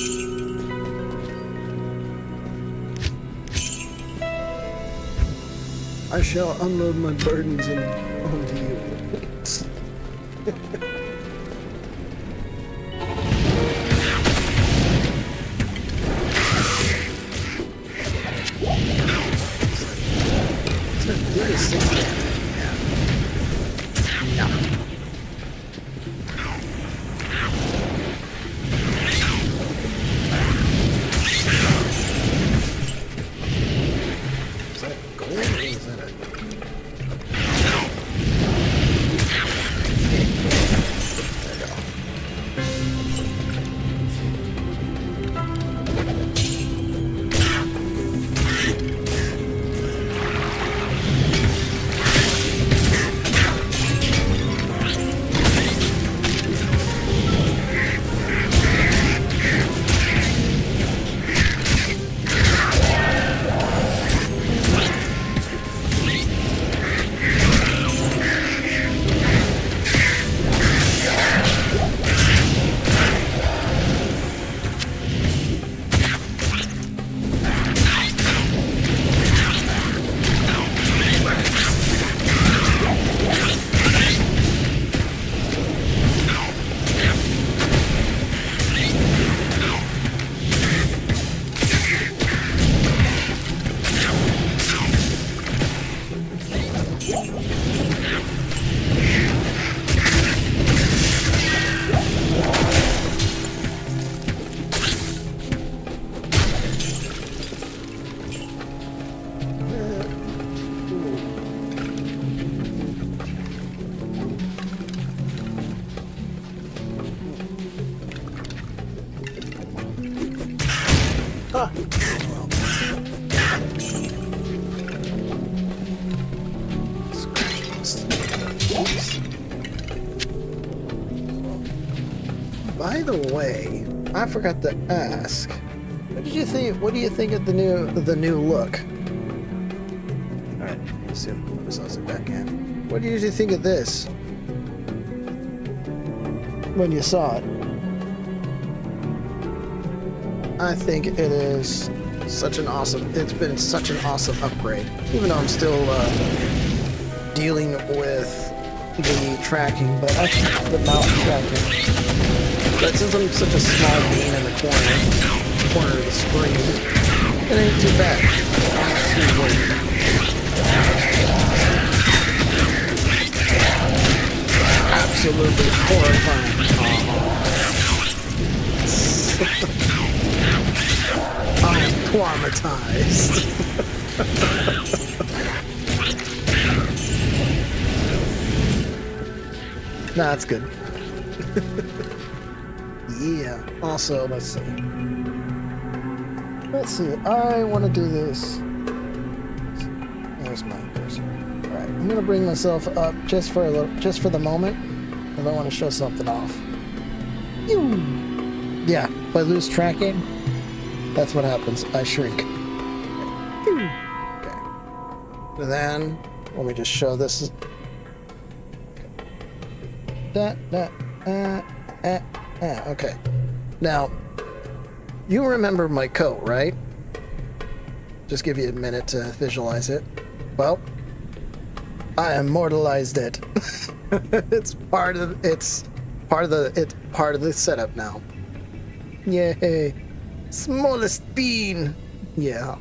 I shall unload my burdens and onto you. by the way, I forgot to ask. What did you think? What do you think of the new look? All right, assume it back in. What did you think of this when you saw it? I think it is such an awesome. It's been such an awesome upgrade, even though I'm still dealing with the tracking, but I think the mountain tracking. But since I'm such a small bean in the corner of the screen, it ain't too bad. I'm not too worried. Absolutely horrifying. I am traumatized. Nah, that's good. Yeah. Also, let's see. I want to do this. There's my cursor. All right. I'm gonna bring myself up just for the moment, and I want to show something off. Yeah. If I lose tracking, that's what happens. I shrink. Okay. And then let me just show this. Okay. Now, you remember my coat, right? Just give you a minute to visualize it. Well, I immortalized it. It's part of the setup now. Yay! Smallest bean. Yeah.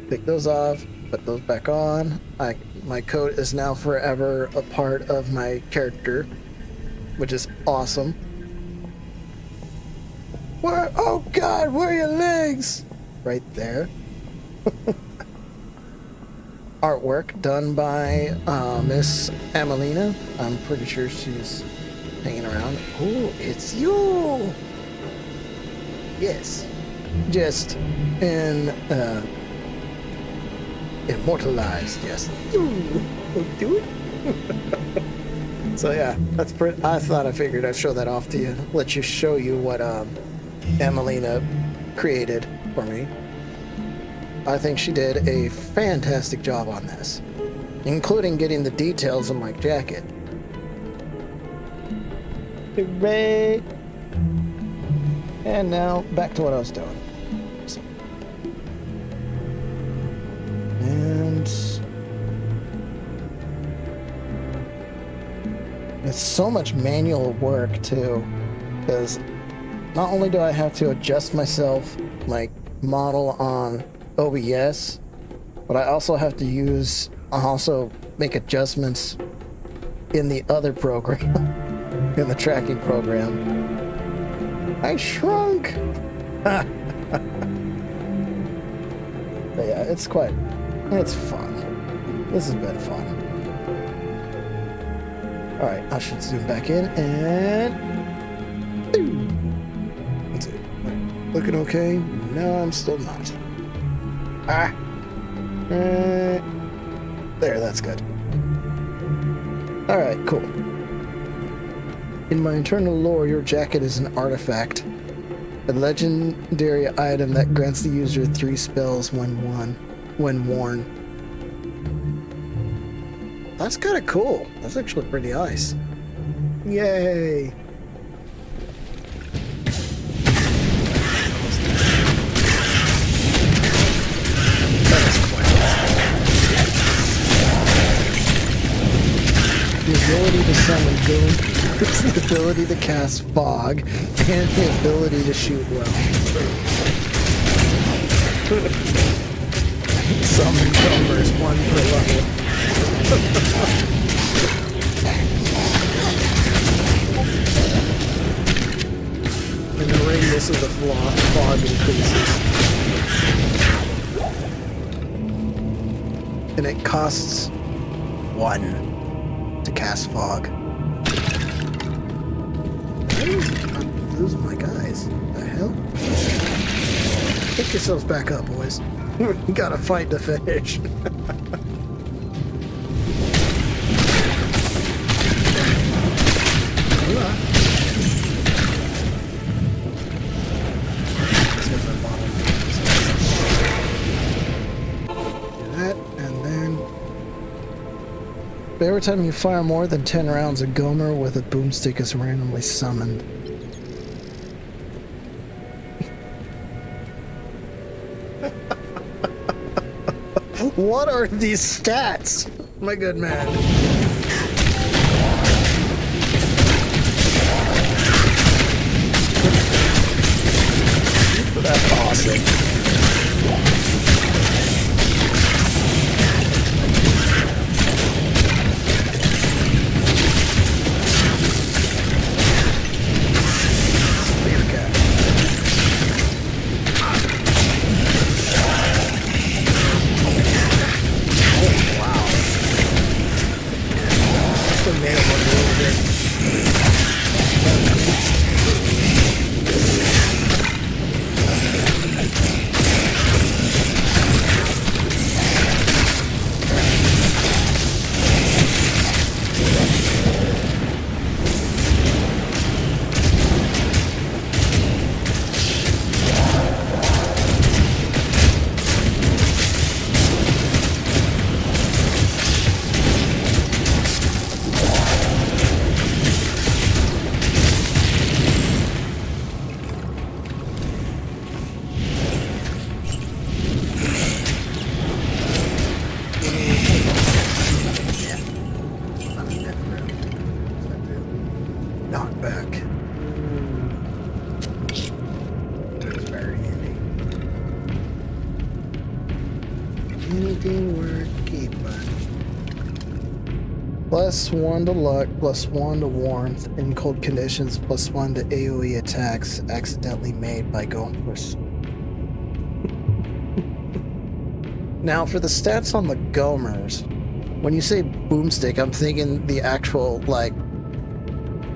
Take those off. Put those back on. My coat is now forever a part of my character, which is awesome. Where? Oh God! Where are your legs? Right there. Artwork done by Miss Amelina. I'm pretty sure she's hanging around. Oh, it's you! Yes. Just in immortalized, yes. Do it. So yeah, that's pretty. I figured I'd show that off to you. Let you show you what Emelina created for me. I think she did a fantastic job on this, including getting the details of my jacket. Hooray! And now back to what I was doing. And it's so much manual work too, because not only do I have to adjust myself, like model on OBS, but I also have to make adjustments in the other program, in the tracking program. I shrunk! But yeah, it's fun. This has been fun. Alright, I should zoom back in and... That's it. Looking okay? No, I'm still not. There, that's good. Alright, cool. In my internal lore, your jacket is an artifact. A legendary item that grants the user 3 spells when worn. That's kind of cool. That's actually pretty nice. Yay! The ability to summon ghosts, the ability to cast fog, and the ability to shoot well. Summon covers 1 per level. And the radius of the fog increases. And it costs 1 to cast fog. I'm losing my guys. What the hell? Pick yourselves back up, boys. We gotta fight to finish. But every time you fire more than 10 rounds, a Gomer with a boomstick is randomly summoned. What are these stats? My good man. That's awesome. +1 to luck, +1 to warmth in cold conditions, +1 to AoE attacks accidentally made by Gomers. Now, for the stats on the Gomers, when you say boomstick, I'm thinking the actual, like,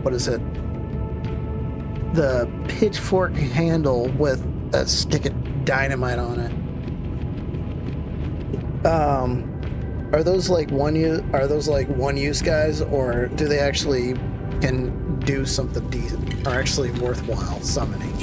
what is it? The pitchfork handle with a stick of dynamite on it. Are those like one use guys, or do they actually can do something decent, are actually worthwhile summoning?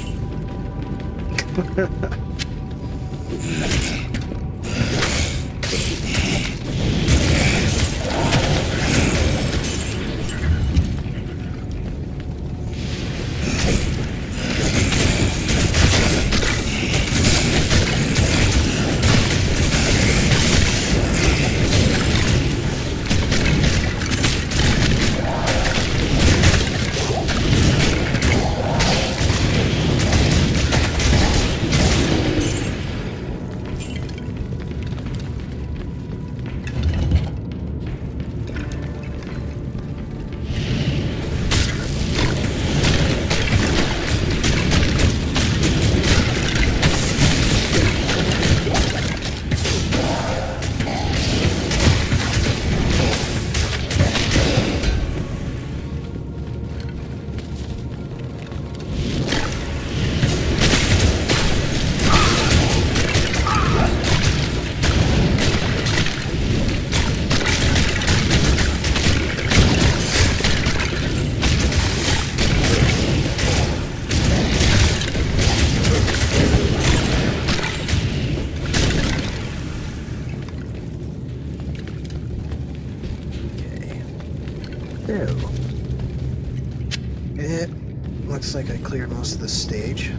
It looks like I cleared most of the stage.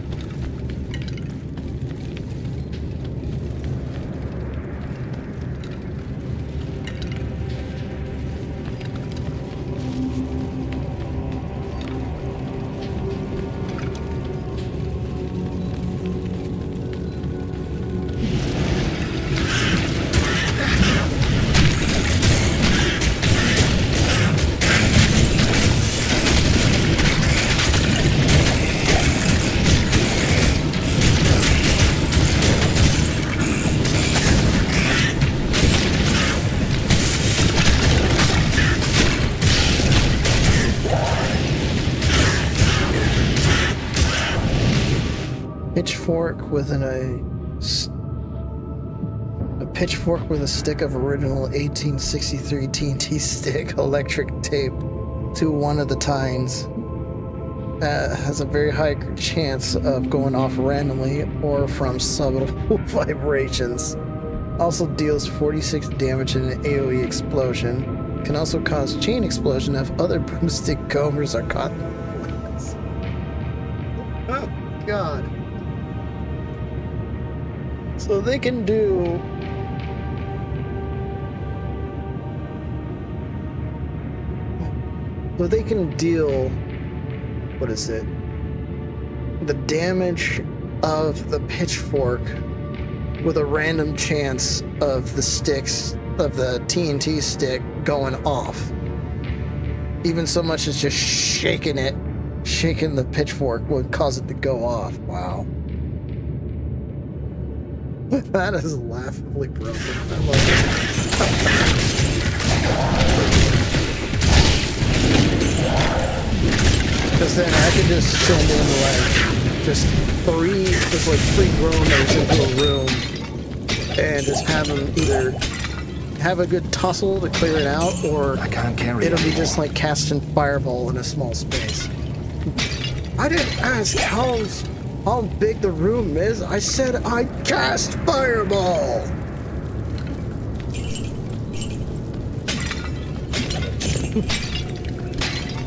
Pitchfork with a pitchfork with a stick of original 1863 TNT stick electric tape to one of the tines. Has a very high chance of going off randomly or from subtle vibrations. Also deals 46 damage in an AoE explosion. can also cause chain explosion if other broomstick gomers are caught. Oh, God. So they can do... So they can deal... What is it? The damage of the pitchfork with a random chance of the sticks, of the TNT stick going off. Even so much as just shaking the pitchfork would cause it to go off. Wow. That is laughably broken. I love it. Because then I could just send in just three groaners into a room and just have them either have a good tussle to clear it out, or I can't carry it'll be anymore. just like casting fireball in a small space. I didn't ask how big the room is. I said I cast fireball.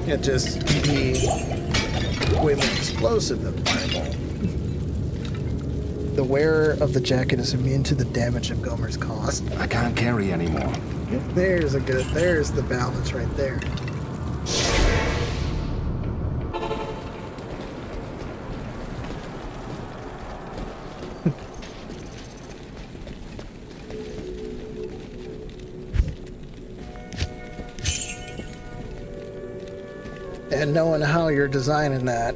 It just be way more explosive than fireball. The wearer of the jacket is immune to the damage of Gomer's cause. I can't carry anymore. There's the balance right there. And knowing how you're designing that,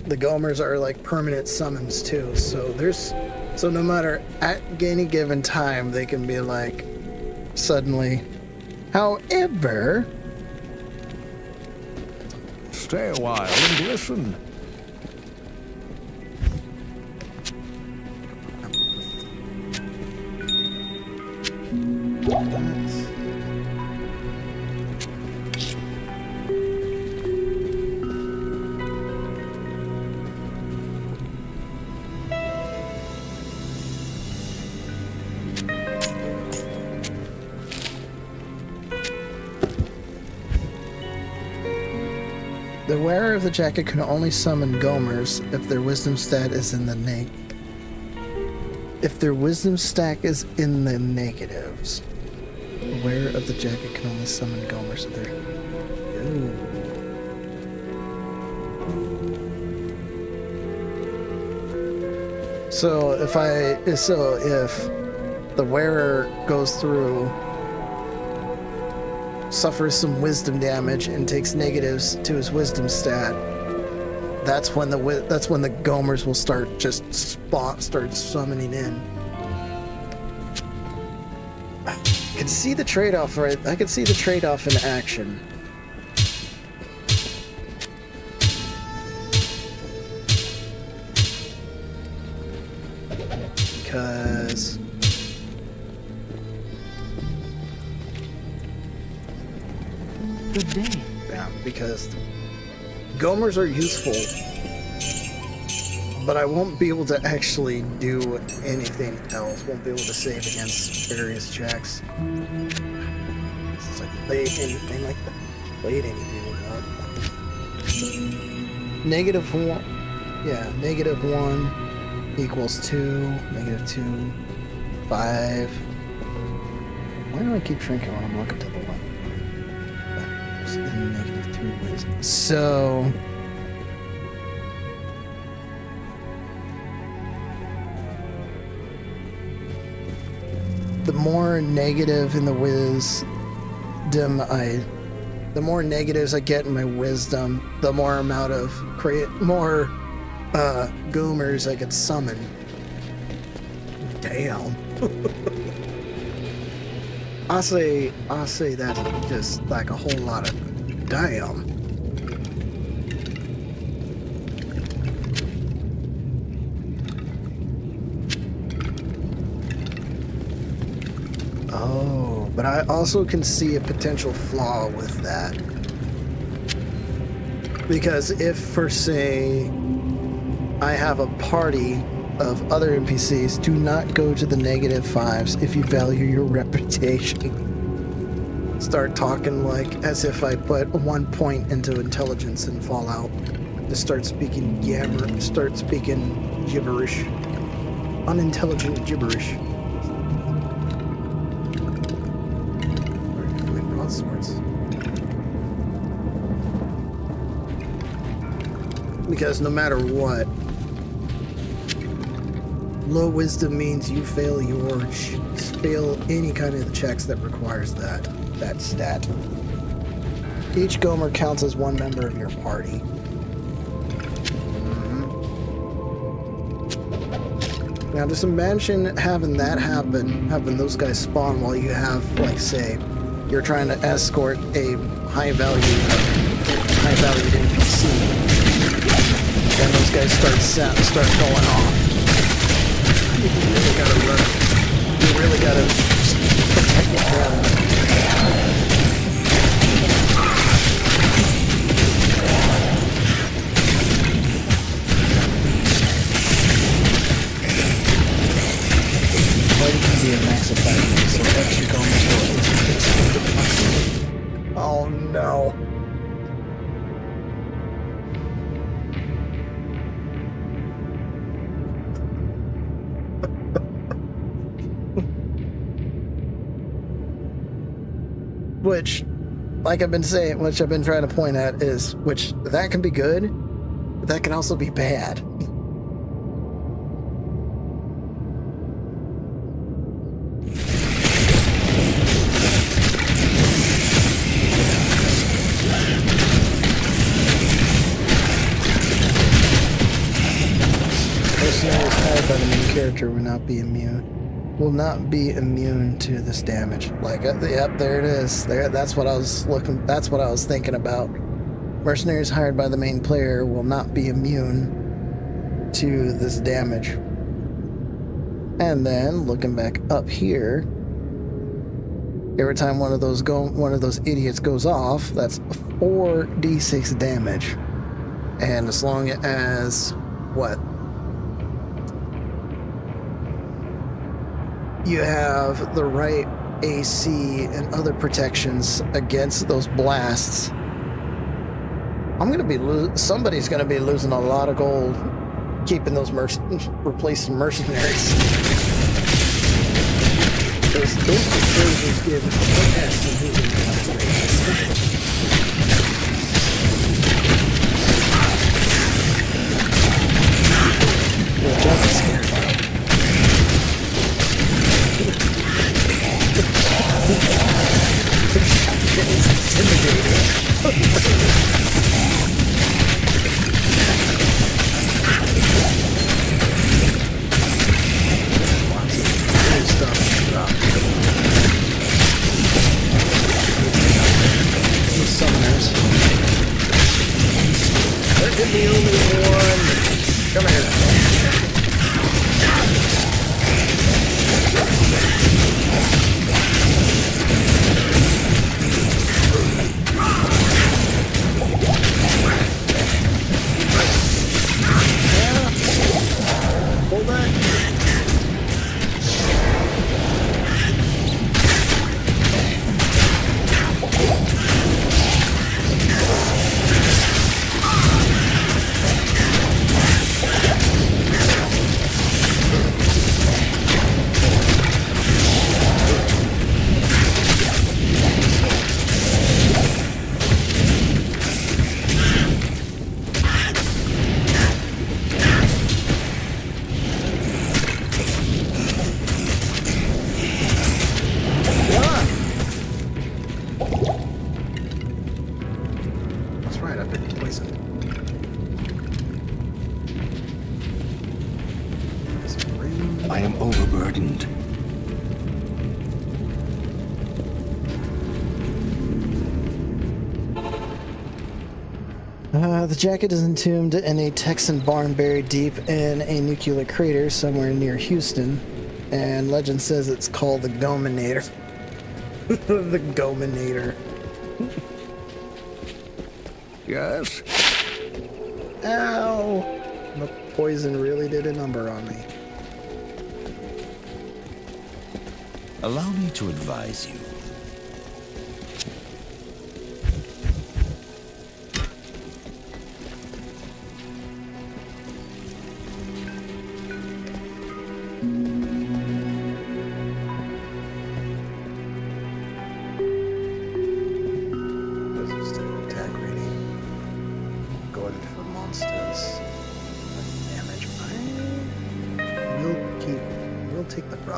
the Gomers are like permanent summons too. So no matter at any given time, they can be like suddenly. However, Stay a while and listen. the wearer of the jacket can only summon Gomers if their wisdom stat is in the negatives. The wearer of the jacket can only summon Gomers if they're... Ooh. So if the wearer goes through, suffers some wisdom damage and takes negatives to his wisdom stat, that's when the Gomers will start summoning in. I can see the trade-off, right? I can see the trade-off in action. Because Good day. yeah, because Gomers are useful, but I won't be able to actually do anything else. Won't be able to save against various checks. It's like play anything like that. Played anything or not. -1. Yeah, -1 equals 2. -2. 5. Why do I keep shrinking when I'm looking to the left? And -3 wisdom. So the more negative in the wisdom the more negatives I get in my wisdom, the more amount of more Gomers I could summon. Damn. I say that's just like a whole lot of damn. Oh, but I also can see a potential flaw with that. Because if, for say, I have a party of other NPCs, do not go to the -5s if you value your reputation. start talking like as if I put 1 point into intelligence in Fallout. Just start speaking gibberish. Unintelligent gibberish. Broadswords. Because no matter what, low wisdom means you fail any kind of checks that requires that stat. Each Gomer counts as one member of your party. Now just imagine having that happen, having those guys spawn while you have, like, say, you're trying to escort a high-valued NPC. And those guys start going off. You really gotta run. You really gotta protect them. Or you can be a max effect, so extra going. Oh no. Which, like I've been saying, which I've been trying to point at is, which that can be good, but that can also be bad. Mercenaries hired by the main character will not be immune to this damage. Like, yep, there it is. That's what I was thinking about. Mercenaries hired by the main player will not be immune to this damage. And then looking back up here, every time one of those idiots goes off, that's 4d6 damage. And as long as you have the right AC and other protections against those blasts, somebody's gonna be losing a lot of gold keeping those replacing mercenaries. Those persuasions give an S in who's in the jump is scared. It's intimidating. Summoners. There could be only one. Come here. Hold that. I am overburdened. The jacket is entombed in a Texan barn buried deep in a nuclear crater somewhere near Houston, and legend says it's called the Gominator. The Gominator. Yes? Ow! The poison really did a number on me. Allow me to advise you.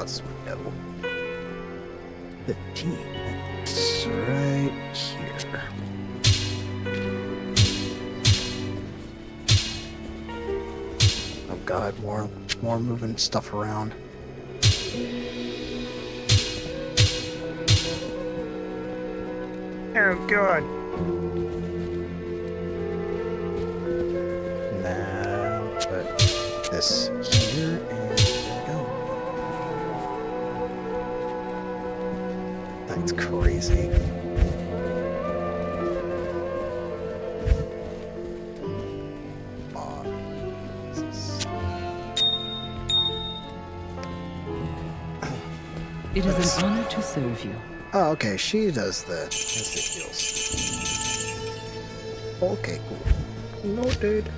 spots we go. 15. It's right here. Oh god, more moving stuff around. Oh god. Now put this here and go. That's crazy. It is an honor to serve you. Oh, okay. She does the deals. Okay, cool. Noted.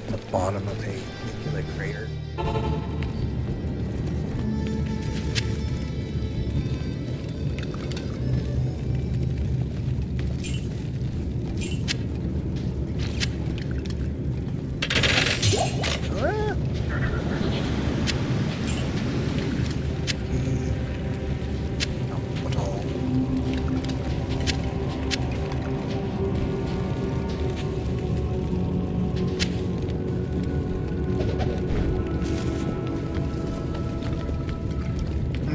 The bottom of a nuclear crater.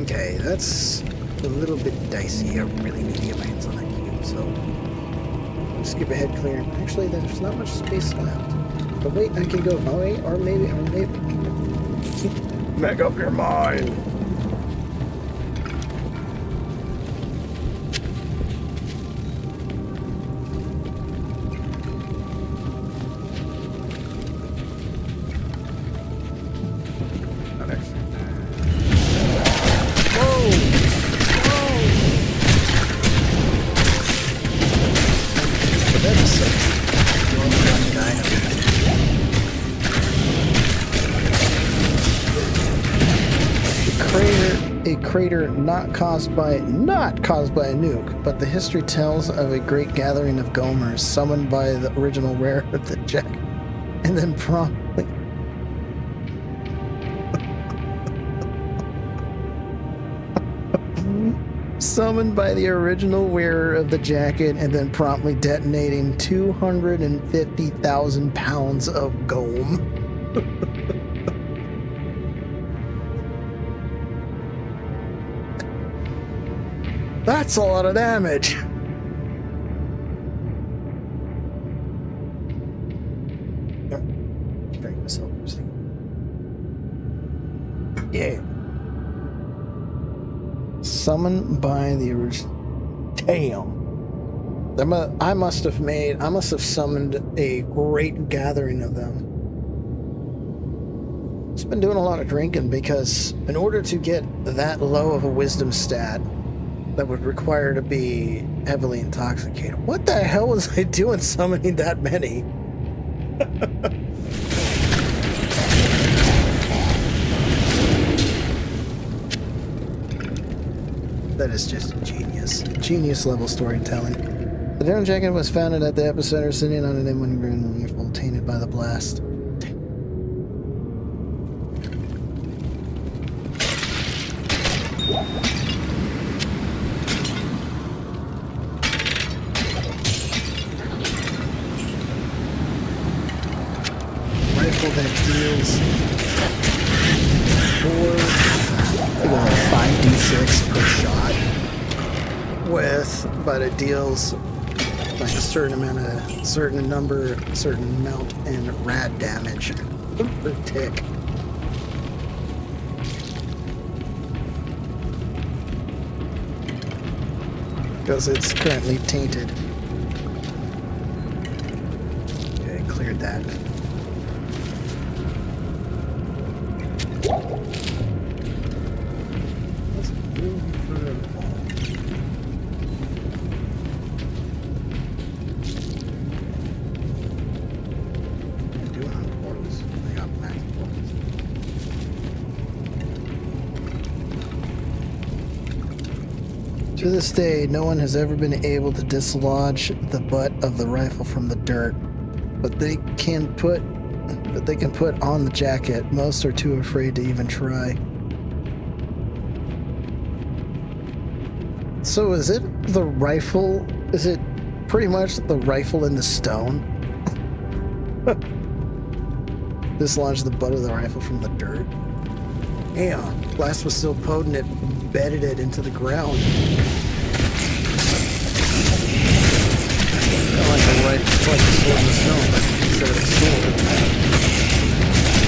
Okay, that's a little bit dicey. I really need to get my hands on that cube, so I'll skip ahead clearing. Actually, there's not much space left. But wait, I can go away, or maybe. Make up your mind. Crater not caused by a nuke, but the history tells of a great gathering of Gomers summoned by the original wearer of the Jack, and then promptly summoned by the original wearer of the jacket, and then promptly detonating 250,000 pounds of Gome. That's a lot of damage. Yep. Bring this over. Yeah. Summoned by the original. Damn. I must have summoned a great gathering of them. I've been doing a lot of drinking because in order to get that low of a wisdom stat, that would require to be heavily intoxicated. What the hell was I doing summoning that many? That is just genius. Genius level storytelling. The down jacket was founded at the epicenter, sitting on an M1 ground, full tainted by the blast. That deals 5d6 per shot but it deals like a certain amount and rad damage per tick. Because it's currently tainted. Okay, cleared that. To this day, no one has ever been able to dislodge the butt of the rifle from the dirt, but they can put but they can put on the jacket. Most are too afraid to even try. So is it the rifle? Is it pretty much the rifle in the stone? Dislodged the butt of the rifle from the dirt. Damn, blast was so potent it embedded it into the ground. Like a sword in the stone, but instead of a sword,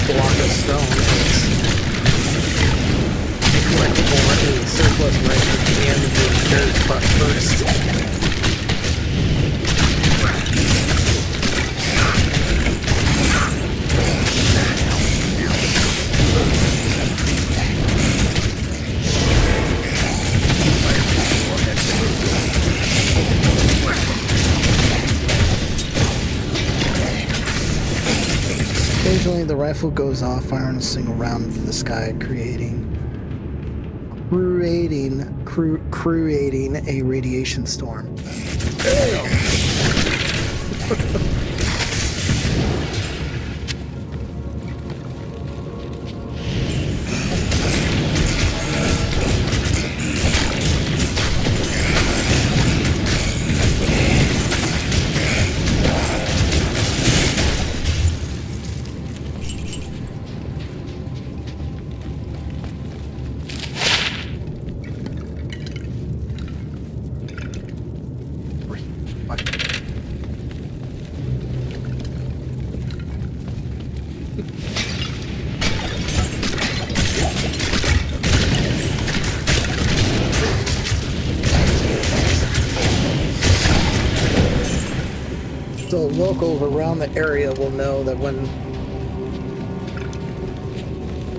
block of stone. It's collectible money, surplus right at the end of the dirt but first. Occasionally, the rifle goes off, firing a single round into the sky, creating a radiation storm. So locals around the area will know that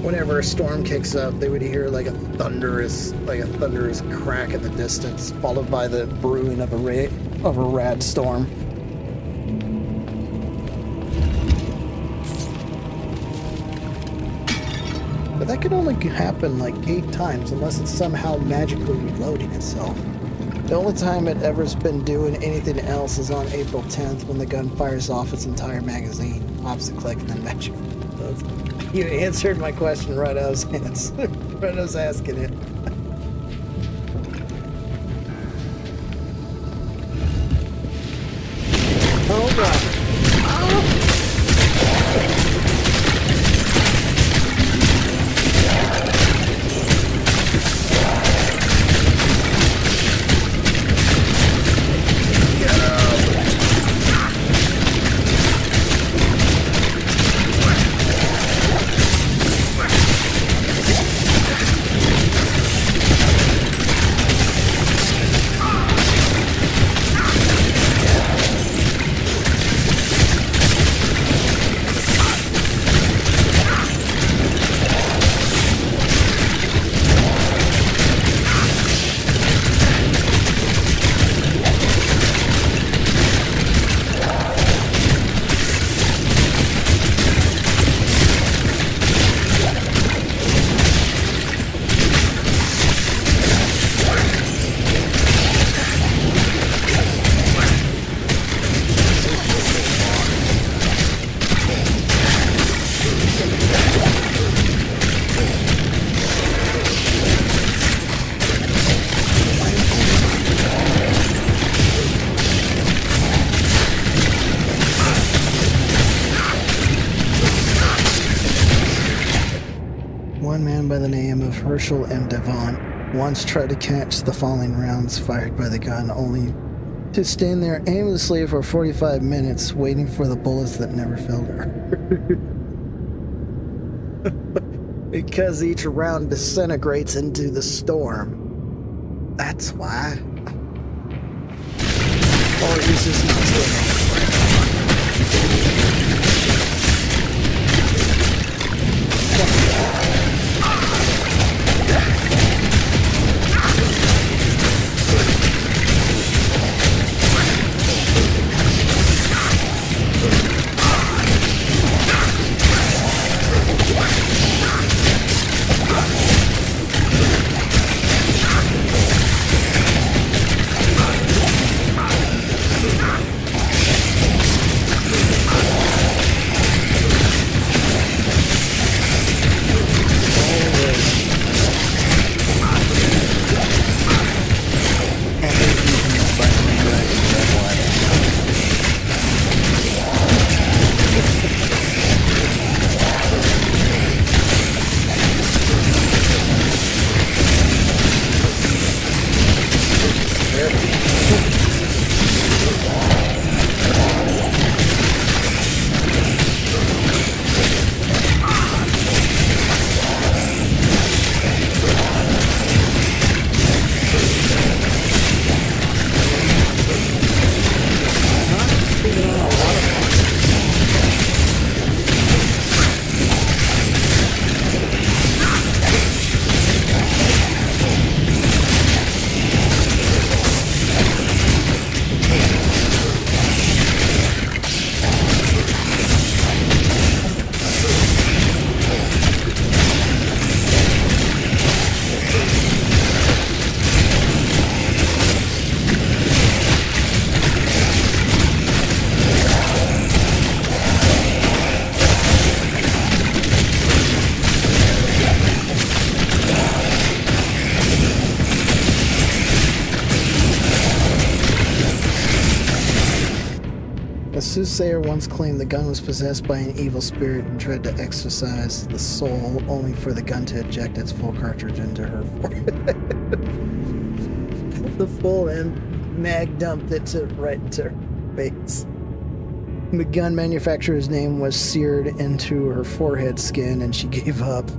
whenever a storm kicks up, they would hear like a thunderous crack in the distance, followed by the brewing of a rad storm. But that can only happen like 8 times unless it's somehow magically reloading itself. The only time it ever's been doing anything else is on April 10th when the gun fires off its entire magazine. Opposite click and then magic. You answered my question right as I was asking it. Oh god. One man by the name of Herschel M. Devon once tried to catch the falling rounds fired by the gun, only to stand there aimlessly for 45 minutes waiting for the bullets that never filled her. Because each round disintegrates into the storm. That's why. Or he's just not still. soothsayer once claimed the gun was possessed by an evil spirit and tried to exorcise the soul, only for the gun to eject its full cartridge into her forehead. The full and mag dumped it right into her face. The gun manufacturer's name was seared into her forehead skin, and she gave up.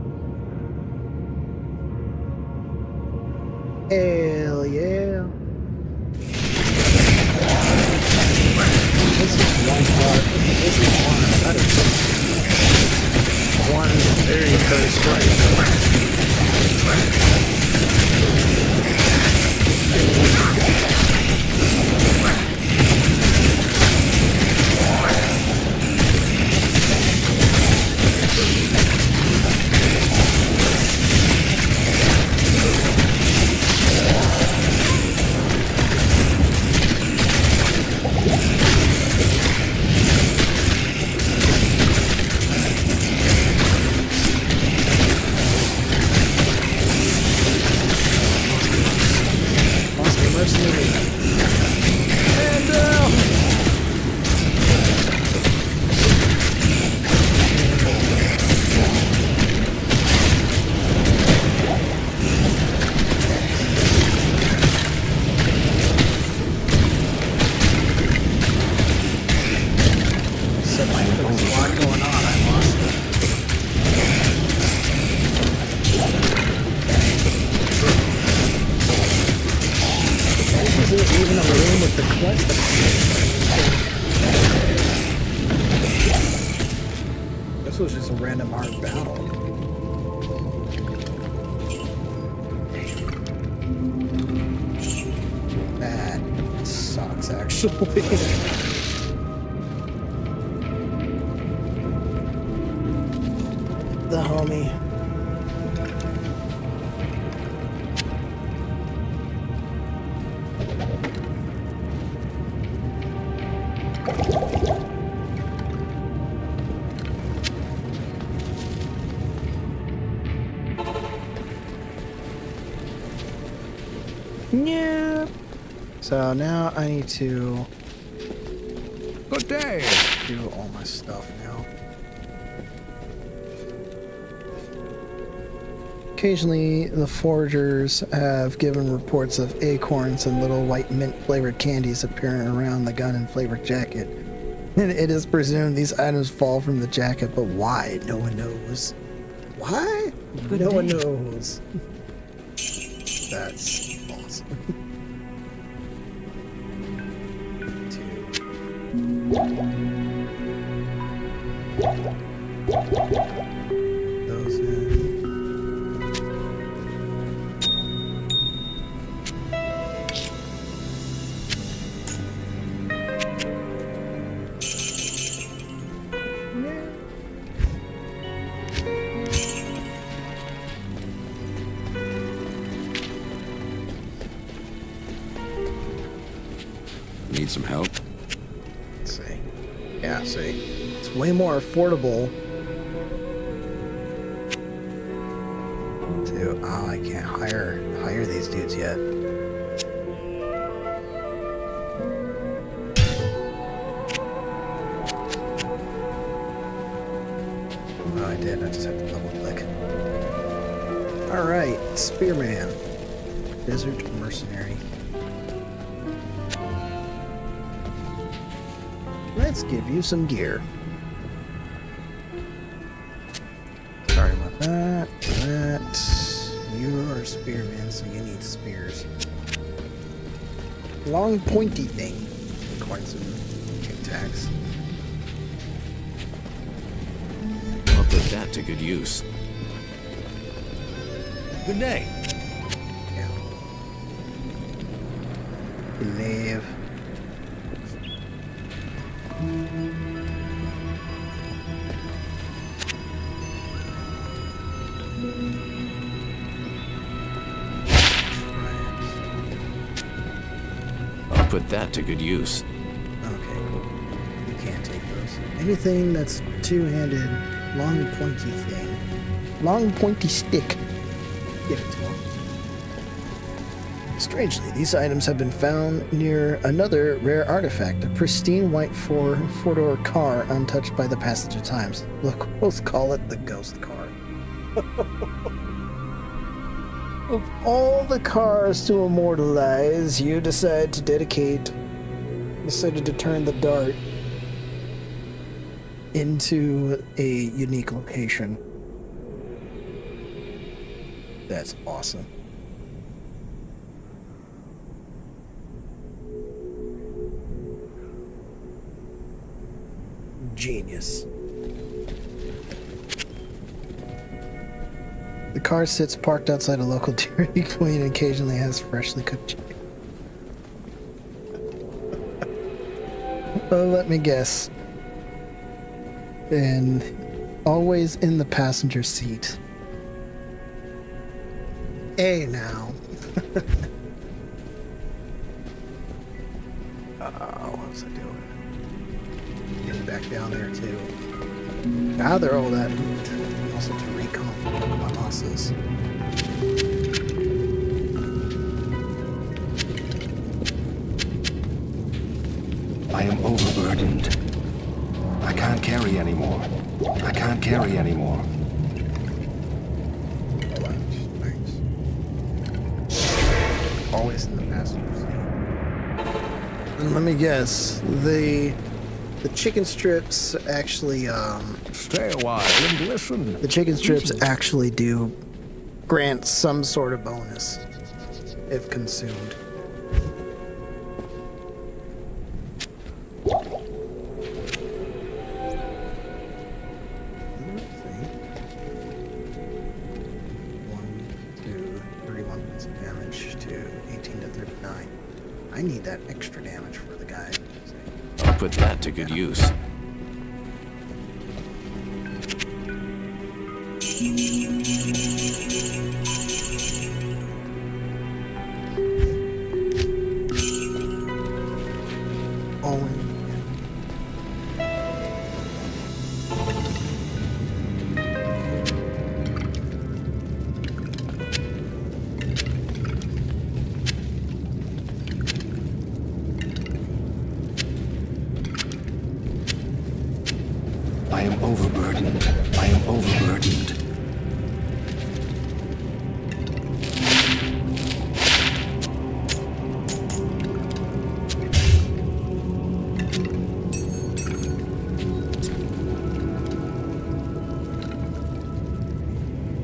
Hell yeah. This is one part. This is one. That is one very first strike. This was just a random hard battle. That sucks, actually. The homie. Yeah. So now I need to Good day. do all my stuff now. Occasionally, the foragers have given reports of acorns and little white mint-flavored candies appearing around the gun and flavored jacket. And it is presumed these items fall from the jacket, but why? No one knows. Why? No one knows. That's awesome. Those in. Need some help? Let's see. Yeah, see. It's way more affordable to... Oh, I can't hire these dudes yet. Oh, I did. I just had to double click. Alright, Spearman. Desert Mercenary. Let's give you some gear. Sorry about that. You are a spearman, so you need spears. Long pointy thing. Quite some Tic Tacs. I'll put that to good use. Good day. Yeah. Believe. I'll put that to good use. Okay, cool. You can't take those. Anything that's two-handed, long pointy thing. Long pointy stick. Give it to him. Strangely, these items have been found near another rare artifact, a pristine white four-door car untouched by the passage of times. Look, let's call it the ghost car. Of all the cars to immortalize, you decided to turn the dart into a unique location. That's awesome. Genius. The car sits parked outside a local Dairy Queen and occasionally has freshly cooked chicken. Well, let me guess. And always in the passenger seat. Hey now. What was I doing? Getting back down there too. Now they're all that moved. Also to recon my losses. I am overburdened. I can't carry anymore. I can't carry anymore. Always in the passenger seat. And let me guess, the chicken strips actually Stay a while and listen. the chicken strips actually do grant some sort of bonus if consumed. I need that extra damage for the guy. I'll put that to good use. I am overburdened. I am overburdened.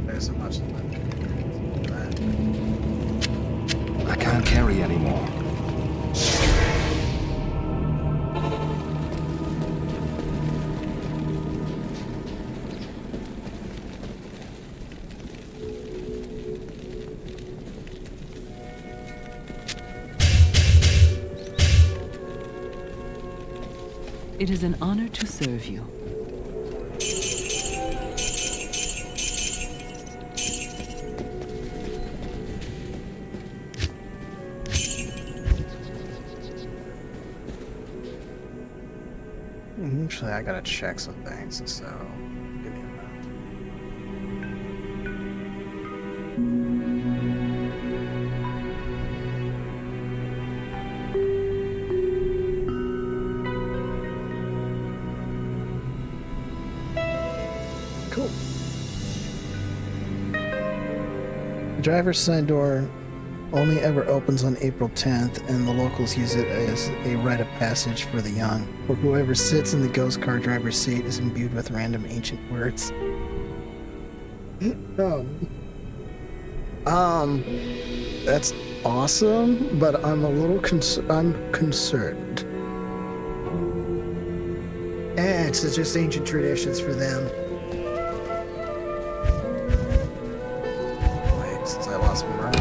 There's so much left. I can't carry anymore. It is an honor to serve you. Actually, I gotta check some things, so give me a minute. Cool. The driver's side door only ever opens on April 10th, and the locals use it as a rite of passage for the young, where whoever sits in the ghost car driver's seat is imbued with random ancient words. That's awesome, but I'm a little concerned. It's just ancient traditions for them. Wait, since I lost my mark.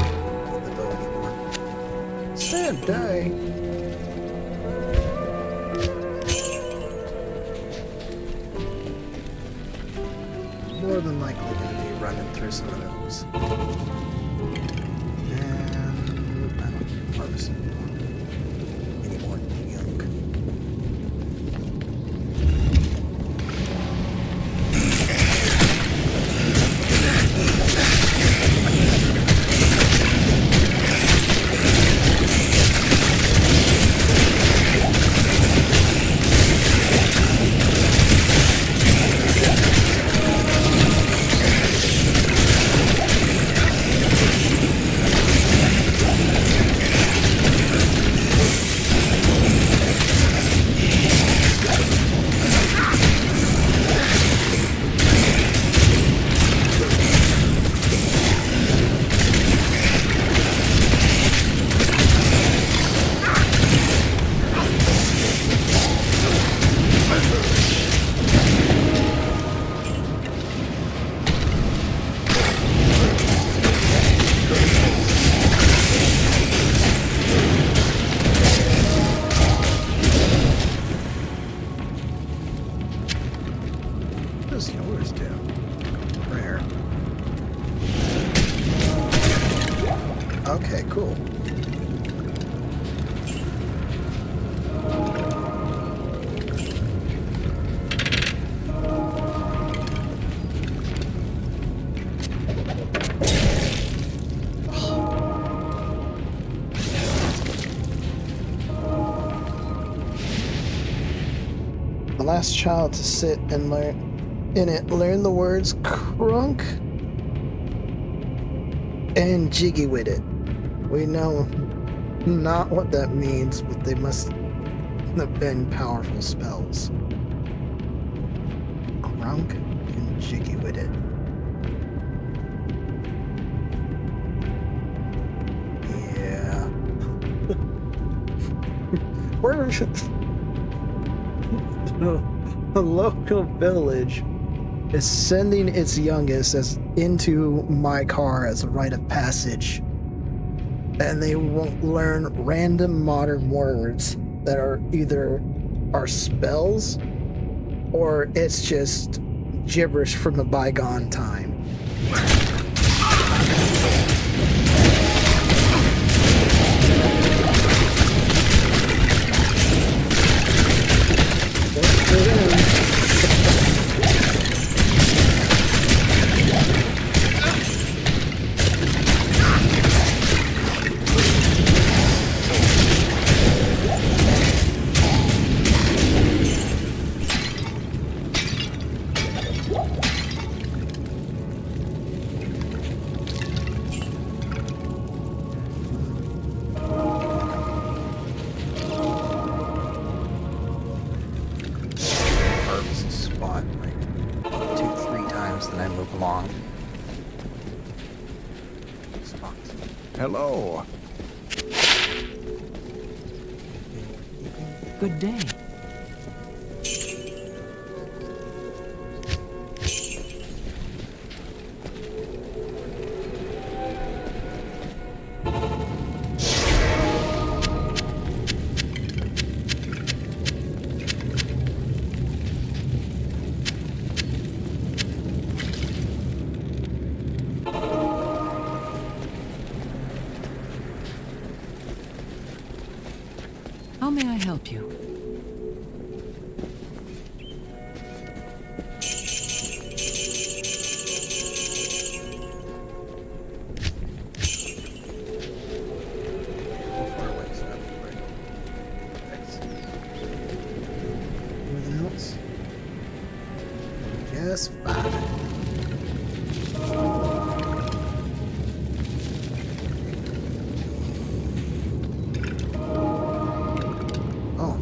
Sad day. More than likely going to be running through some of those. And I don't harvest any more junk. Okay, cool. The last child to sit and learn the words crunk and jiggy with it. We know not what that means, but they must have been powerful spells. Crunk and jiggy with it. Yeah. Where the local village is sending its youngest into my car as a rite of passage, and they won't learn random modern words that are either spells or it's just gibberish from a bygone time. Hello. Good day. How may I help you? Anything else? Yes, fine.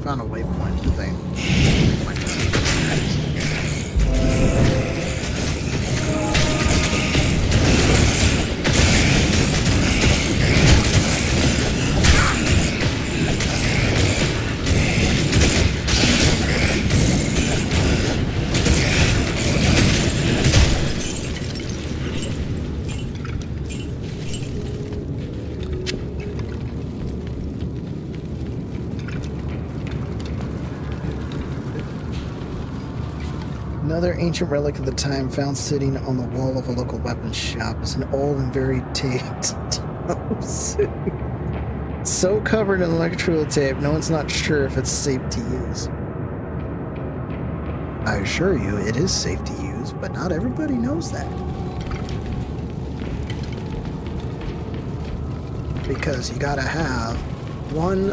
Found a waypoint thing. Another ancient relic of the time found sitting on the wall of a local weapons shop is an old and very taped suit. So covered in electrical tape, no one's not sure if it's safe to use. I assure you, it is safe to use, but not everybody knows that. Because you gotta have one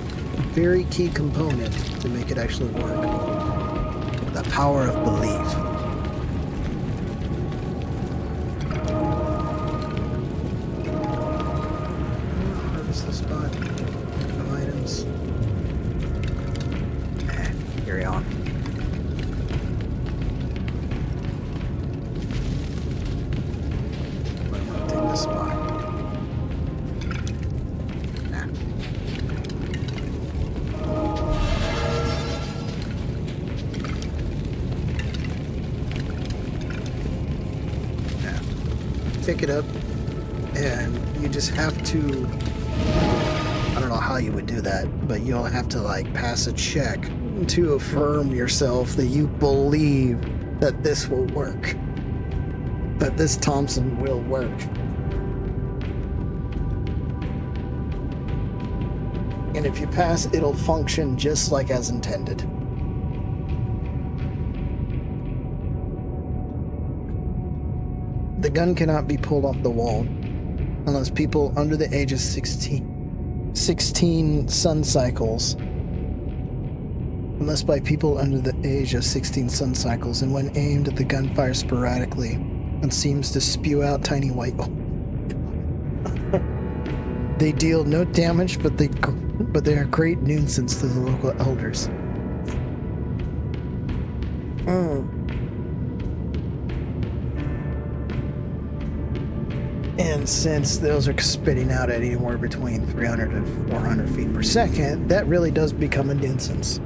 very key component to make it actually work. The power of belief. Harvest the spot. No items. Carry on. I'm gonna take this spot. Pick it up, and you just have to, I don't know how you would do that, but you'll have to like pass a check to affirm yourself that you believe that this will work, that this Thompson will work. And if you pass, it'll function just like as intended. The gun cannot be pulled off the wall unless people under the age of 16 sun cycles. Unless by people under the age of 16 sun cycles, and when aimed, the gun fires sporadically and seems to spew out tiny white. They deal no damage, but they are great nuisance to the local elders. And since those are spitting out at anywhere between 300 and 400 feet per second, that really does become a nuisance.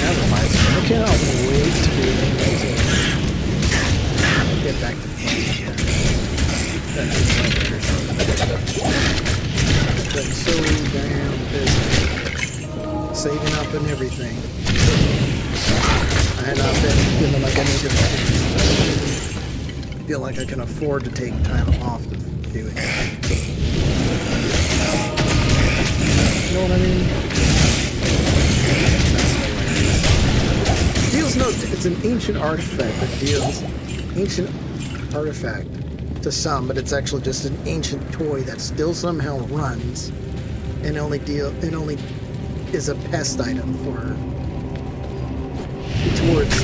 That reminds me, I cannot wait to be able to get back to been so damn busy. Saving up and everything. I had not been feeling like I need to feel like I can afford to take time off to do it. You know what I mean? Deals no, it's an ancient artifact that deals ancient artifact to some, but it's actually just an ancient toy that still somehow runs and only is a pest item for towards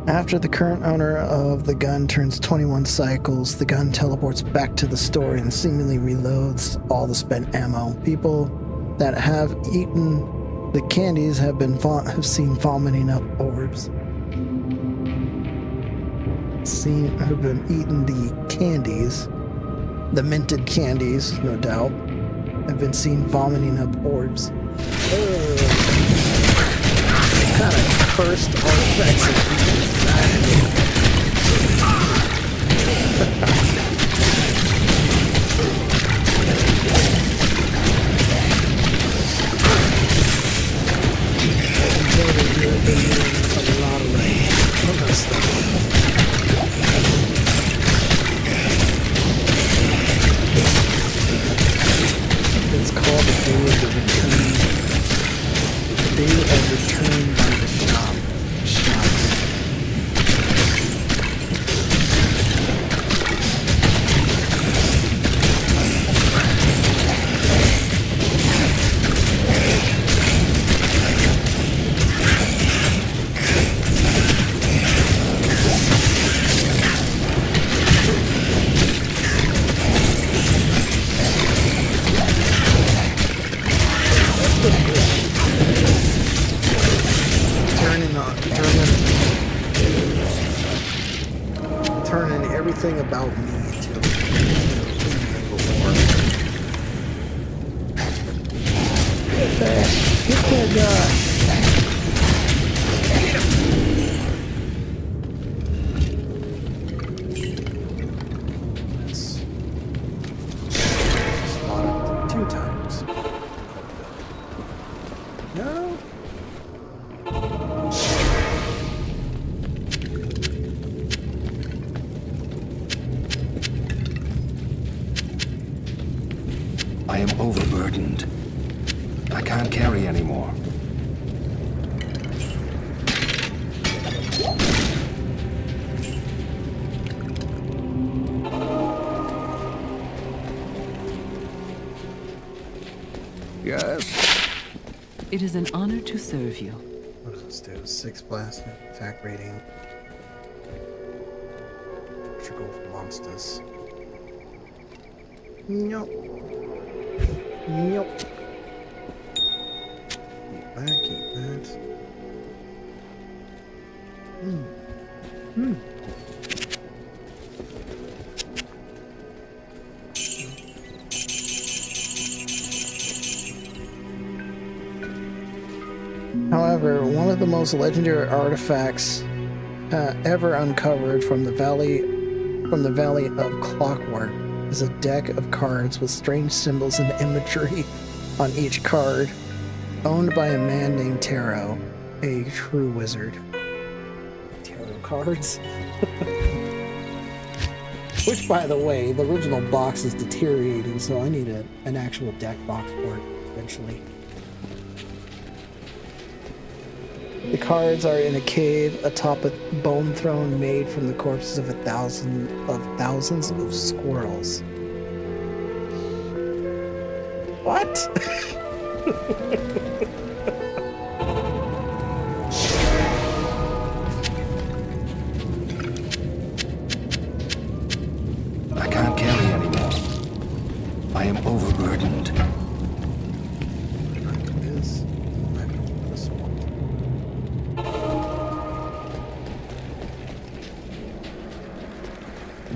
After the current owner of the gun turns 21 cycles, the gun teleports back to the store and seemingly reloads all the spent ammo. People that have eaten the candies have seen vomiting up orbs. Have been eating the candies, the minted candies, no doubt, have been seen vomiting up orbs. What kind of cursed artifacts and it's called the Day of the Return. The Day of Return by the Shop. Turning everything about me into a Get that guy. Spotted 2 times. No. I am overburdened. I can't carry anymore. Yes? It is an honor to serve you. What does this do? 6 blast attack rating. Trickle for monsters. Nope. Nope. Keep that, keep that. However, one of the most legendary artifacts ever uncovered from the Valley of Clockwork is a deck of cards with strange symbols and imagery on each card, owned by a man named Tarot, a true wizard. Tarot cards? Which, by the way, the original box is deteriorating, so I need an actual deck box for it eventually. The cards are in a cave atop a bone throne made from the corpses of thousands of squirrels. What? I can't carry anymore. I am overburdened.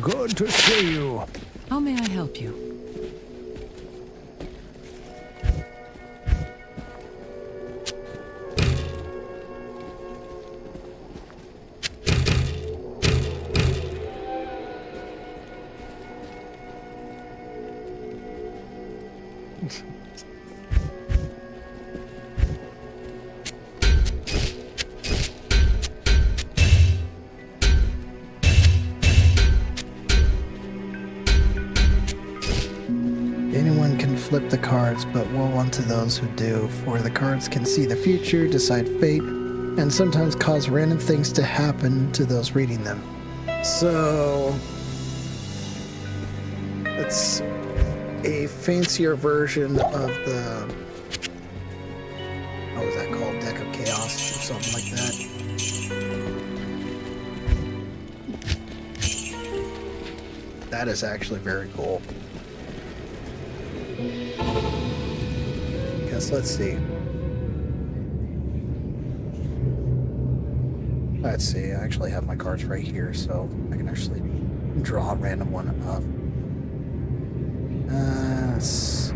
Good to see you. How may I help you? Anyone can flip the cards, but woe unto those who do, for the cards can see the future, decide fate, and sometimes cause random things to happen to those reading them. So, it's a fancier version of the, what was that called? Deck of Chaos or something like that. That is actually very cool. Yes, let's see. Let's see, I actually have my cards right here, so I can actually draw a random one up. Let's see.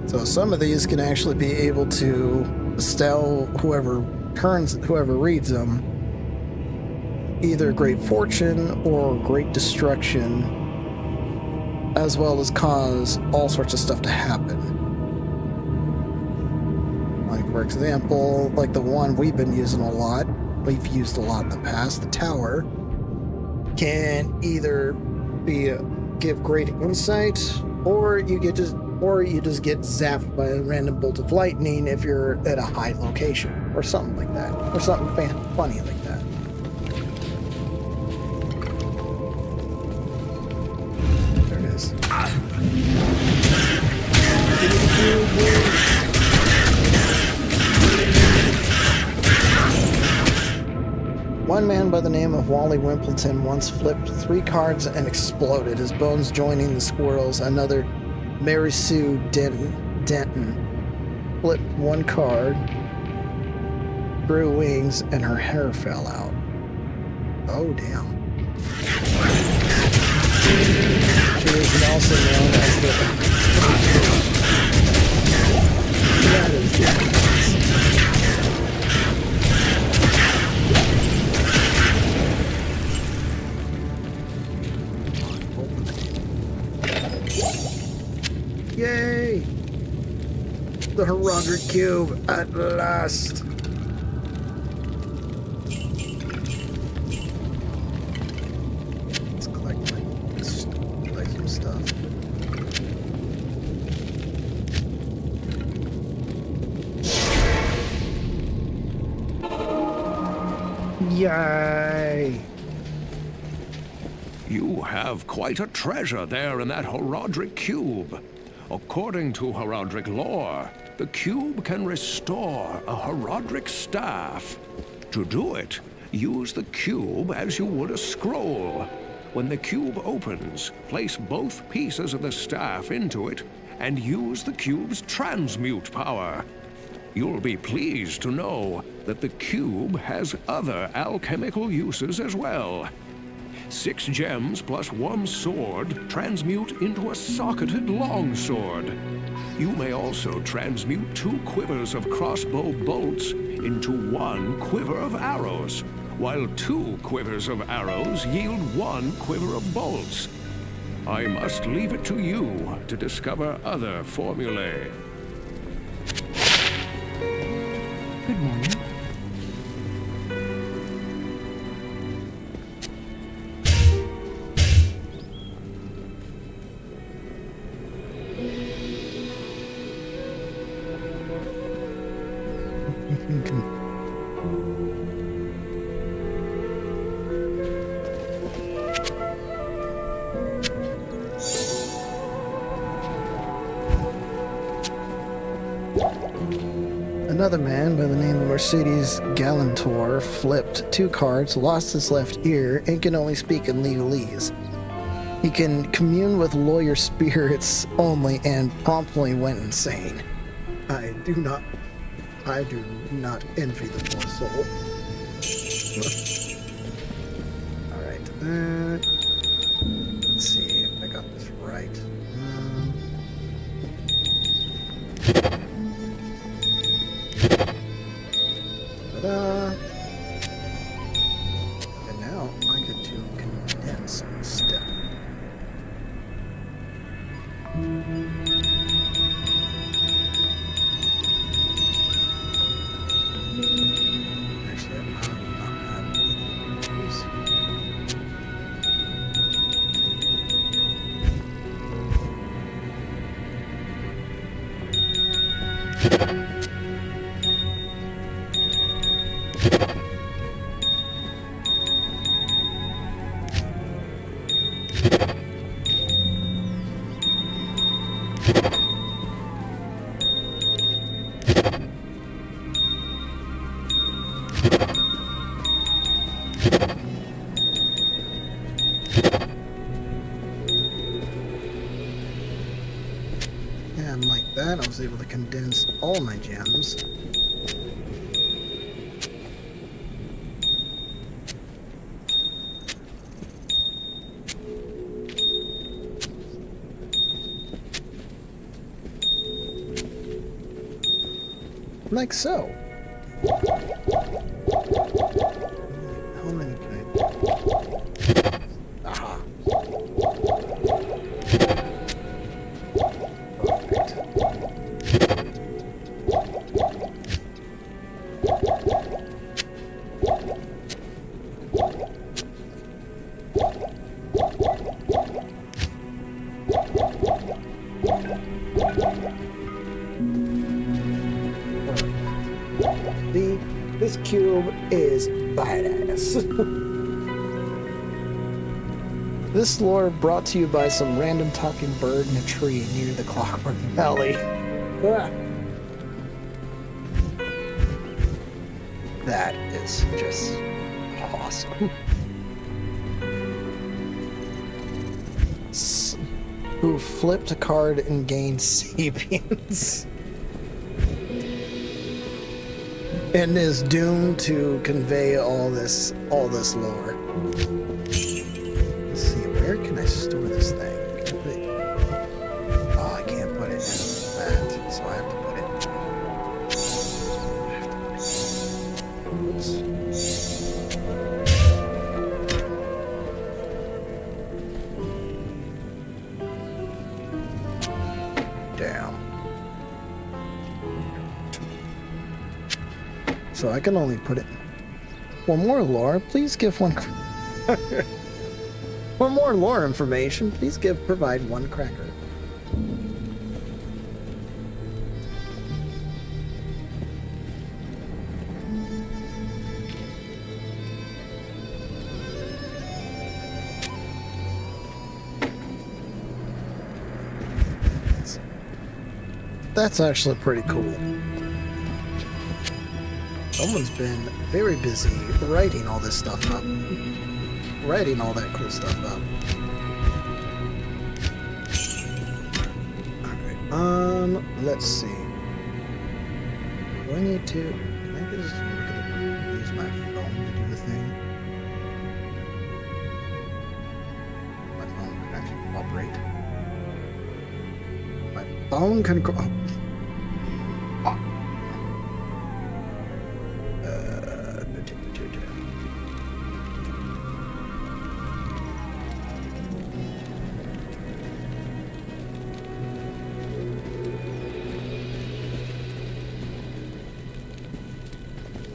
So some of these can actually be able to bestow whoever reads them either great fortune or great destruction, as well as cause all sorts of stuff to happen. Like, for example, like the one we've been using a lot, we've used a lot in the past, the tower, can either give great insight, or you just get zapped by a random bolt of lightning if you're at a high location, or something like that, or something funny like that. There it is. One man by the name of Wally Wimpleton once flipped 3 cards and exploded, his bones joining the squirrels. Another, Mary Sue Denton, flipped 1 card, grew wings, and her hair fell out. Oh, damn. She is also known as the... That is Yay! The Herodric Cube, at last! Let's collect some stuff. Yay! You have quite a treasure there in that Herodric Cube. According to Herodric lore, the cube can restore a Herodric staff. To do it, use the cube as you would a scroll. When the cube opens, place both pieces of the staff into it and use the cube's transmute power. You'll be pleased to know that the cube has other alchemical uses as well. 6 gems plus 1 sword transmute into a socketed longsword. You may also transmute 2 quivers of crossbow bolts into 1 quiver of arrows, while 2 quivers of arrows yield 1 quiver of bolts. I must leave it to you to discover other formulae. Good morning. Another man by the name of Mercedes Galantor flipped 2 cards, lost his left ear, and can only speak in legalese. He can commune with lawyer spirits only and promptly went insane. I do not envy the poor soul. Alright, let's see if I got this right. And now I get to condense stuff. Actually, I'm not having these. And like that, I was able to condense all my gems. Like so. How many can I... Aha. This cube is badass. This lore brought to you by some random talking bird in a tree near the Clockwork Valley. That is just awesome. Who flipped a card and gained sapience. And is doomed to convey all this lore. Let's see, where can I store this thing? Can I put it? Oh, I can't put it in that, so I have to put it. Damn. So I can only put it. One more lore, please give one. One more lore information, please provide 1 cracker. That's actually pretty cool. Someone's been very busy writing all this stuff up. writing all that cool stuff up. Alright, let's see. Do I need to... Can I just use my phone to do the thing? My phone can actually cooperate. My phone can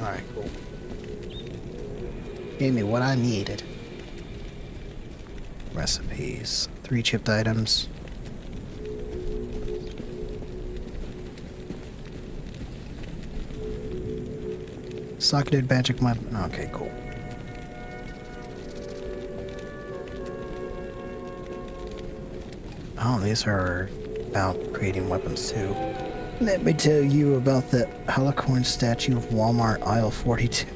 Alright, cool. Gave me what I needed. Recipes. 3 chipped items. Socketed magic weapon. Okay, cool. Oh, these are about creating weapons too. Let me tell you about the Halicorn statue of Walmart aisle 42.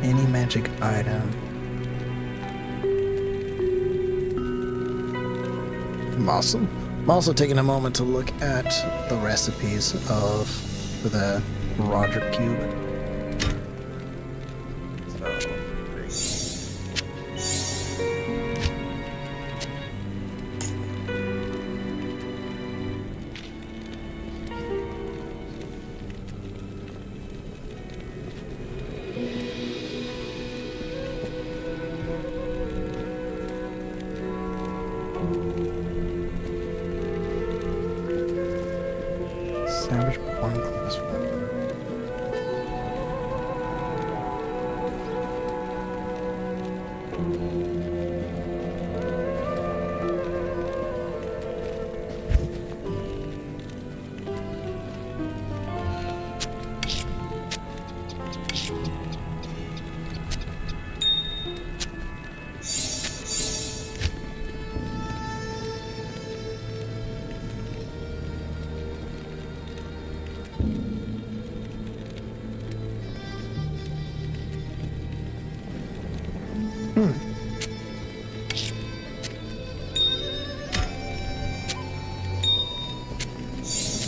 Any magic item. Awesome. I'm also taking a moment to look at the recipes for the Roderick Cube. Savage Porn Class 1.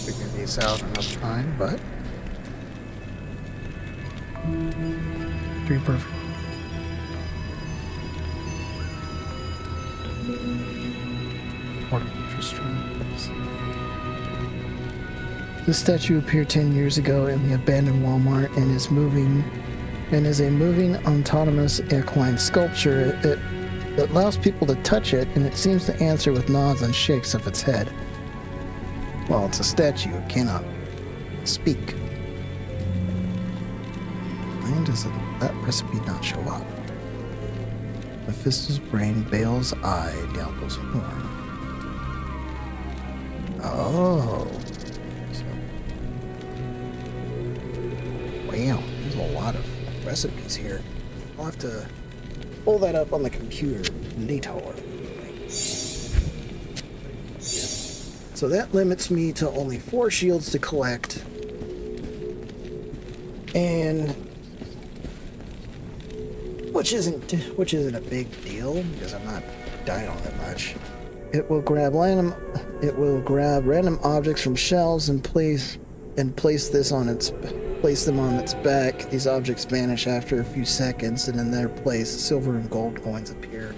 Figure these out another time, but 3 perfect. This statue appeared 10 years ago in the abandoned Walmart and is a moving autonomous equine sculpture. It allows people to touch it, and it seems to answer with nods and shakes of its head. Well, it's a statue. It cannot speak. Why does that recipe not show up? Mephisto's brain, Bale's eye, Diablo's horn. Oh. Wow, there's a lot of recipes here. I'll have to pull that up on the computer later. So that limits me to only 4 shields to collect. And which isn't a big deal because I'm not dying all that much. It will grab random objects from shelves and place them on its back. These objects vanish after a few seconds, and in their place, silver and gold coins appear.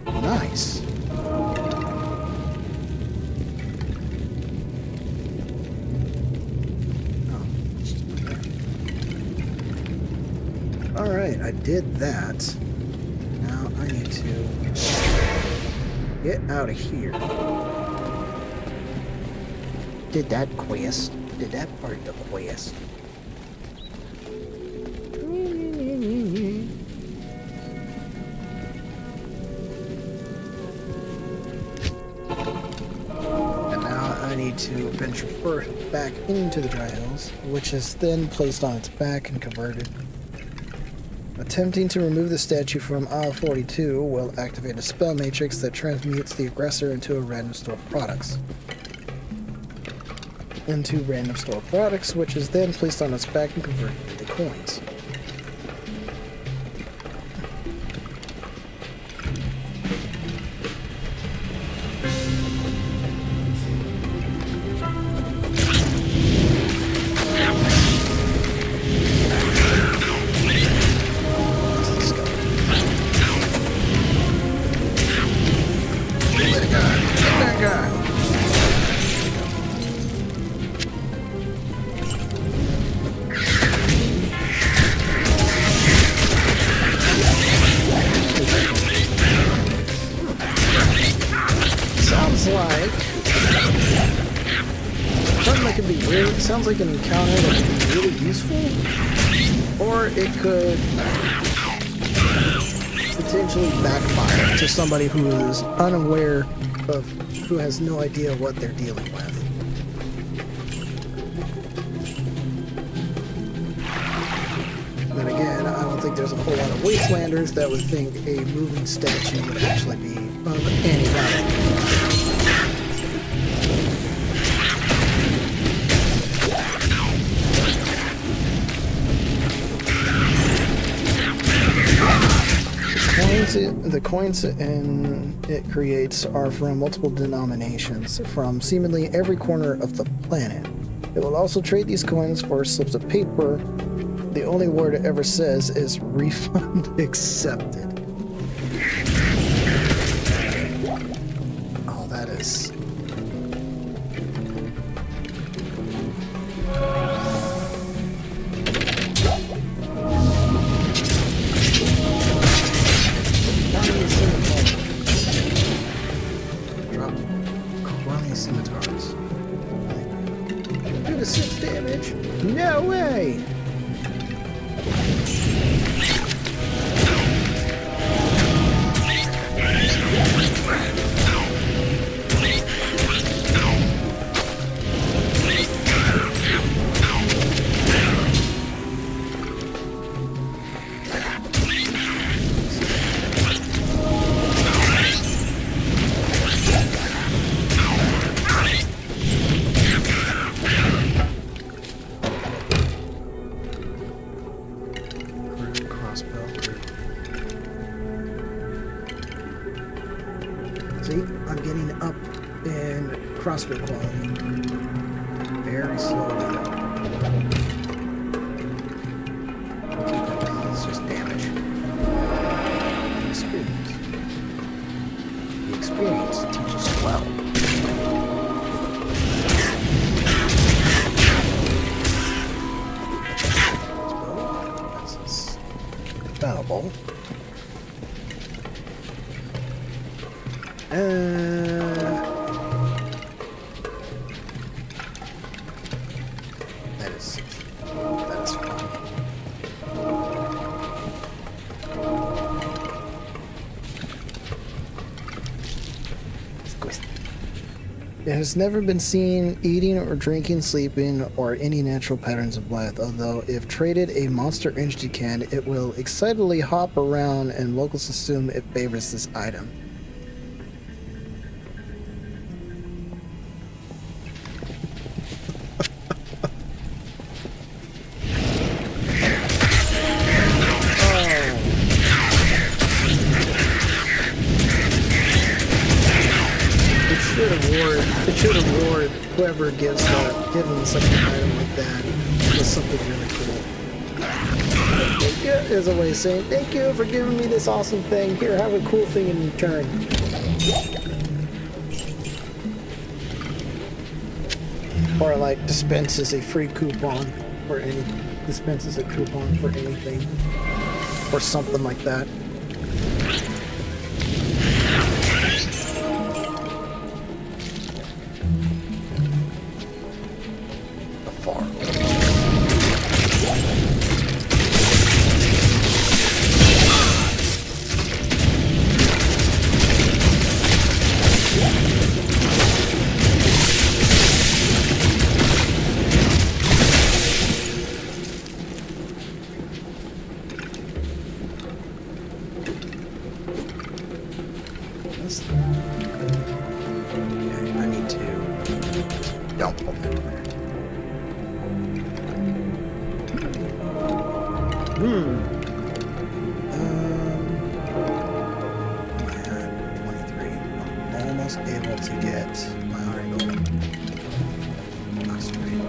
Nice. Alright, I did that. Now I need to get out of here. Did that quest. Did that part of the quest. And now I need to venture first back into the dry hills, which is then placed on its back and converted. Attempting to remove the statue from aisle 42 will activate a spell matrix that transmutes the aggressor into random store products, which is then placed on its back and converted into coins. Sounds like an encounter that could be really useful, or it could potentially backfire to somebody who is unaware of, who has no idea what they're dealing with. Then again, I don't think there's a whole lot of wastelanders that would think a moving statue would actually be of any value. The coins it creates are from multiple denominations, from seemingly every corner of the planet. It will also trade these coins for slips of paper. The only word it ever says is refund accepted. Oh, that is... No way! Crossbow quality. Very slowly though. It's just damage. Experience. The experience teaches well. That's valuable. That is fun. It has never been seen eating or drinking, sleeping, or any natural patterns of life, although if traded a monster energy can, it will excitedly hop around and locals assume it favors this item. It should reward whoever gives given such an item like that with something really cool. Thank you is a way of saying thank you for giving me this awesome thing. Here, have a cool thing in return. Or like dispenses a free coupon for dispenses a coupon for anything. Or something like that. Almost able to get my iron golem. That's great.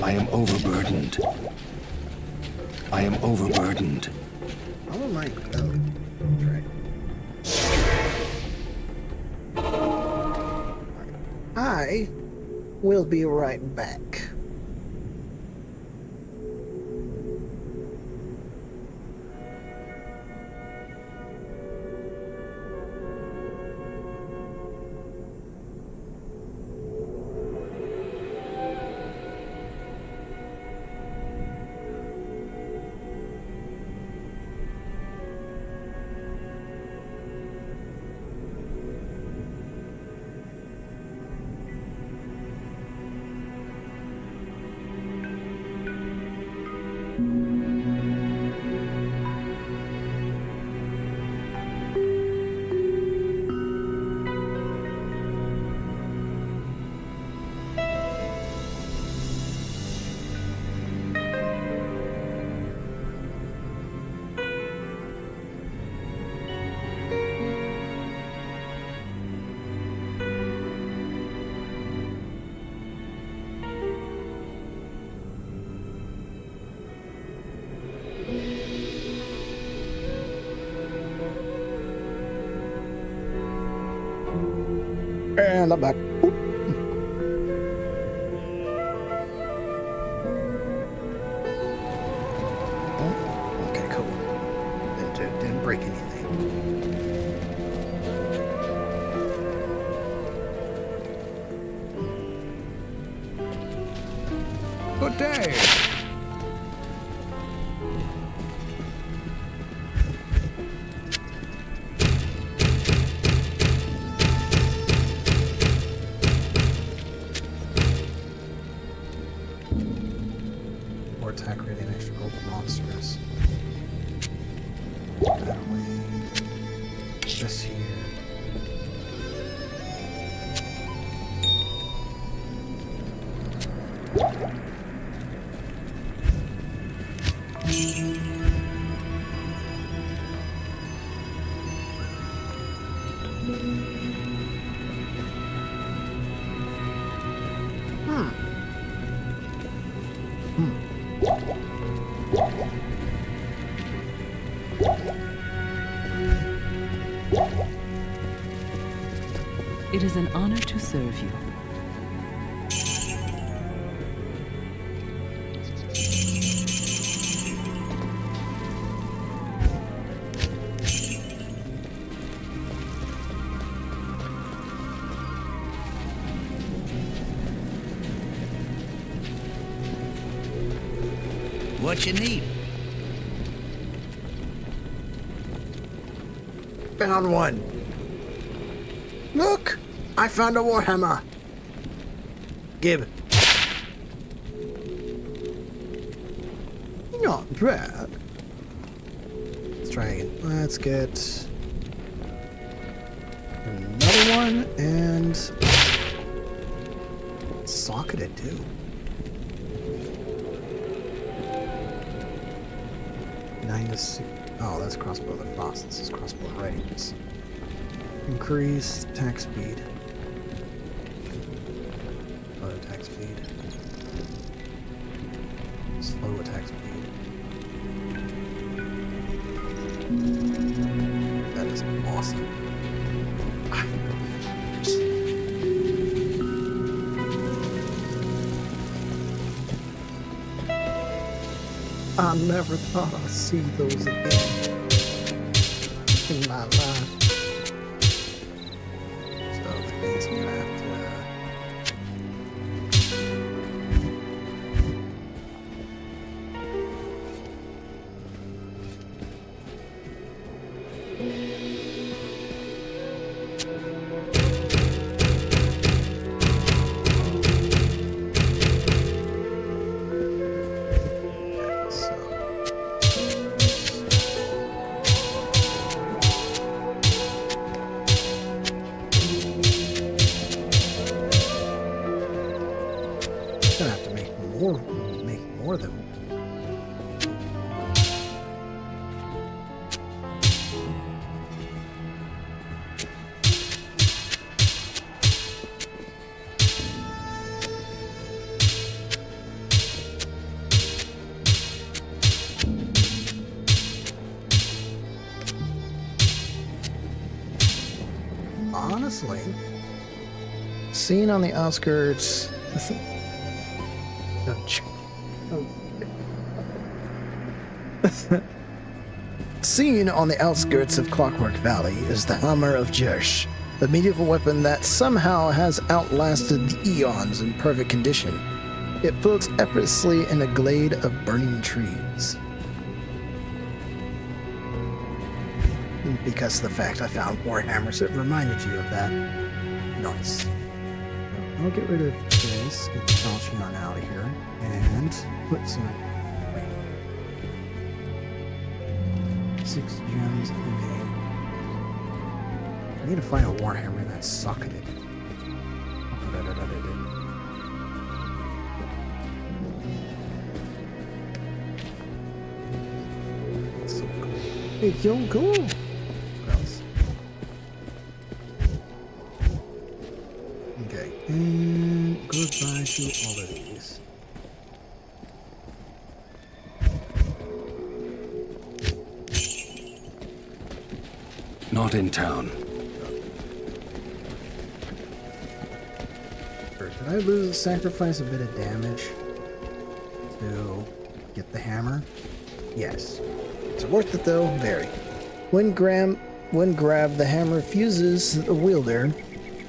I am overburdened. I am overburdened. Oh my god. Right. I will be right back. And I'm back. Oh, okay, cool. Didn't break anything. Good day. Or attack rating extra gold for monsters. That way. This here. It is an honor to serve you. What you need? Found one. Look! I found a warhammer. Gib. Not bad. Let's try again. Let's get another one and socketed too. Oh, that's crossbow of the frost. This is crossbow readiness. Increase attack speed. Slow attack speed. Slow attack speed. That is awesome. I never thought I'd see those again in my life. So that means I'm gonna have to ignore them. Honestly, seen on the outskirts Seen on the outskirts of Clockwork Valley is the Hammer of Jersh, the medieval weapon that somehow has outlasted the eons in perfect condition. It floats effortlessly in a glade of burning trees. Because of the fact I found Warhammers, it reminded you of that. Nice. I'll get rid of this, get the Falchion out of here, and put some 6 gems in a... I need to find a Warhammer that's socketed. So cool. It's so cool! Okay, and goodbye to all of these. Not in town. Did I sacrifice a bit of damage to get the hammer? Yes. It's worth it though, very. When grabbed, the hammer fuses the wielder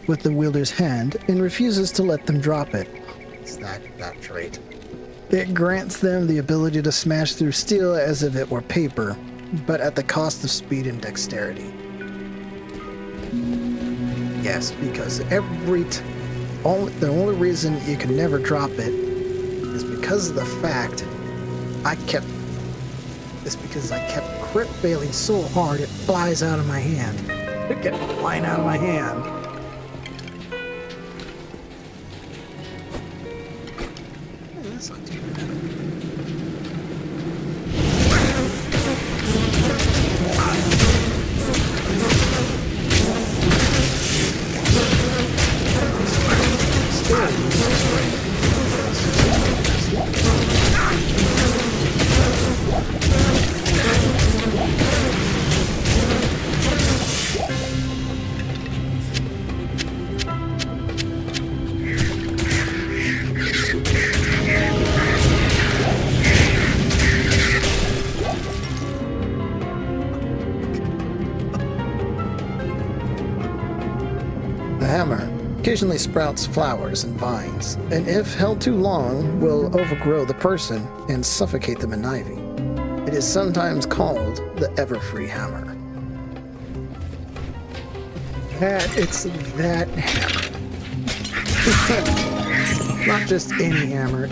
with the wielder's hand and refuses to let them drop it. It's that trait. It grants them the ability to smash through steel as if it were paper, but at the cost of speed and dexterity. Yes, because the only reason you can never drop it is because of the fact because I kept crit failing so hard it flies out of my hand. It kept flying out of my hand. Yeah, that's not too bad. The hammer occasionally sprouts flowers and vines, and if held too long, will overgrow the person and suffocate them in ivy. It is sometimes called the Everfree Hammer. It's that hammer. Not just any hammer,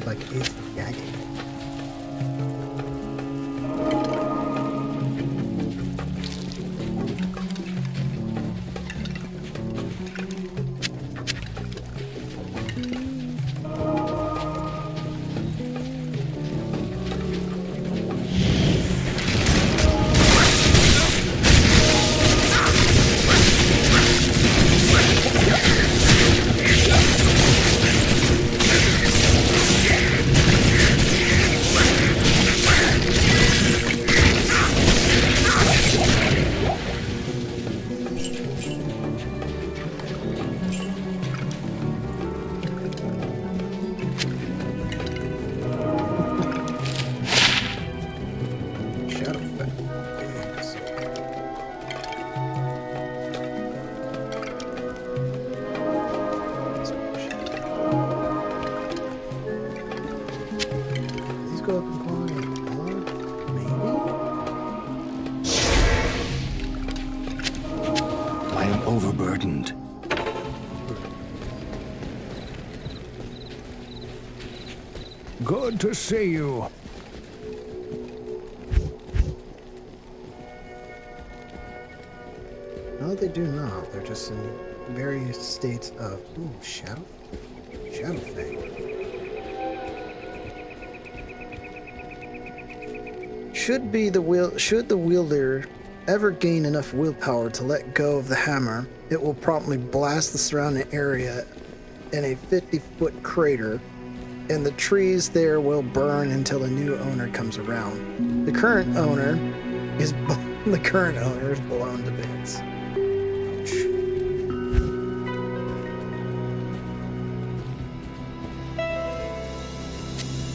like it's gagging. Good to see you. No, they do not. They're just in various states of... Ooh, Shadow? Shadowfang. Should the wielder ever gain enough willpower to let go of the hammer, it will promptly blast the surrounding area in a 50-foot crater, and the trees there will burn until a new owner comes around. The current owner is blown to bits.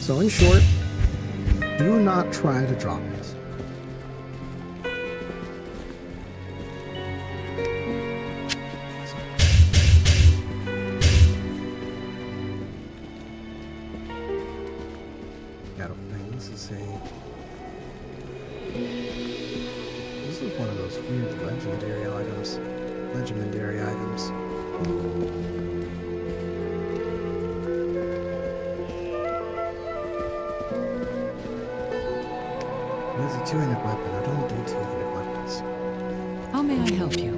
So in short, do not try to drop it. This is one of those weird legendary items. It is a two-handed weapon. I don't do two-handed weapons. How may I help you?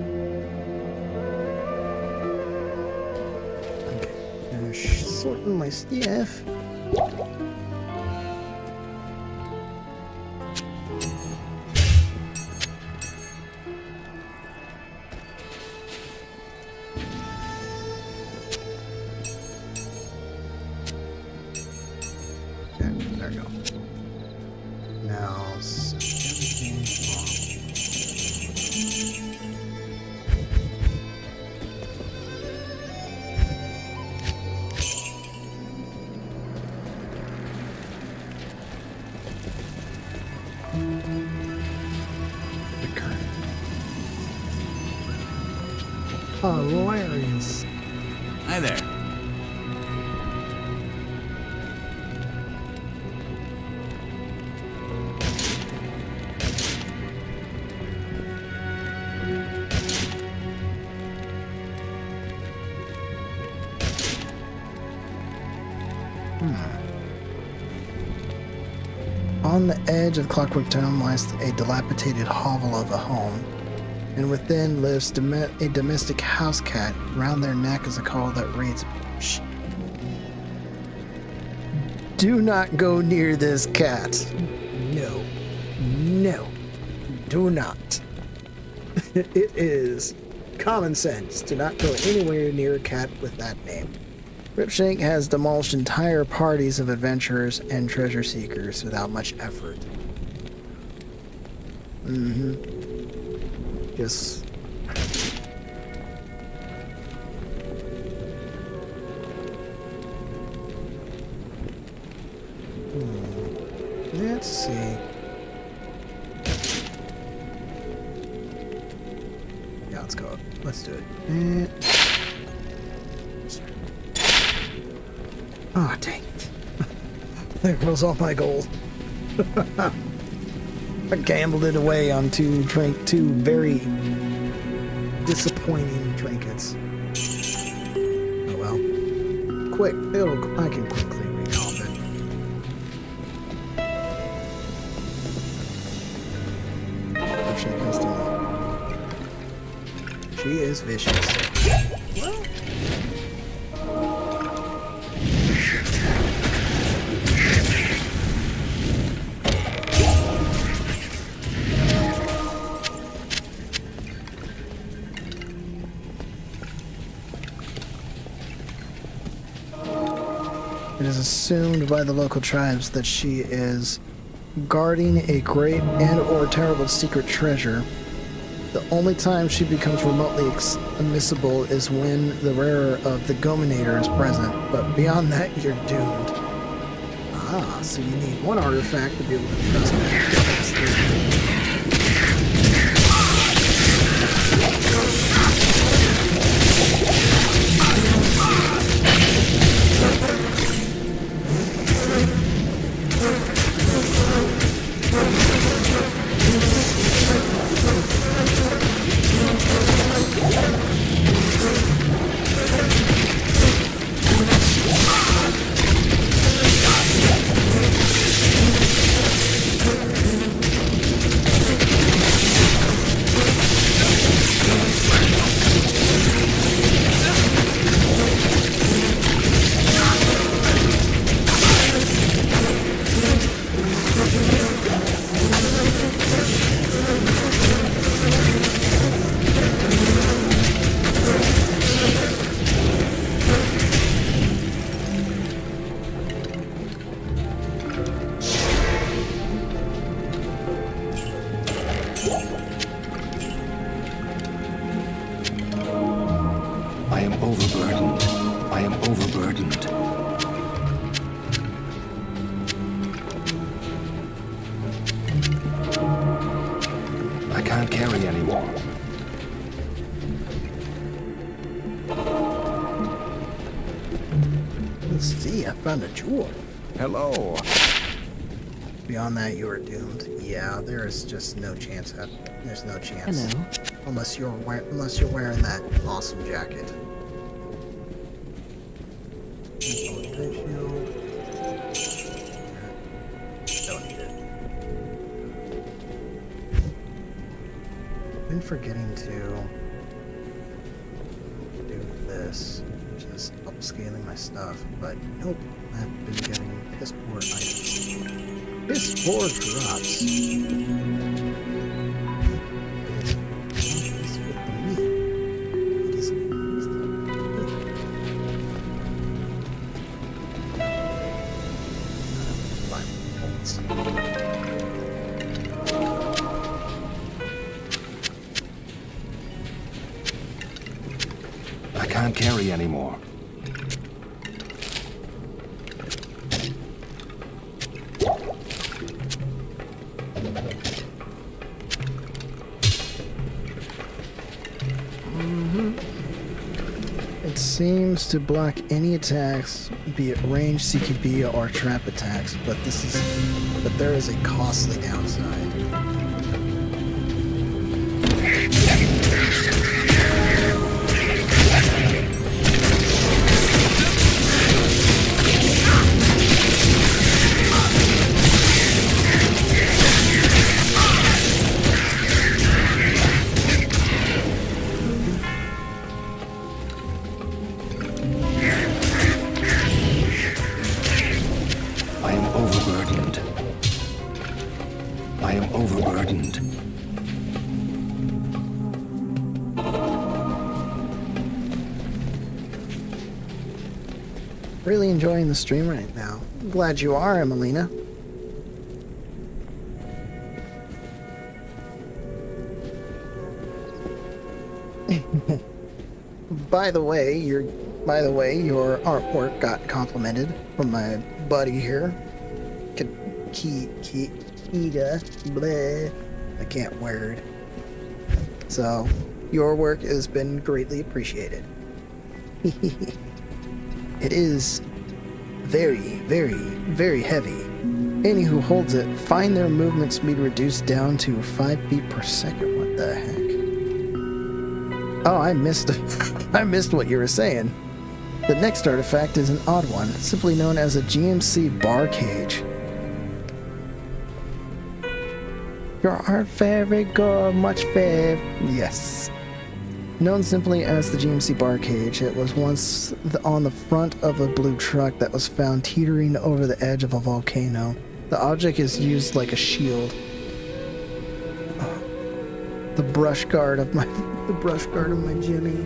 Okay. Sorting my stuff. Hilarious. Hi there. On the edge of Clockwork Town lies a dilapidated hovel of a home, and within lives a domestic house cat. Round their neck is a collar that reads, "Shh. Do not go near this cat. No. No. Do not." It is common sense to not go anywhere near a cat with that name. Ripshank has demolished entire parties of adventurers and treasure seekers without much effort. Just... Let's see. Yeah, let's go. Let's do it. Ah, dang it. There goes all my gold. I gambled it away on two very disappointing trinkets. Oh well. Quick, I can quickly recall it. She is vicious. It is assumed by the local tribes that she is guarding a great and/or terrible secret treasure. The only time she becomes remotely admissible is when the wearer of the Gominator is present, but beyond that, you're doomed. Ah, so you need one artifact to be able to trust her. See, I found a jewel. Hello. Beyond that, you are doomed. Yeah, there is just no chance. There's no chance. Hello. Unless you're wearing that awesome jacket. Don't need it. Been forgetting to do this, which is upscaling my stuff, but nope, I've been getting piss poor items. Piss poor drops. What's with the meat? It is I can't carry anymore. It seems to block any attacks, be it range, CQB, or trap attacks, but there is a costly downside. I am overburdened. I am overburdened. Really enjoying the stream right now. Glad you are, Emelina. By the way, your artwork got complimented from my buddy here. Kita, bleh. I can't word. So, your work has been greatly appreciated. It is very, very, very heavy. Any who holds it find their movement speed reduced down to 5 feet per second. What the heck? Oh, I missed what you were saying. The next artifact is an odd one, simply known as a GMC bar cage. Your art very good, much fav. Yes. Known simply as the GMC bar cage, it was once on the front of a blue truck that was found teetering over the edge of a volcano. The object is used like a shield. The brush guard of my Jimmy.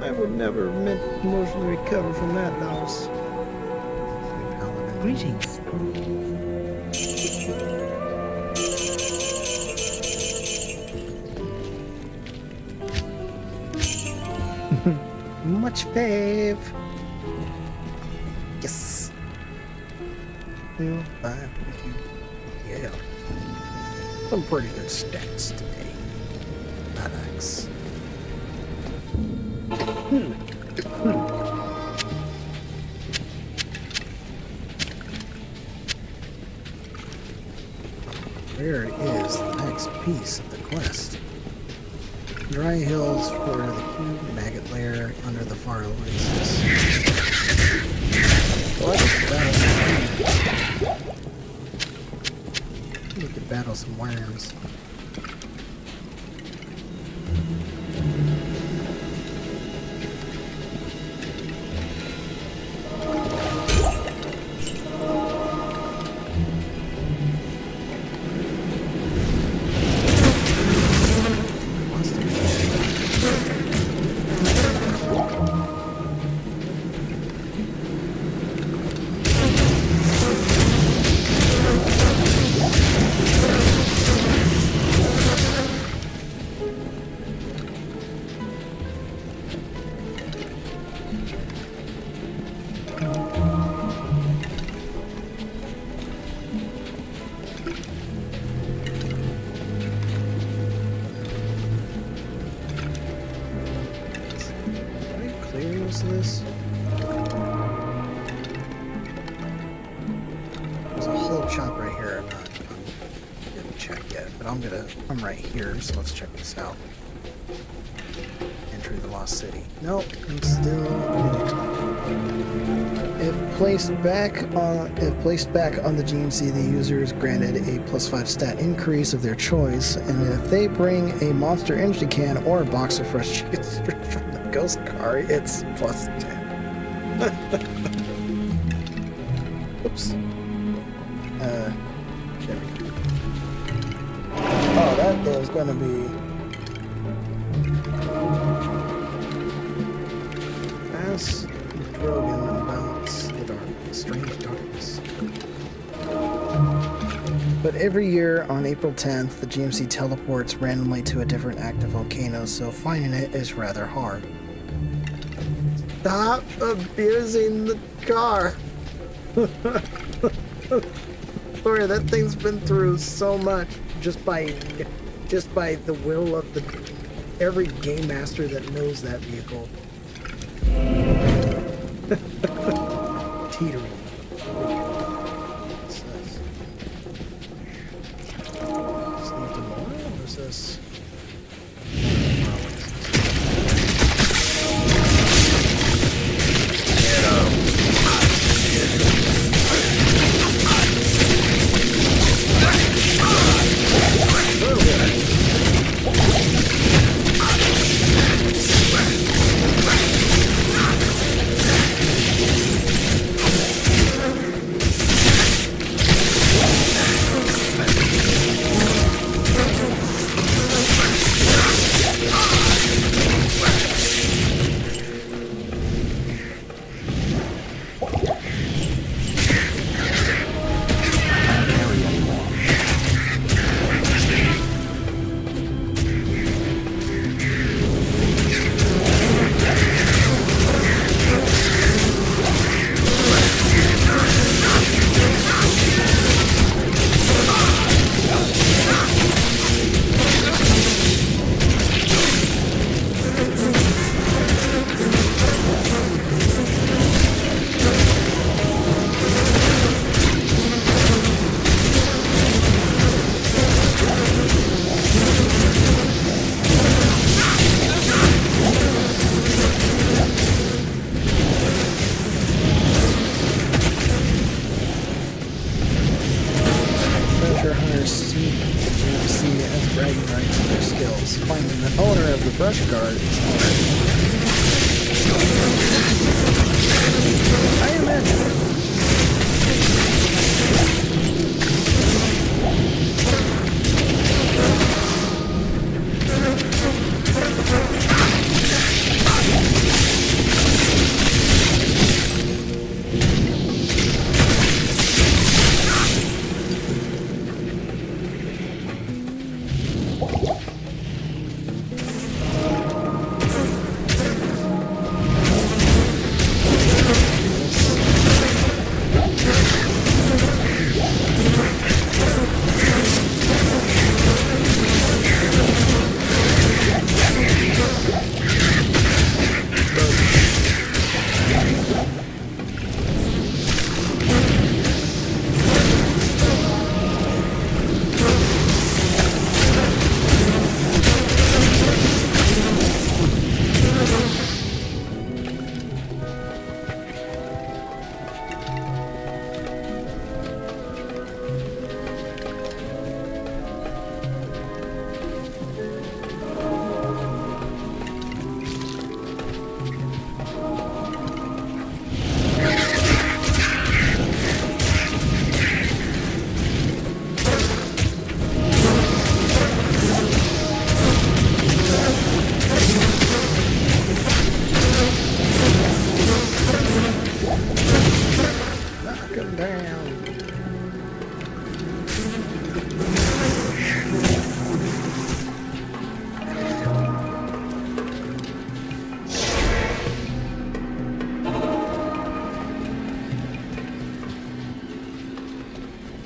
I would never emotionally recover from that loss. Greetings. Much fave. Yes. Yeah. Some pretty good stats today. Nice. Where is the next piece of the quest? Dry hills for the cube maggot lair under the far oasis. We could battle some worms. most of this? There's a whole chunk right here. I'm not didn't check yet, but I'm right here, so let's check this out. Enter the Lost City. Nope, I'm still. If placed back on the GMC, the user is granted a +5 stat increase of their choice, and if they bring a Monster Energy can or a box of fresh chicken strips from the ghost car, it's +10. Oops. There we go. Oh, that is going to be fast. Rogan about the strange darkness. But every year on April 10th, the GMC teleports randomly to a different active volcano, so finding it is rather hard. Stop abusing the car! Sorry, that thing's been through so much just by the will of every game master that knows that vehicle. Teetering. What's this? Sleep tomorrow? What is this?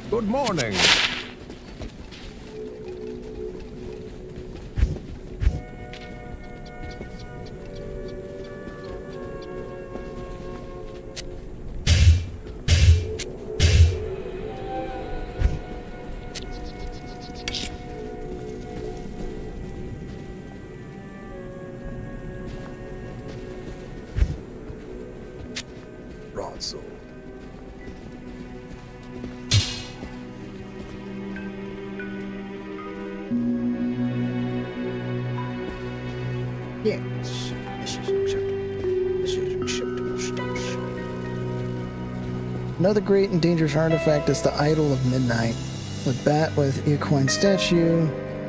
Good morning. console. Yes. This is acceptable. This is acceptable stuff. Another great and dangerous artifact is the Idol of Midnight. A bat with equine statue.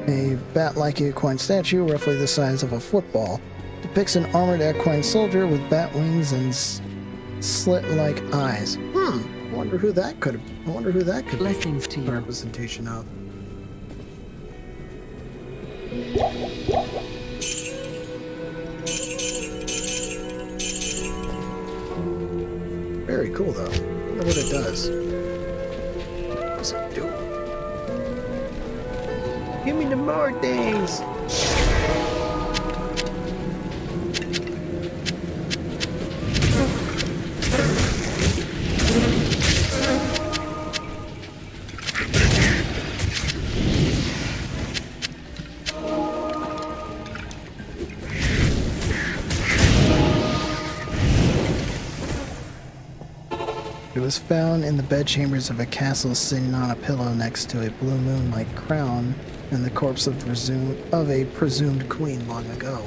A bat-like equine statue, roughly the size of a football, depicts an armored equine soldier with bat wings and slit-like eyes. I wonder who that could Blessings be to you. a representation of. Very cool, though. I wonder what it does. What does it do? Give me the more things! It was found in the bedchambers of a castle sitting on a pillow next to a blue moon-like crown and the corpse of a presumed queen long ago.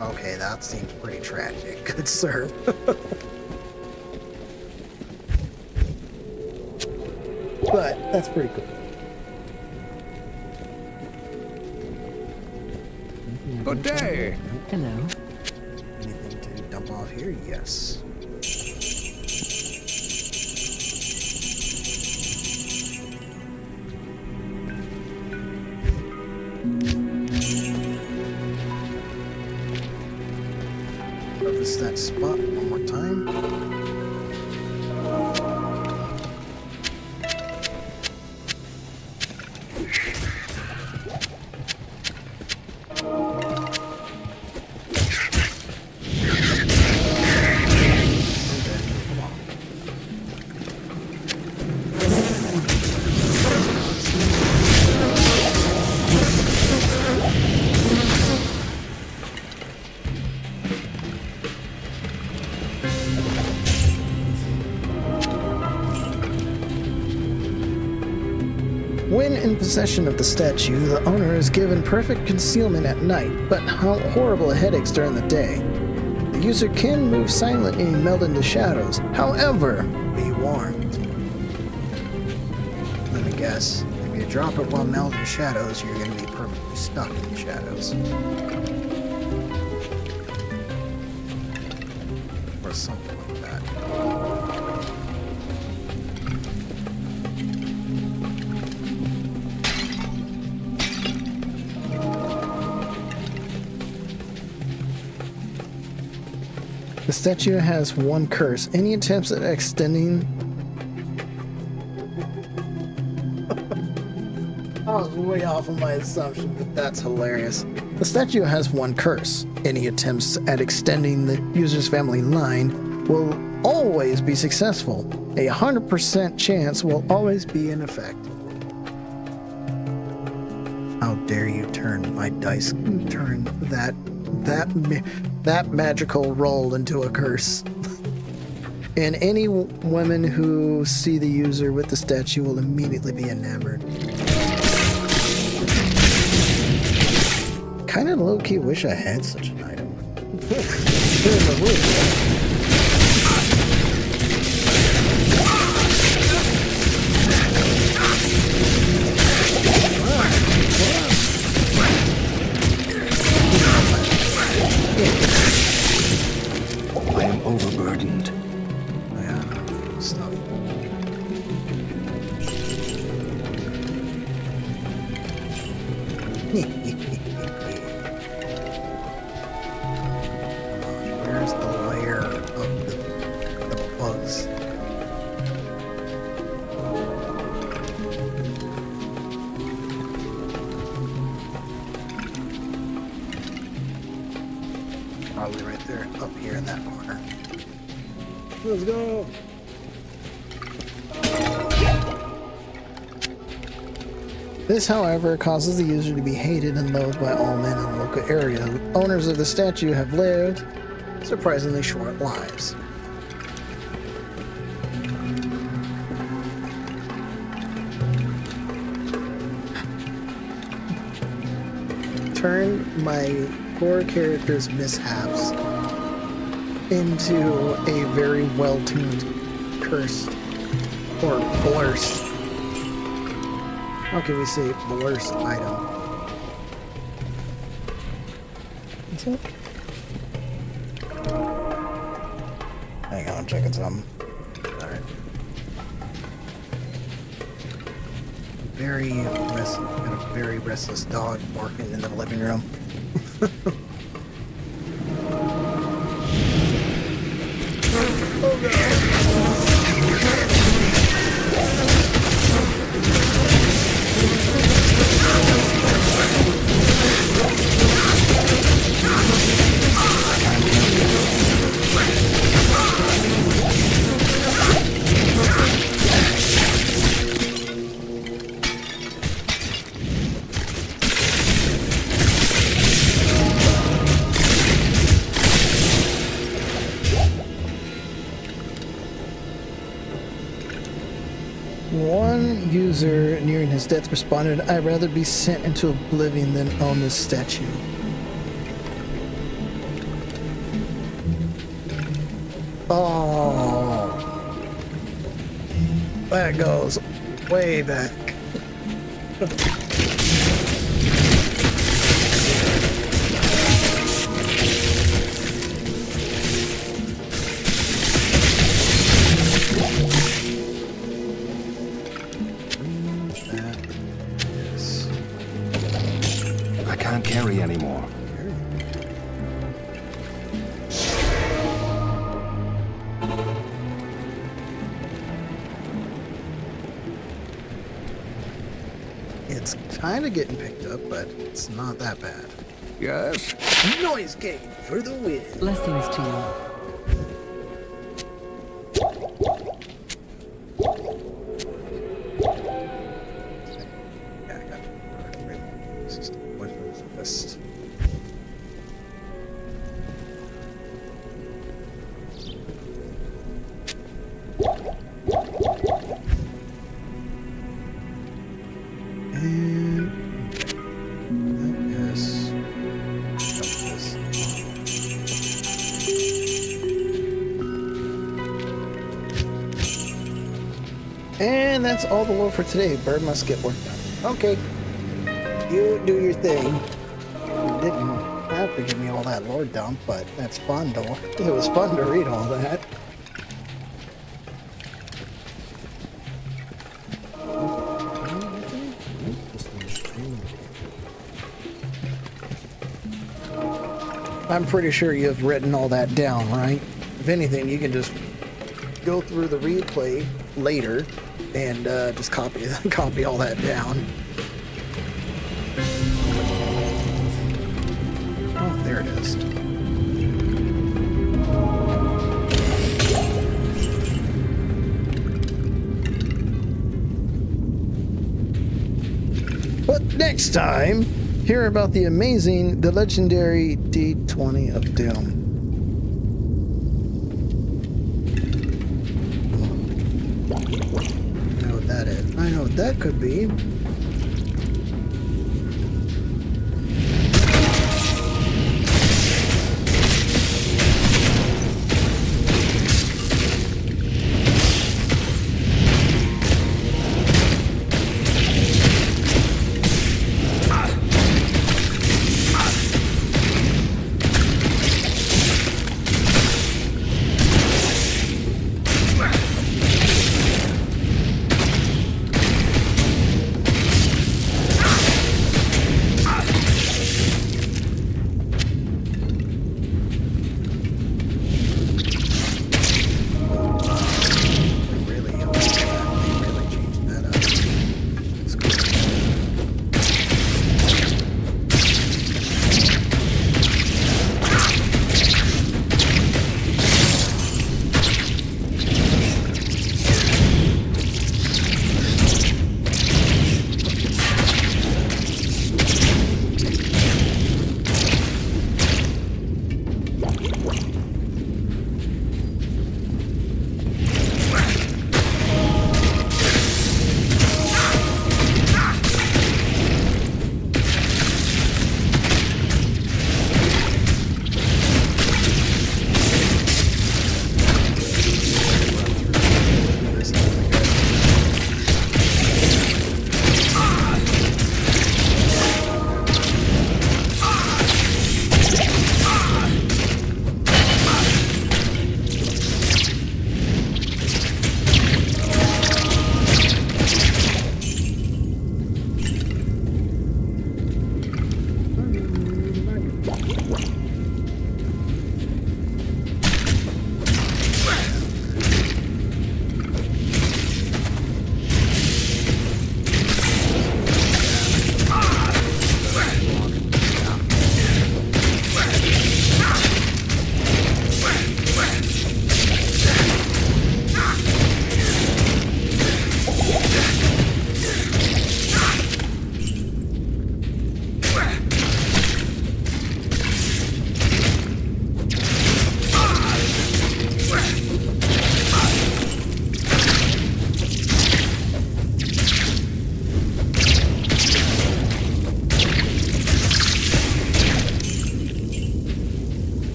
Okay, that seems pretty tragic. Good sir. But that's pretty cool. Good day. Hello. Anything to dump off here? Yes. Notice that spot one more time. When in possession of the statue, the owner is given perfect concealment at night, but horrible headaches during the day. The user can move silently and meld into shadows. However, be warned. Let me guess. If you drop it while melding in shadows, you're going to be permanently stuck in the shadows. Or something like that. The statue has one curse. Any attempts at extending... I was way off of my assumption, but that's hilarious. The statue has one curse. Any attempts at extending the user's family line will always be successful. A 100% chance will always be in effect. How dare you turn my dice, turn that magical roll into a curse. And any women who see the user with the statue will immediately be enamored. Kind of low-key wish I had such an item. I am overburdened. Yeah, full of stuff. Where's the layer of the bugs? Probably right there, up here in that corner. Let's go! This, however, causes the user to be hated and loathed by all men in the local area. Owners of the statue have lived surprisingly short lives. turned my poor character's mishaps into a very well-tuned curse. Or blurst. How can we say blurst item? What's up? Hang on, I'm checking something. Alright. Got a very restless dog barking in the living room. Oh god. One user nearing his death responded, "I'd rather be sent into oblivion than own this statue." Oh, that goes way back. I can't carry anymore. It's kind of getting picked up, but it's not that bad. Yes? Noise gate for the win. Blessings to you. And that's all the lore for today. Bird must get work done. Okay. You do your thing. You didn't have to give me all that lore dump, but that's fun though. It was fun to read all that. I'm pretty sure you've written all that down, right? If anything, you can just go through the replay later and just copy all that down. Oh, there it is. But next time, hear about the legendary D20 of Doom. I know what that is. I know what that could be.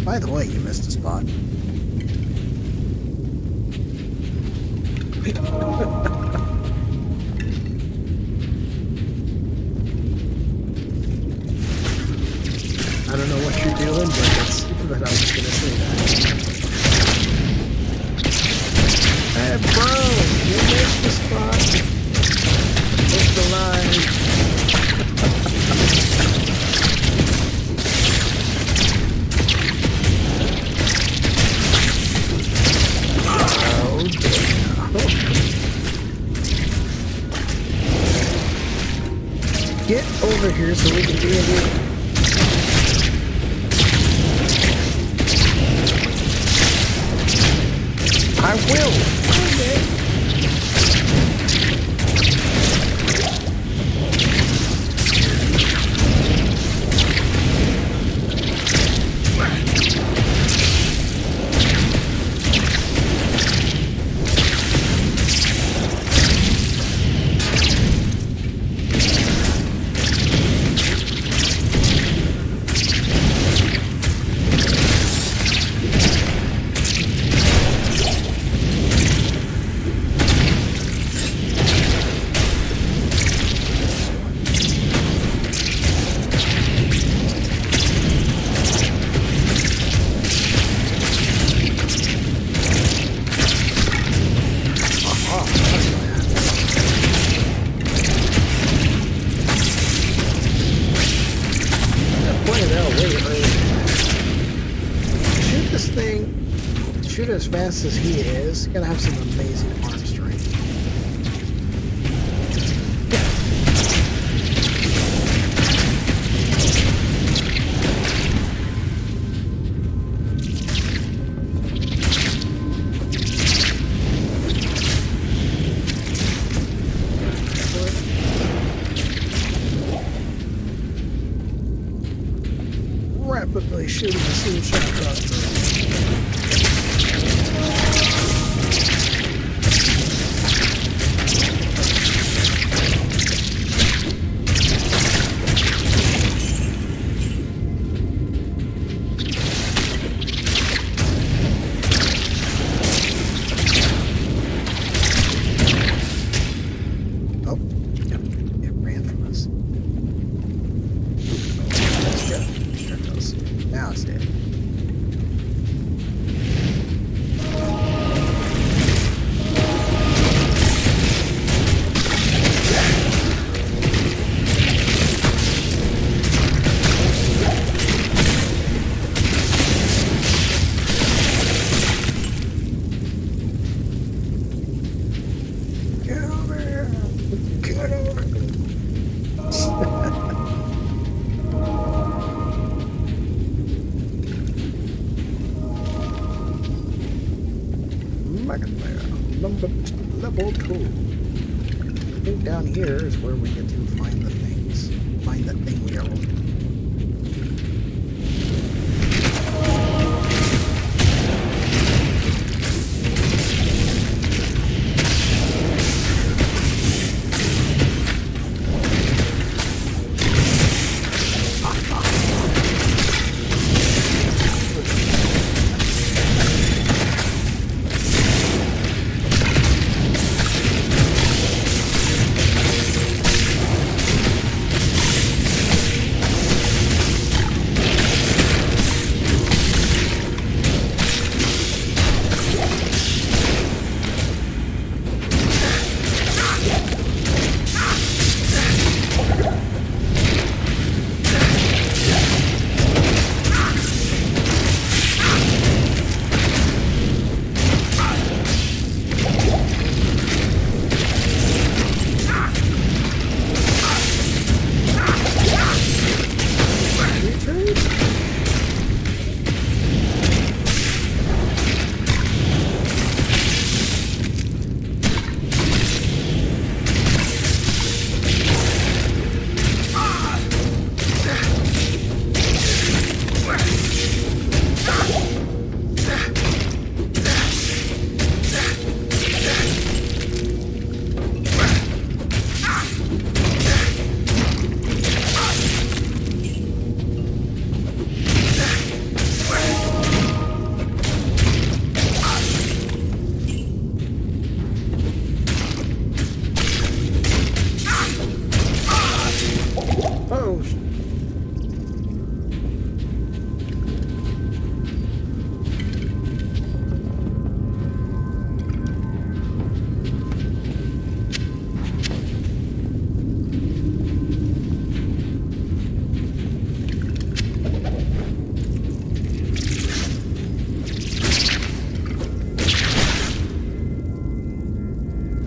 By the way, you missed a spot. I don't know what you're doing, but I'm just gonna say that. Hey, bro, you missed the spot. It's the line. Oh, dear. Get over here so we can be in here. I will. Okay. As fast as he is, gonna have some amazing arm strength. Rapidly shooting the seam shot crossbow. Level 2. I think down here is where we get to find the things. Find the thing we are looking for.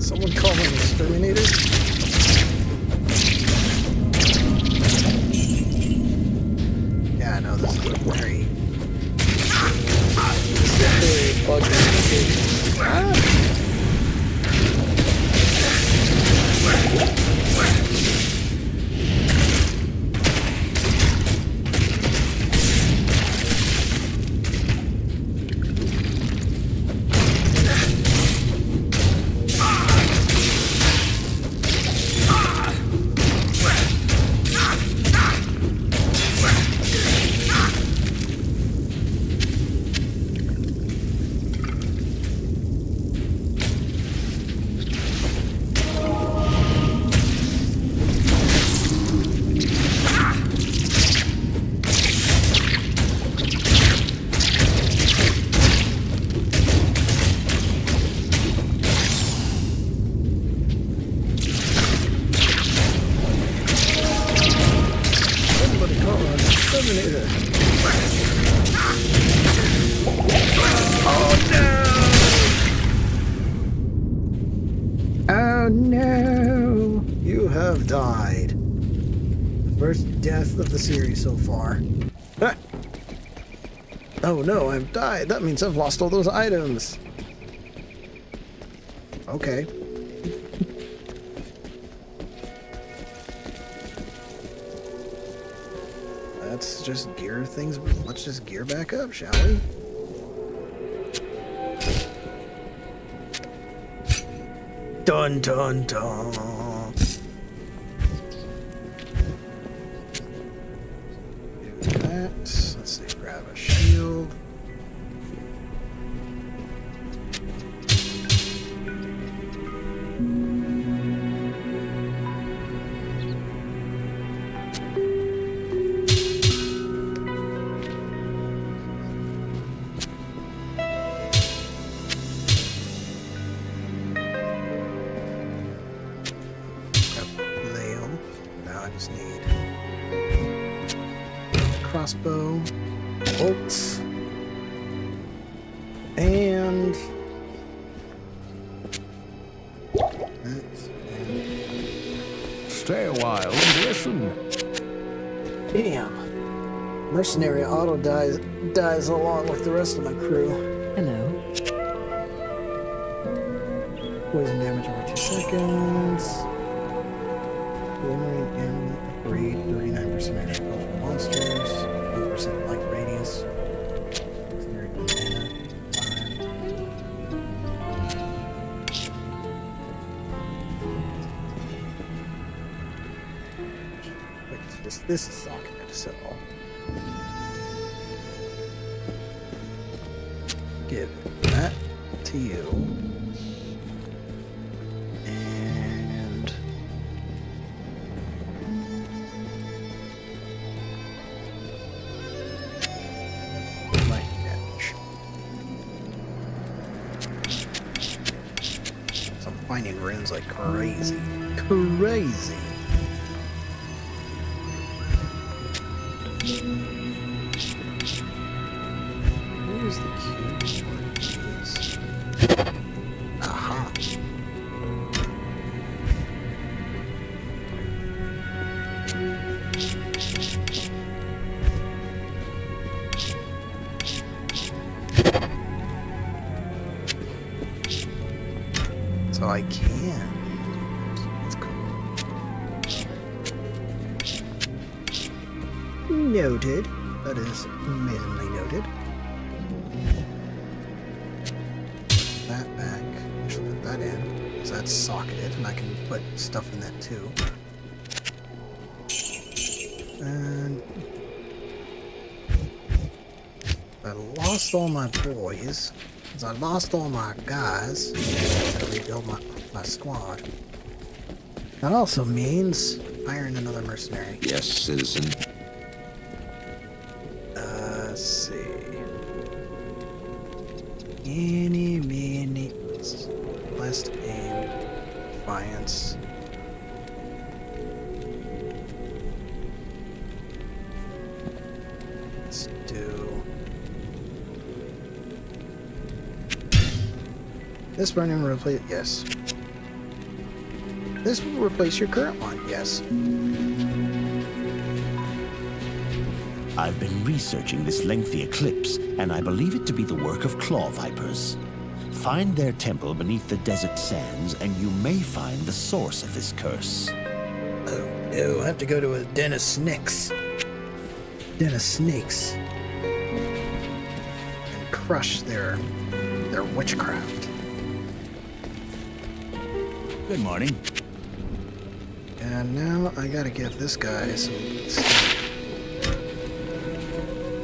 Someone call an exterminator? Yeah, I know this is very... This is very buggy. Ah! Oh no! You have died. The first death of the series so far. Ah! Oh no, I've died. That means I've lost all those items. Okay. Let's just gear things. Let's just gear back up, shall we? Dun dun dun. Do that. Let's see, grab a shield. Crossbow, bolts, and stay a while and listen. Damn. Mercenary auto dies along with the rest of my crew. Hello. Poison damage over 2 seconds. Glimmering and upgrade 39% extra health for monsters. 1% light radius. Mercenary mana. Wait, this is socketed, so give that to you. Finding runes like crazy. Crazy. Where's the cube? Aha. So I can. That's cool. Noted. That is amazingly noted. That back. I should put that in, because that's socketed, and I can put stuff in that too. And I lost all my boys. Because I lost all my guys. I gotta rebuild my squad. That also means hiring another mercenary. Yes, citizen. Let's see. Any, many. Last aim. Defiance. Let's do. This burning replace. Yes. This will replace your current one, yes. I've been researching this lengthy eclipse, and I believe it to be the work of claw vipers. Find their temple beneath the desert sands, and you may find the source of this curse. Oh no, I have to go to a den of snakes. Den of snakes. And crush their witchcraft. Good morning. And now I gotta give this guy some stuff.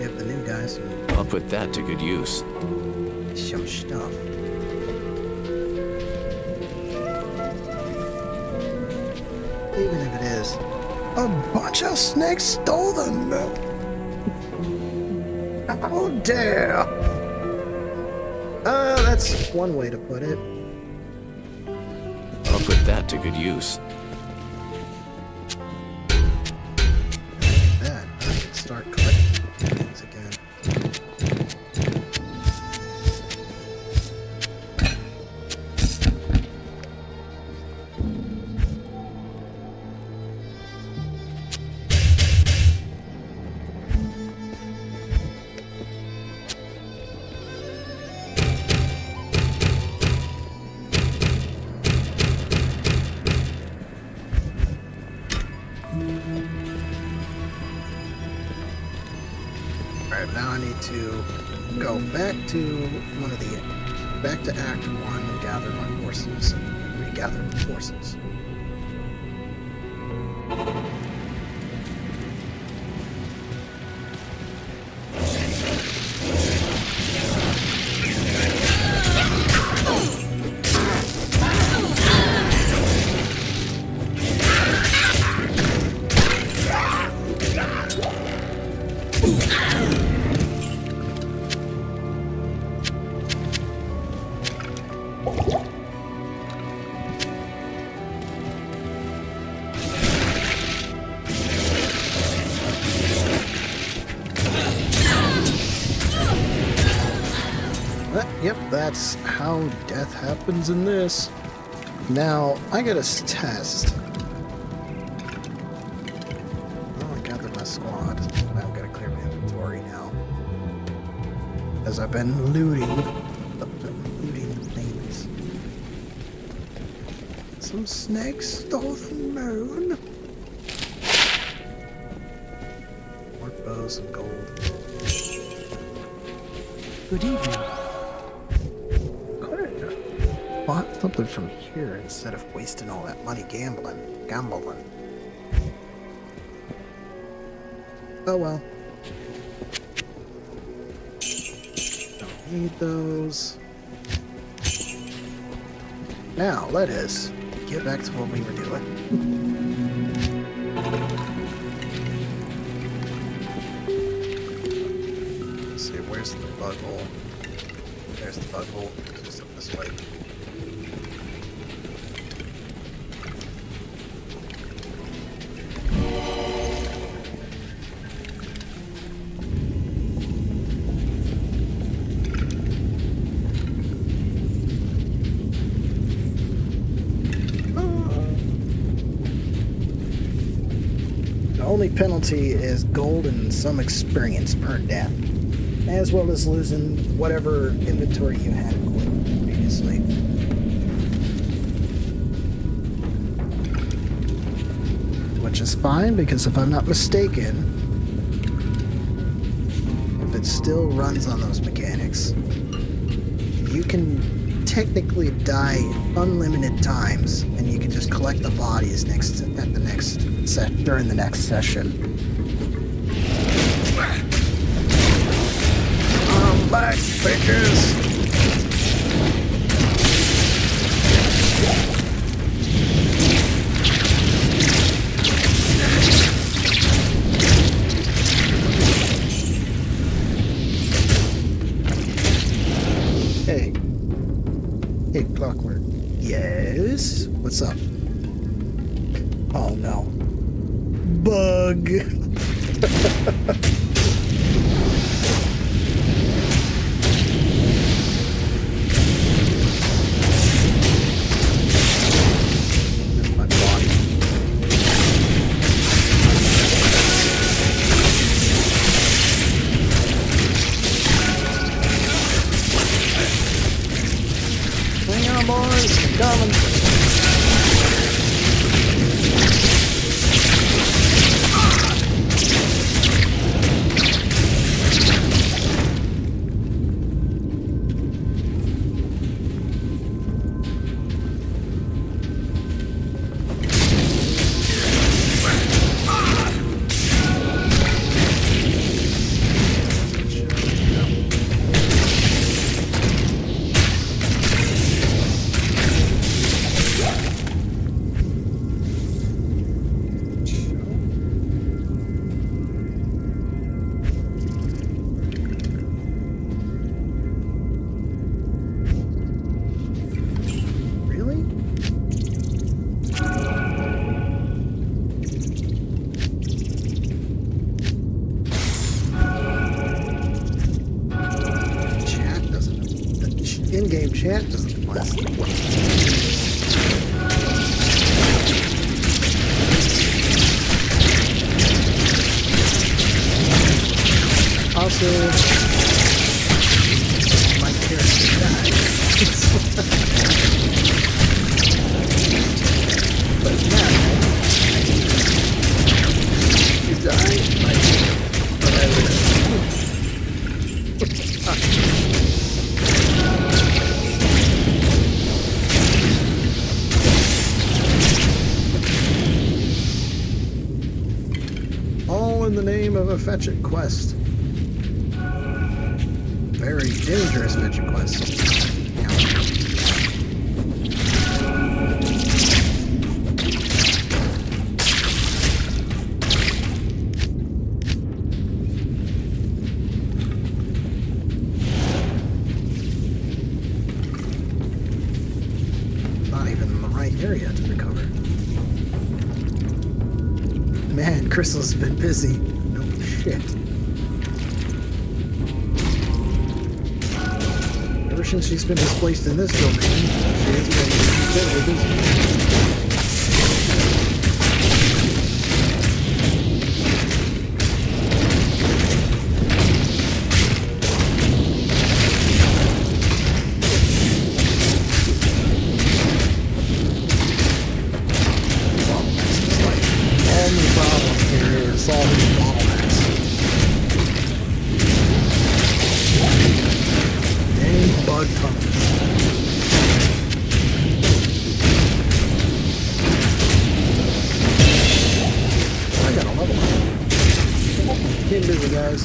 Give the new guy some I'll put that to good use. stuff. Even if it is a bunch of snakes stole them. How dare! That's one way to put it. I'll put that to good use. That I can start collecting things again. Alright, now I need to go back to back to Act 1 and gather my forces. Regather my forces. Yep, that's how death happens in this. Now, I got a test. Well, I gathered my squad. I've got to clear my inventory now. As I've been looting the things. Some snakes stole the moon. More bows and gold. Good evening. Bought something from here instead of wasting all that money gambling. Oh well. Don't need those. Now, let us get back to what we were doing. Let's see, where's the bug hole? There's the bug hole. It's just up this way. The only penalty is gold and some experience per death, as well as losing whatever inventory you had equipped previously. Which is fine, because if I'm not mistaken, if it still runs on those mechanics, you can technically die unlimited times, and you can just collect the bodies during the next session. I'm back, bitches! Hey. Hey, Clockwork. Yes? What's up? Oh no. Bug! This might be game chat doesn't last. Also, my character died. But now, he's dying. But I would. All in the name of a fetch-it quest. Very dangerous fetch-it quest. Not even in the right area to recover. Man, Crystal's been busy. No shit. Ever since she's been displaced in this domain, she has been very busy. Only problem here is solving bottlenecks. Dang bug tunnels. I got a level up. Getting busy, guys.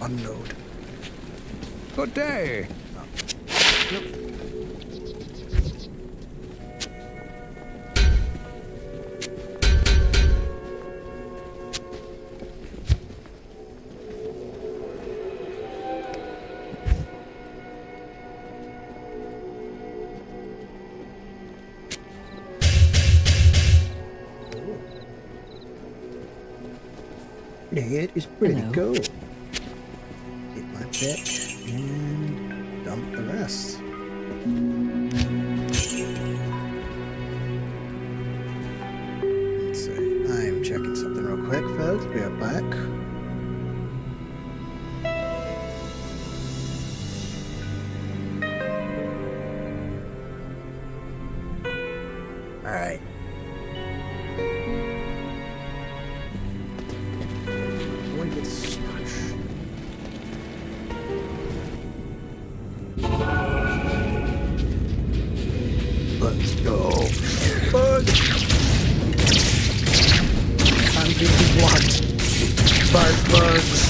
Unload. Good day. Yep. It is pretty cool. Get my pick and dump the rest. Let's see. I'm checking something real quick, folks. Be right back. All right. Let's go. Bug! I'm being blocked by bugs.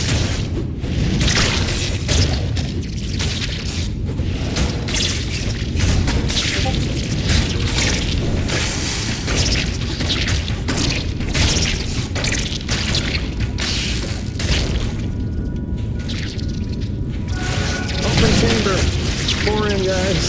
Open chamber. Pour in, guys.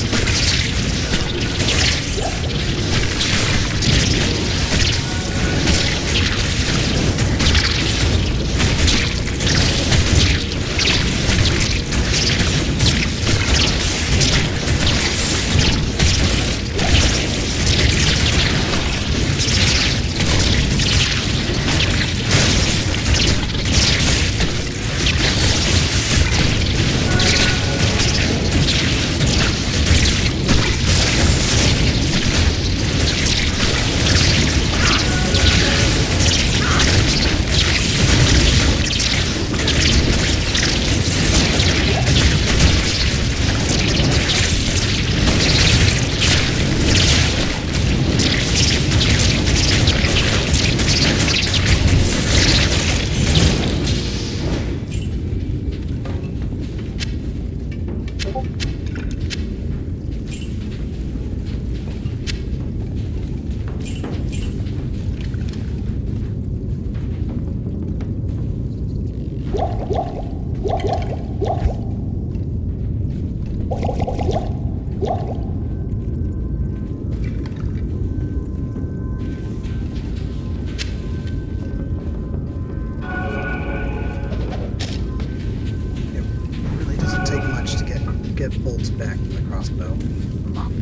Get bolts back from the crossbow.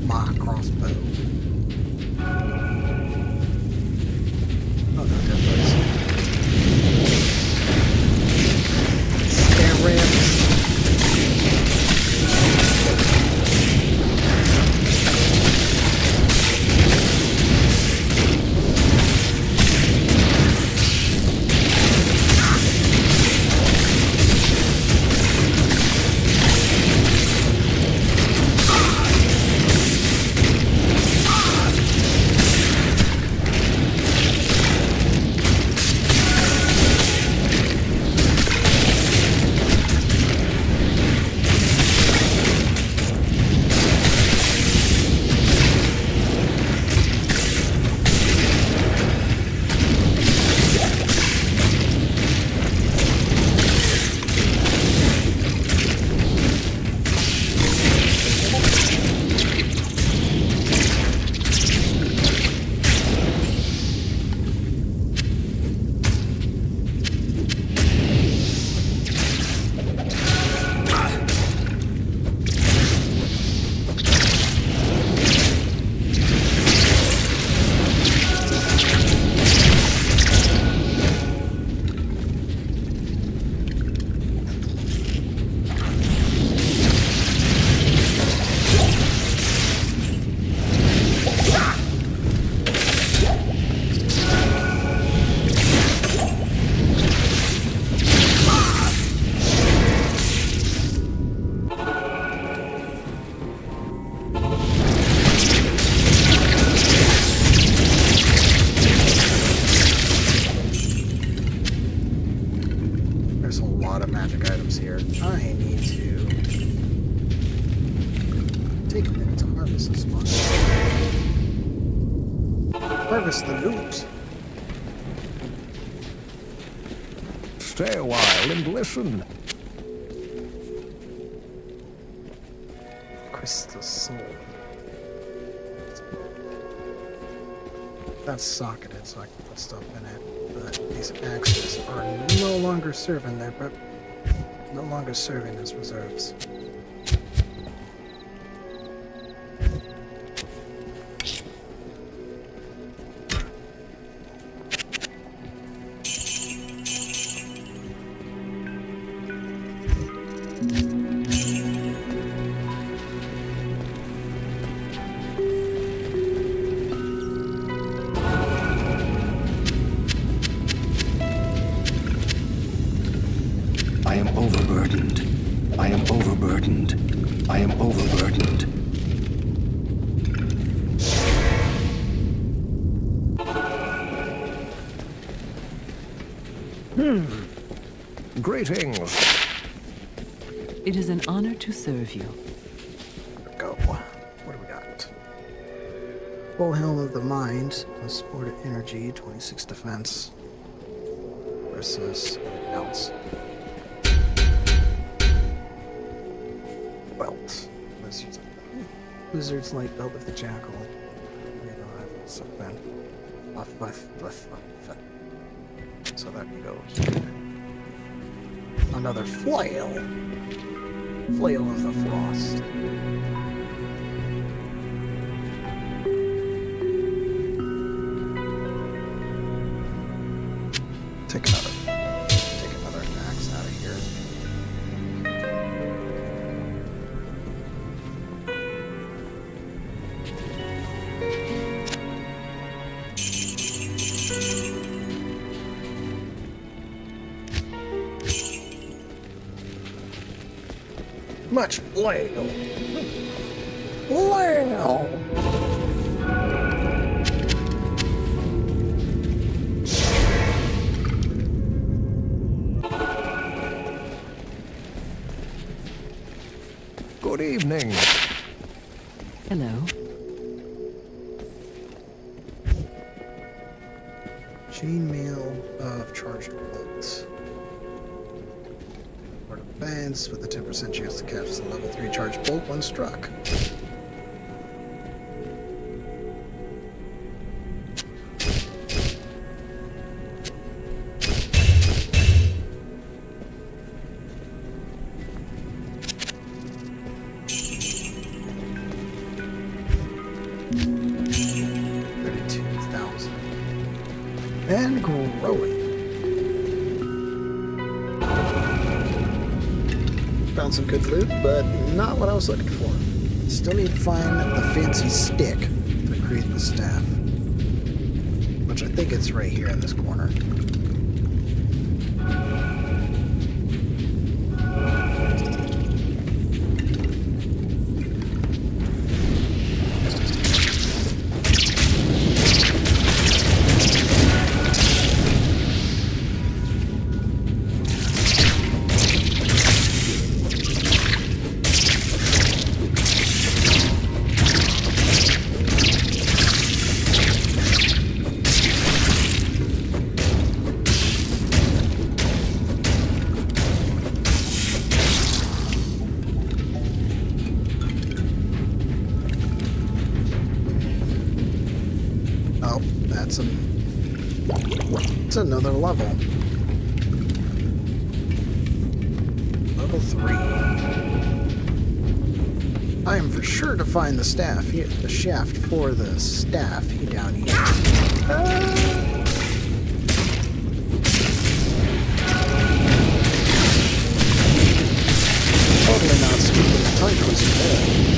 My crossbow. Oh no, dead bugs. Stair ramps. Harvest the loot. Stay a while and listen. Crystal soul. That's socketed, so I can put stuff in it. But these axes are no longer serving as reserves. I am overburdened. I am overburdened. I am overburdened. Greetings. It is an honor to serve you. Go. What do we got? Full Helm of the Mind, plus Sport Energy, 26 defense. Versus anything else. Belt. Wizard's Light Belt with the Jackal. So that can go here. Another flail. Flail of the Frost. Take another axe out of here. Much flail. Flail. Good evening. Hello. Chainmail of charged bolts. Or defense with a 10% chance to catch the level 3 charged bolt when struck. And growing. Found some good loot, but not what I was looking for. Still need to find the fancy stick to create the staff. Which I think it's right here in this corner. It's another level. Level 3. I am for sure to find the staff here, the shaft for the staff down here. Totally not speaking the tongue twister there.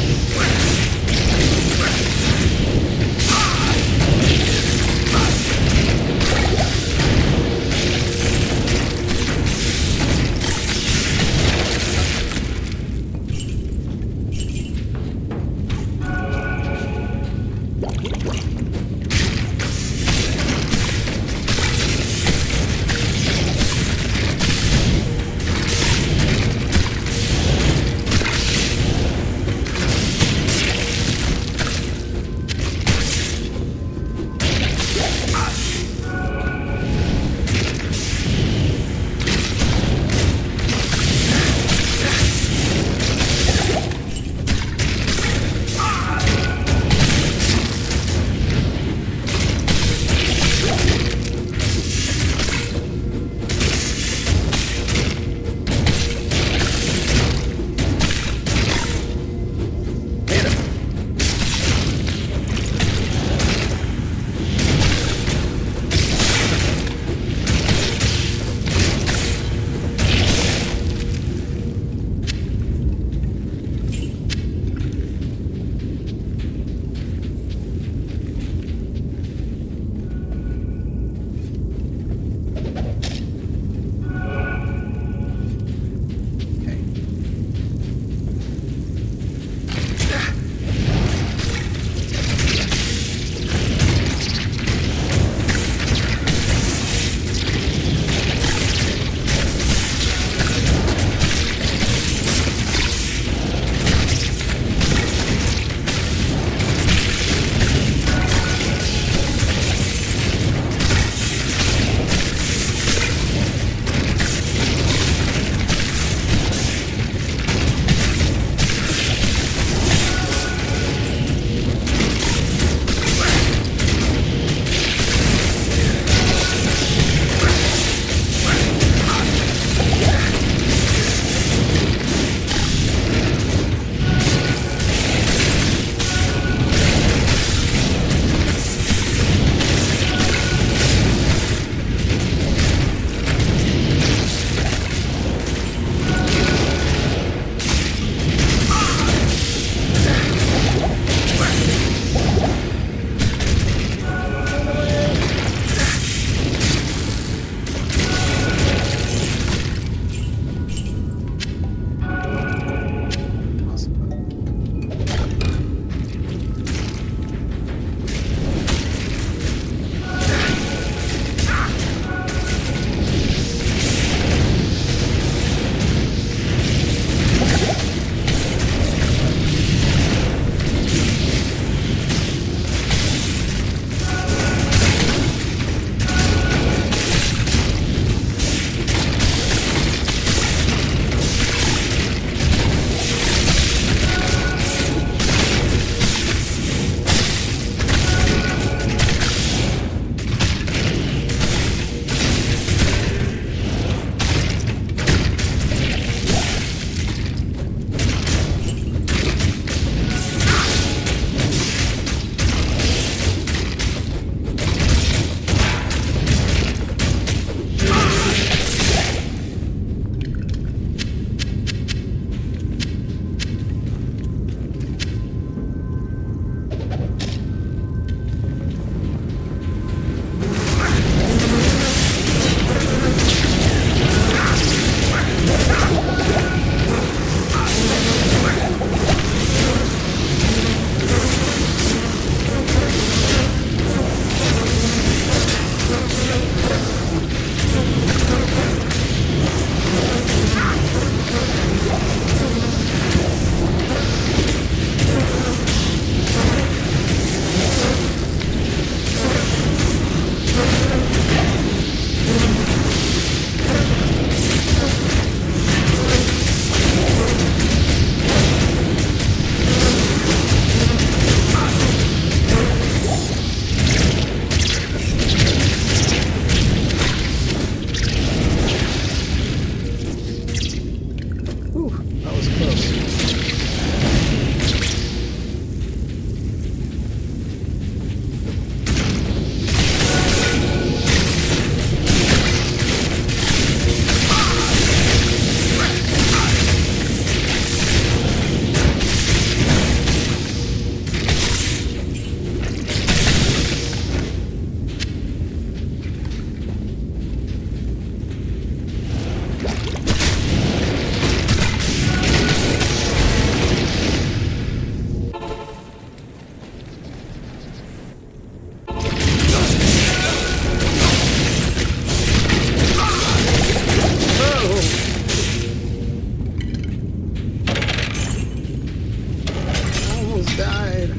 died.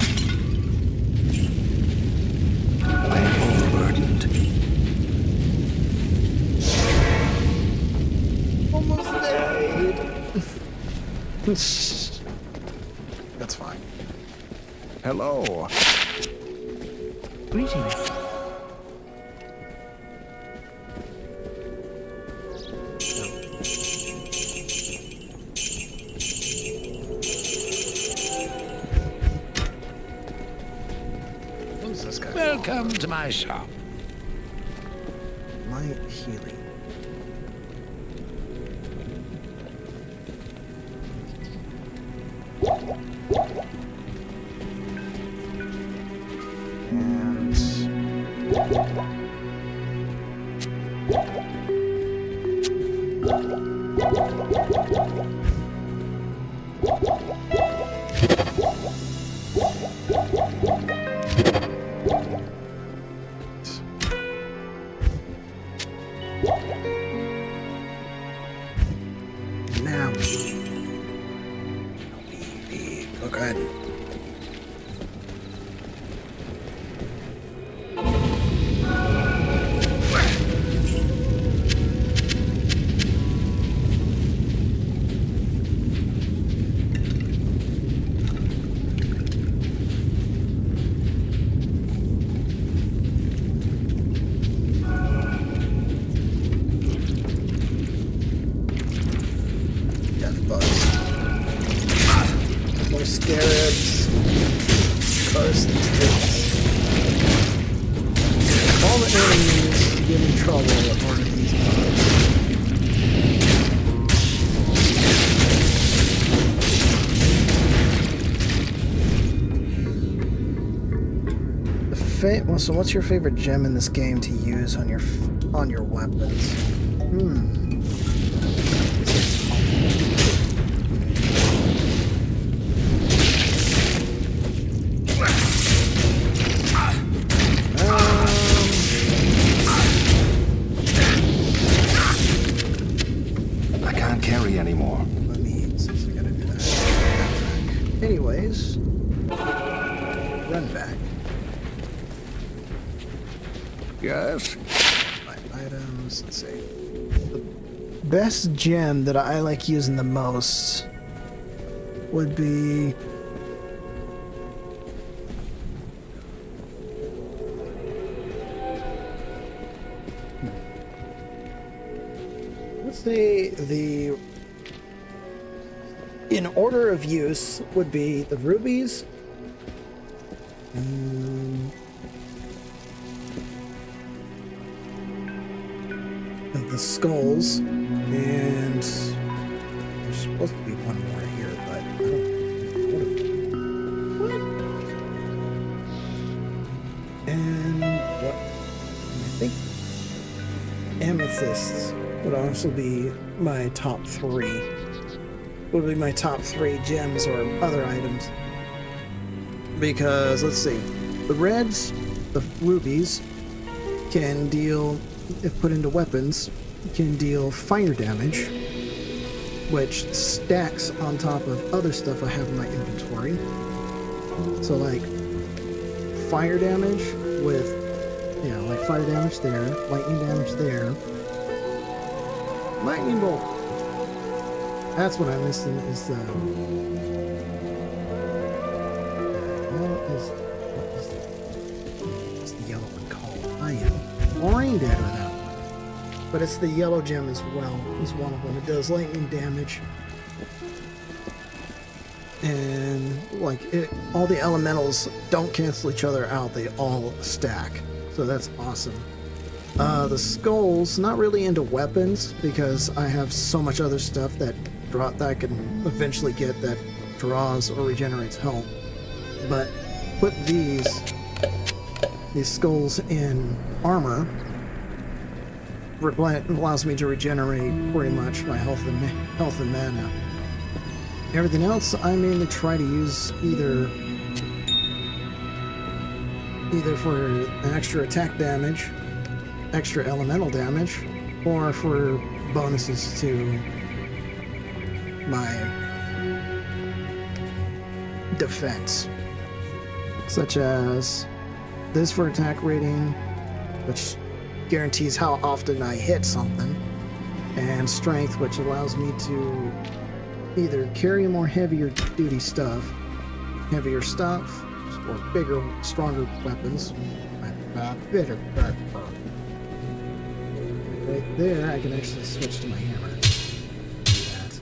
I am overburdened. Almost died. That's fine. Hello. Greetings. Who's this guy? Welcome to my shop. Light healing. Now. Oh, go ahead. Death bugs. More scarabs. Curse these things. All the enemies get in trouble are these bugs. Well, so what's your favorite gem in this game to use on your weapons? I can't carry anymore. Let me, since I gotta do that. Anyways, run back. Yes? My items, let's see. The best gem that I like using the most would be let's say the in order of use would be the rubies, the skulls, and there's supposed to be one more here, but I don't. What? And what? I think amethysts would also be my top three. Would be my top three gems or other items. Because let's see, the reds, the rubies, can deal, if put into weapons, can deal fire damage, which stacks on top of other stuff I have in my inventory. So like fire damage with, you know, like fire damage there, lightning damage there, lightning bolt. That's what I'm missing is the. What's the yellow one called? I am brain dead with that one. But it's the yellow gem as well. Is one of them. It does lightning damage. And like all the elementals don't cancel each other out. They all stack. So that's awesome. The skulls, not really into weapons because I have so much other stuff that I can eventually get that draws or regenerates health. But put these skulls in armor, allows me to regenerate pretty much my health and mana. Everything else I mainly try to use either for an extra attack damage, extra elemental damage, or for bonuses to my defense. such as this for attack rating, which guarantees how often I hit something, and strength, which allows me to either carry more heavier duty stuff, or bigger, stronger weapons. Right there, I can actually switch to my hammer. Do that.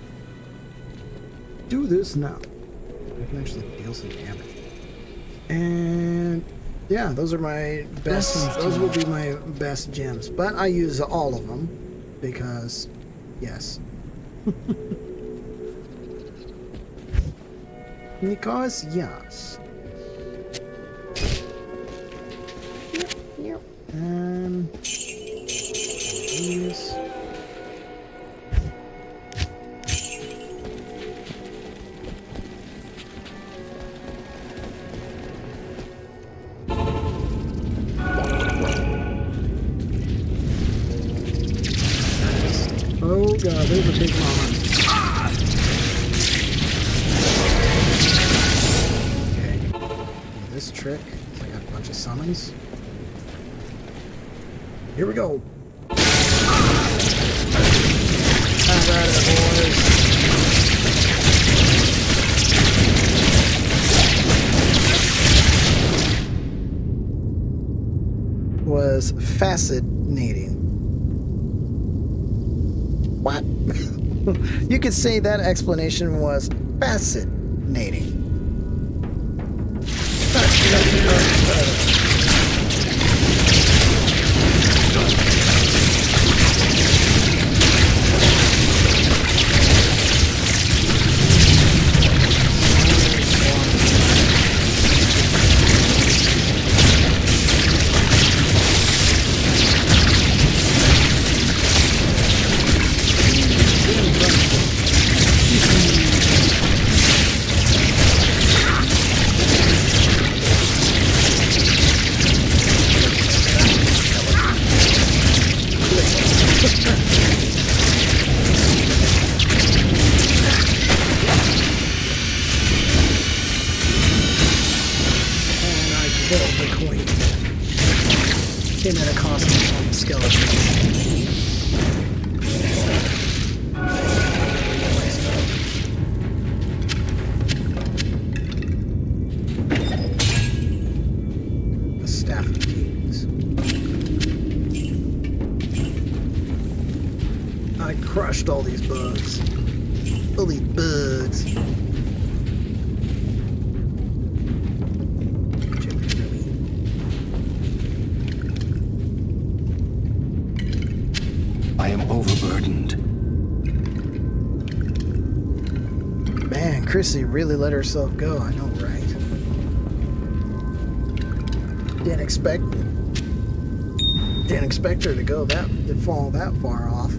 Do this now. I can actually deal some damage. And yeah, those are my best. Those will be my best gems. But I use all of them because, yes. Because yes. Yep. These. Oh god, there's a big mama. Okay. This trick, I got a bunch of summons. Here we go. Have at it, boys. Was fascinating. What? You could say that explanation was fascinating. Came at a cost of some skeletons. The Staff of Kings. I crushed all these bugs. All these bugs. I am overburdened. Man, Chrissy really let herself go. I know, right? Didn't expect her to go to fall that far off.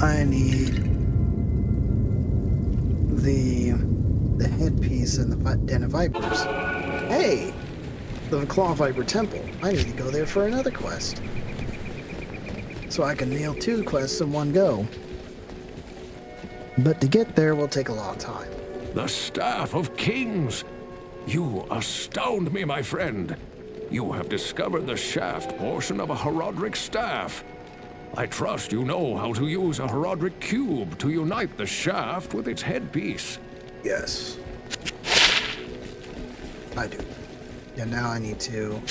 I need the headpiece and the Den of Vipers. Hey! The Claw Viper Temple. I need to go there for another quest. So I can nail 2 quests in one go. But to get there will take a long time. The Staff of Kings! You astound me, my friend. You have discovered the shaft portion of a Horodric staff. I trust you know how to use a Horodric cube to unite the shaft with its headpiece. Yes. I do. And now I need to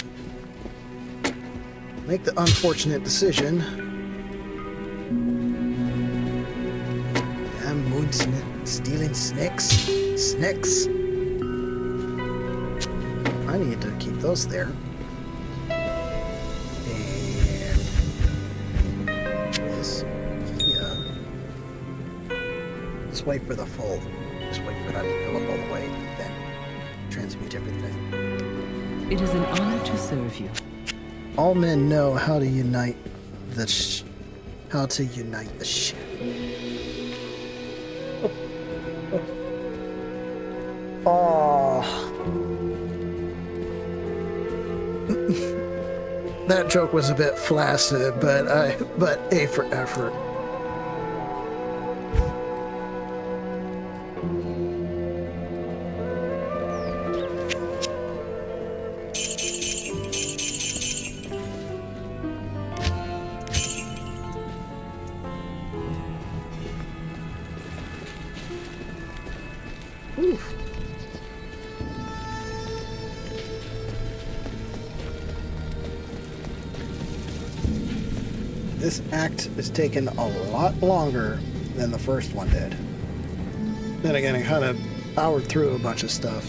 make the unfortunate decision. Damn moon stealing snakes. Snakes. I need to keep those there. Wait for the full. Just wait for that to fill up all the way, then transmute everything. It is an honor to serve you. All men know how to unite the ship. That joke was a bit flaccid, but A for effort. Oof. This act is taking a lot longer than the first one did. Then again, I kind of powered through a bunch of stuff.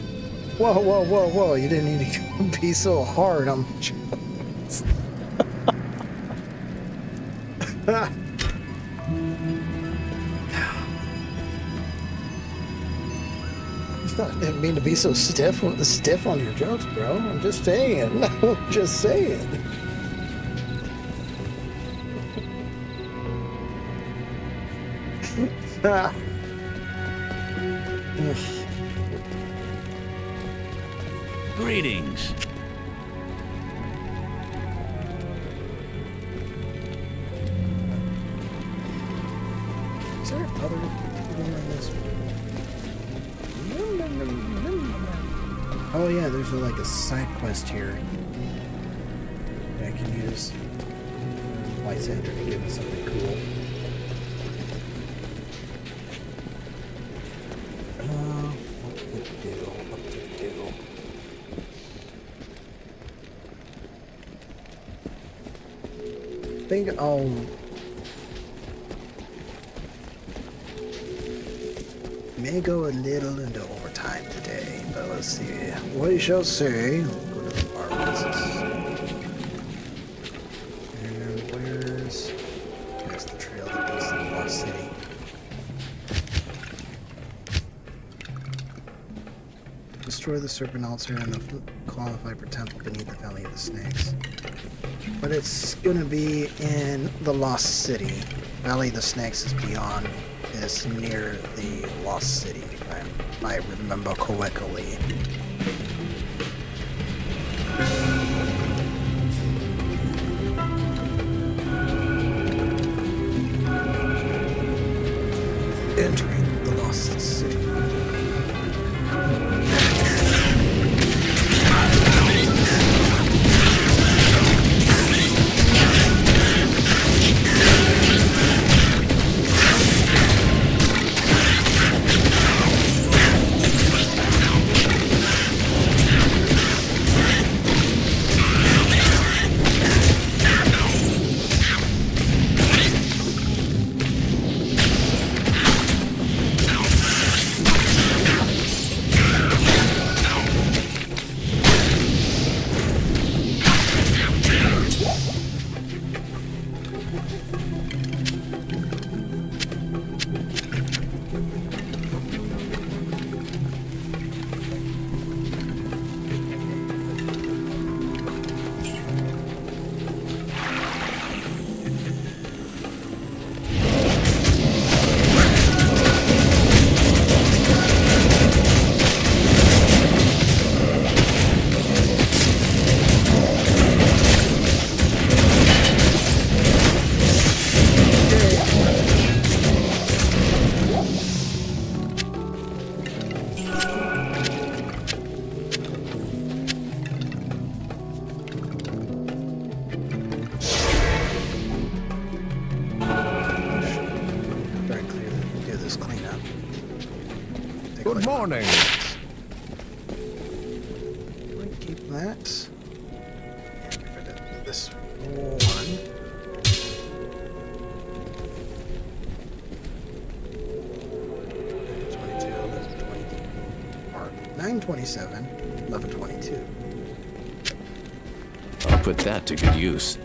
Whoa, whoa, whoa, whoa, you didn't need to be so hard on the jokes. I didn't mean to be so stiff on your jokes, bro. I'm just saying. I'm just saying. Greetings. Is there other people in this? Oh yeah, there's like a side quest here. I can use Lysander to give me something cool. What to do? I think I'll may go a little into overtime today, but let's see. We shall see. We'll go to the pharmacist. And there's the trail that leads to the Lost City. Destroy the Serpent Altar and the Claw of Viper Temple beneath the Valley of the Snakes. But it's gonna be in the Lost City. Valley of the Snakes is beyond. Is near the Lost City, if I remember correctly. Entering the Lost City. Good morning. Keep that. And get rid of this one. 927, 1122. I'll put that to good use.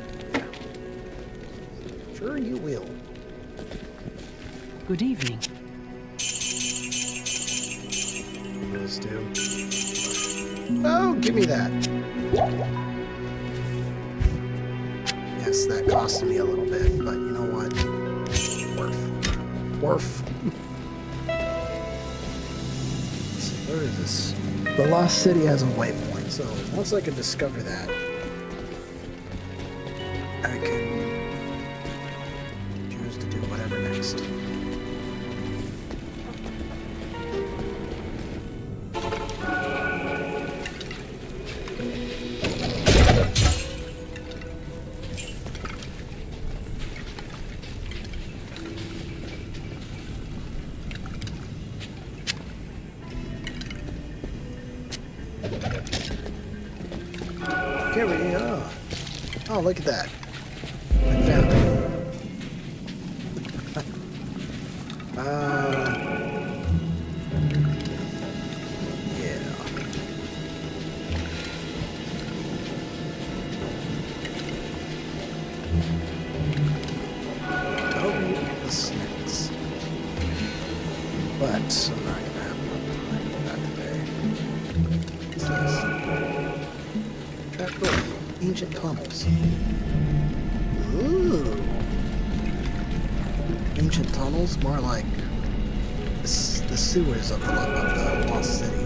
Sure you will. Good evening. This too. Oh, give me that. Yes, that cost me a little bit, but you know what? Worth. Let's see, where is this? The Lost City has a waypoint, so once I can discover that, Choose to do whatever next. Carry on. Oh, look at that. I found it. Yeah. Oh, the snacks. But I'm not gonna have that today. What's this? Trapdoor. Ancient tunnels. Ooh. Ancient tunnels? More like the sewers of the lost city.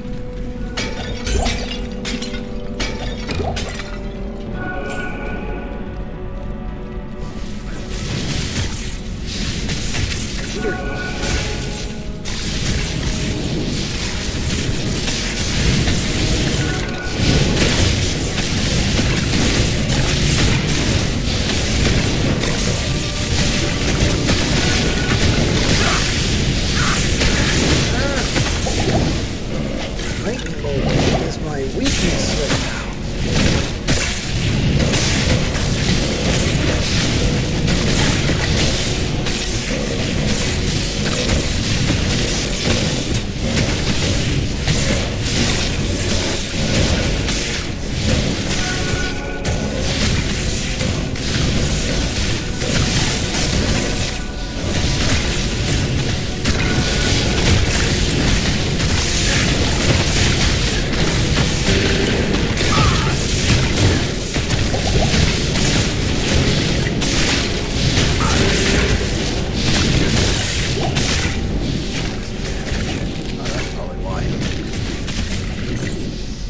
Lightning bolt is my weakness right now.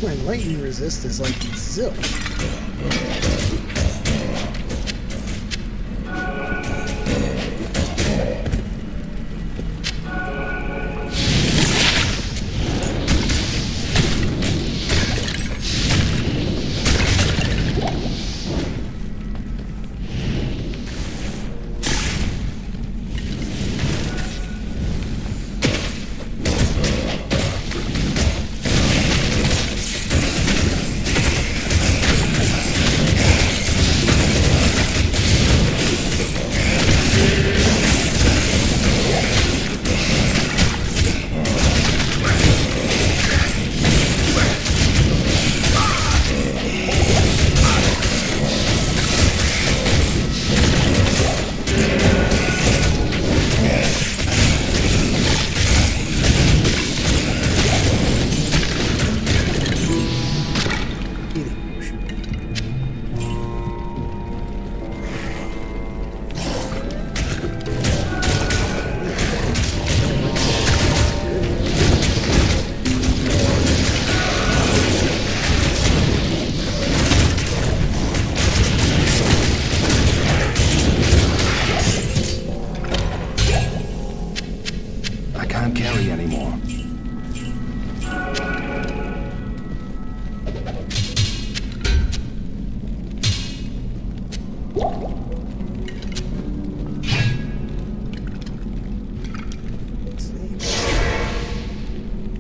My lightning resist is like zilch.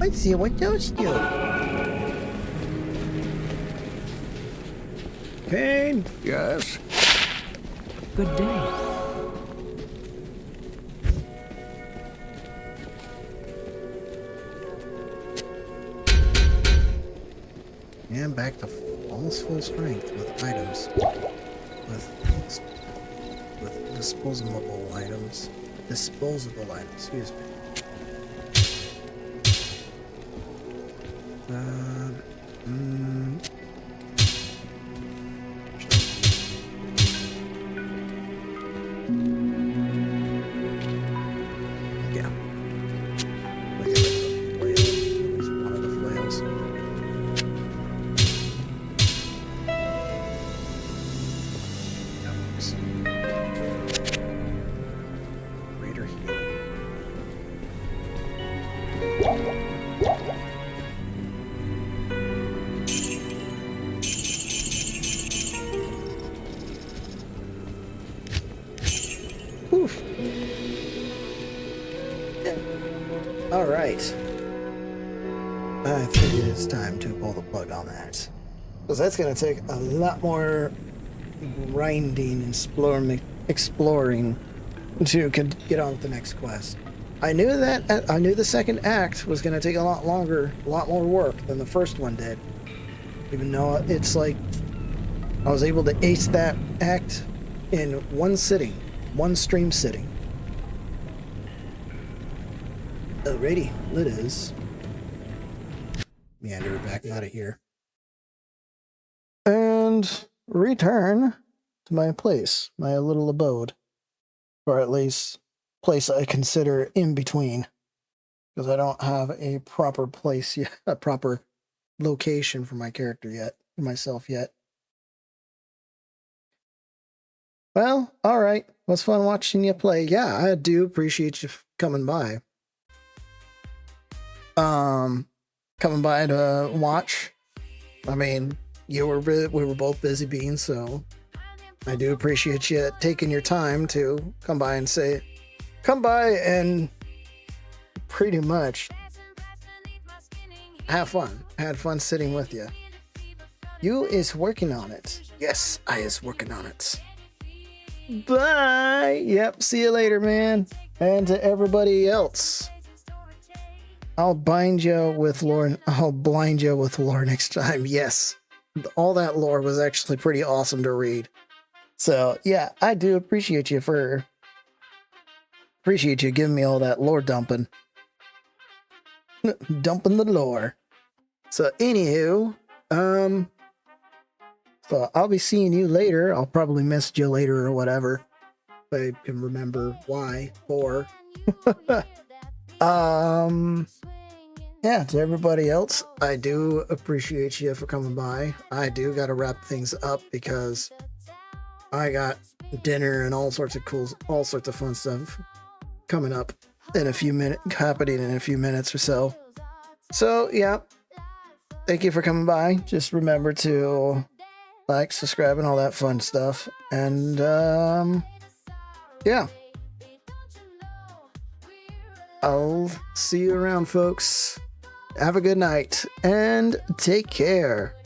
Let's see what those do. Kane? Yes? Good day. And back to almost full strength with items. With disposable items. Disposable items, excuse me. Yeah. Look at the flail. At least one of the flails. That works. Oof. All right. I think it is time to pull the plug on that. Because that's going to take a lot more grinding and exploring to get on with the next quest. I knew the second act was going to take a lot longer, a lot more work than the first one did. Even though it's like I was able to ace that act in one sitting, one stream sitting. Alrighty, it is. Meander back out of here. And return to my place, my little abode. Or at least place I consider in between. Because I don't have a proper place yet, a proper location for my character yet, for myself yet. Well, alright. Was fun watching you play. Yeah, I do appreciate you coming by. Coming by to watch. I mean, we were both busy beings, so I do appreciate you taking your time to come by and pretty much have fun. I had fun sitting with you. You is working on it. Yes, I is working on it. Bye. Yep, see you later, man. And to everybody else, I'll bind you with lore. I'll blind you with lore next time. Yes, all that lore was actually pretty awesome to read. So yeah, I do appreciate you giving me all that lore dumping. Dumping the lore. So anywho, so I'll be seeing you later. I'll probably message you later or whatever. If I can remember why or yeah, to everybody else, I do appreciate you for coming by. I do gotta wrap things up because I got dinner and all sorts of fun stuff coming up in a few minutes, happening in a few minutes or so. So yeah, thank you for coming by. Just remember to like, subscribe, and all that fun stuff. And yeah, I'll see you around, folks. Have a good night and take care.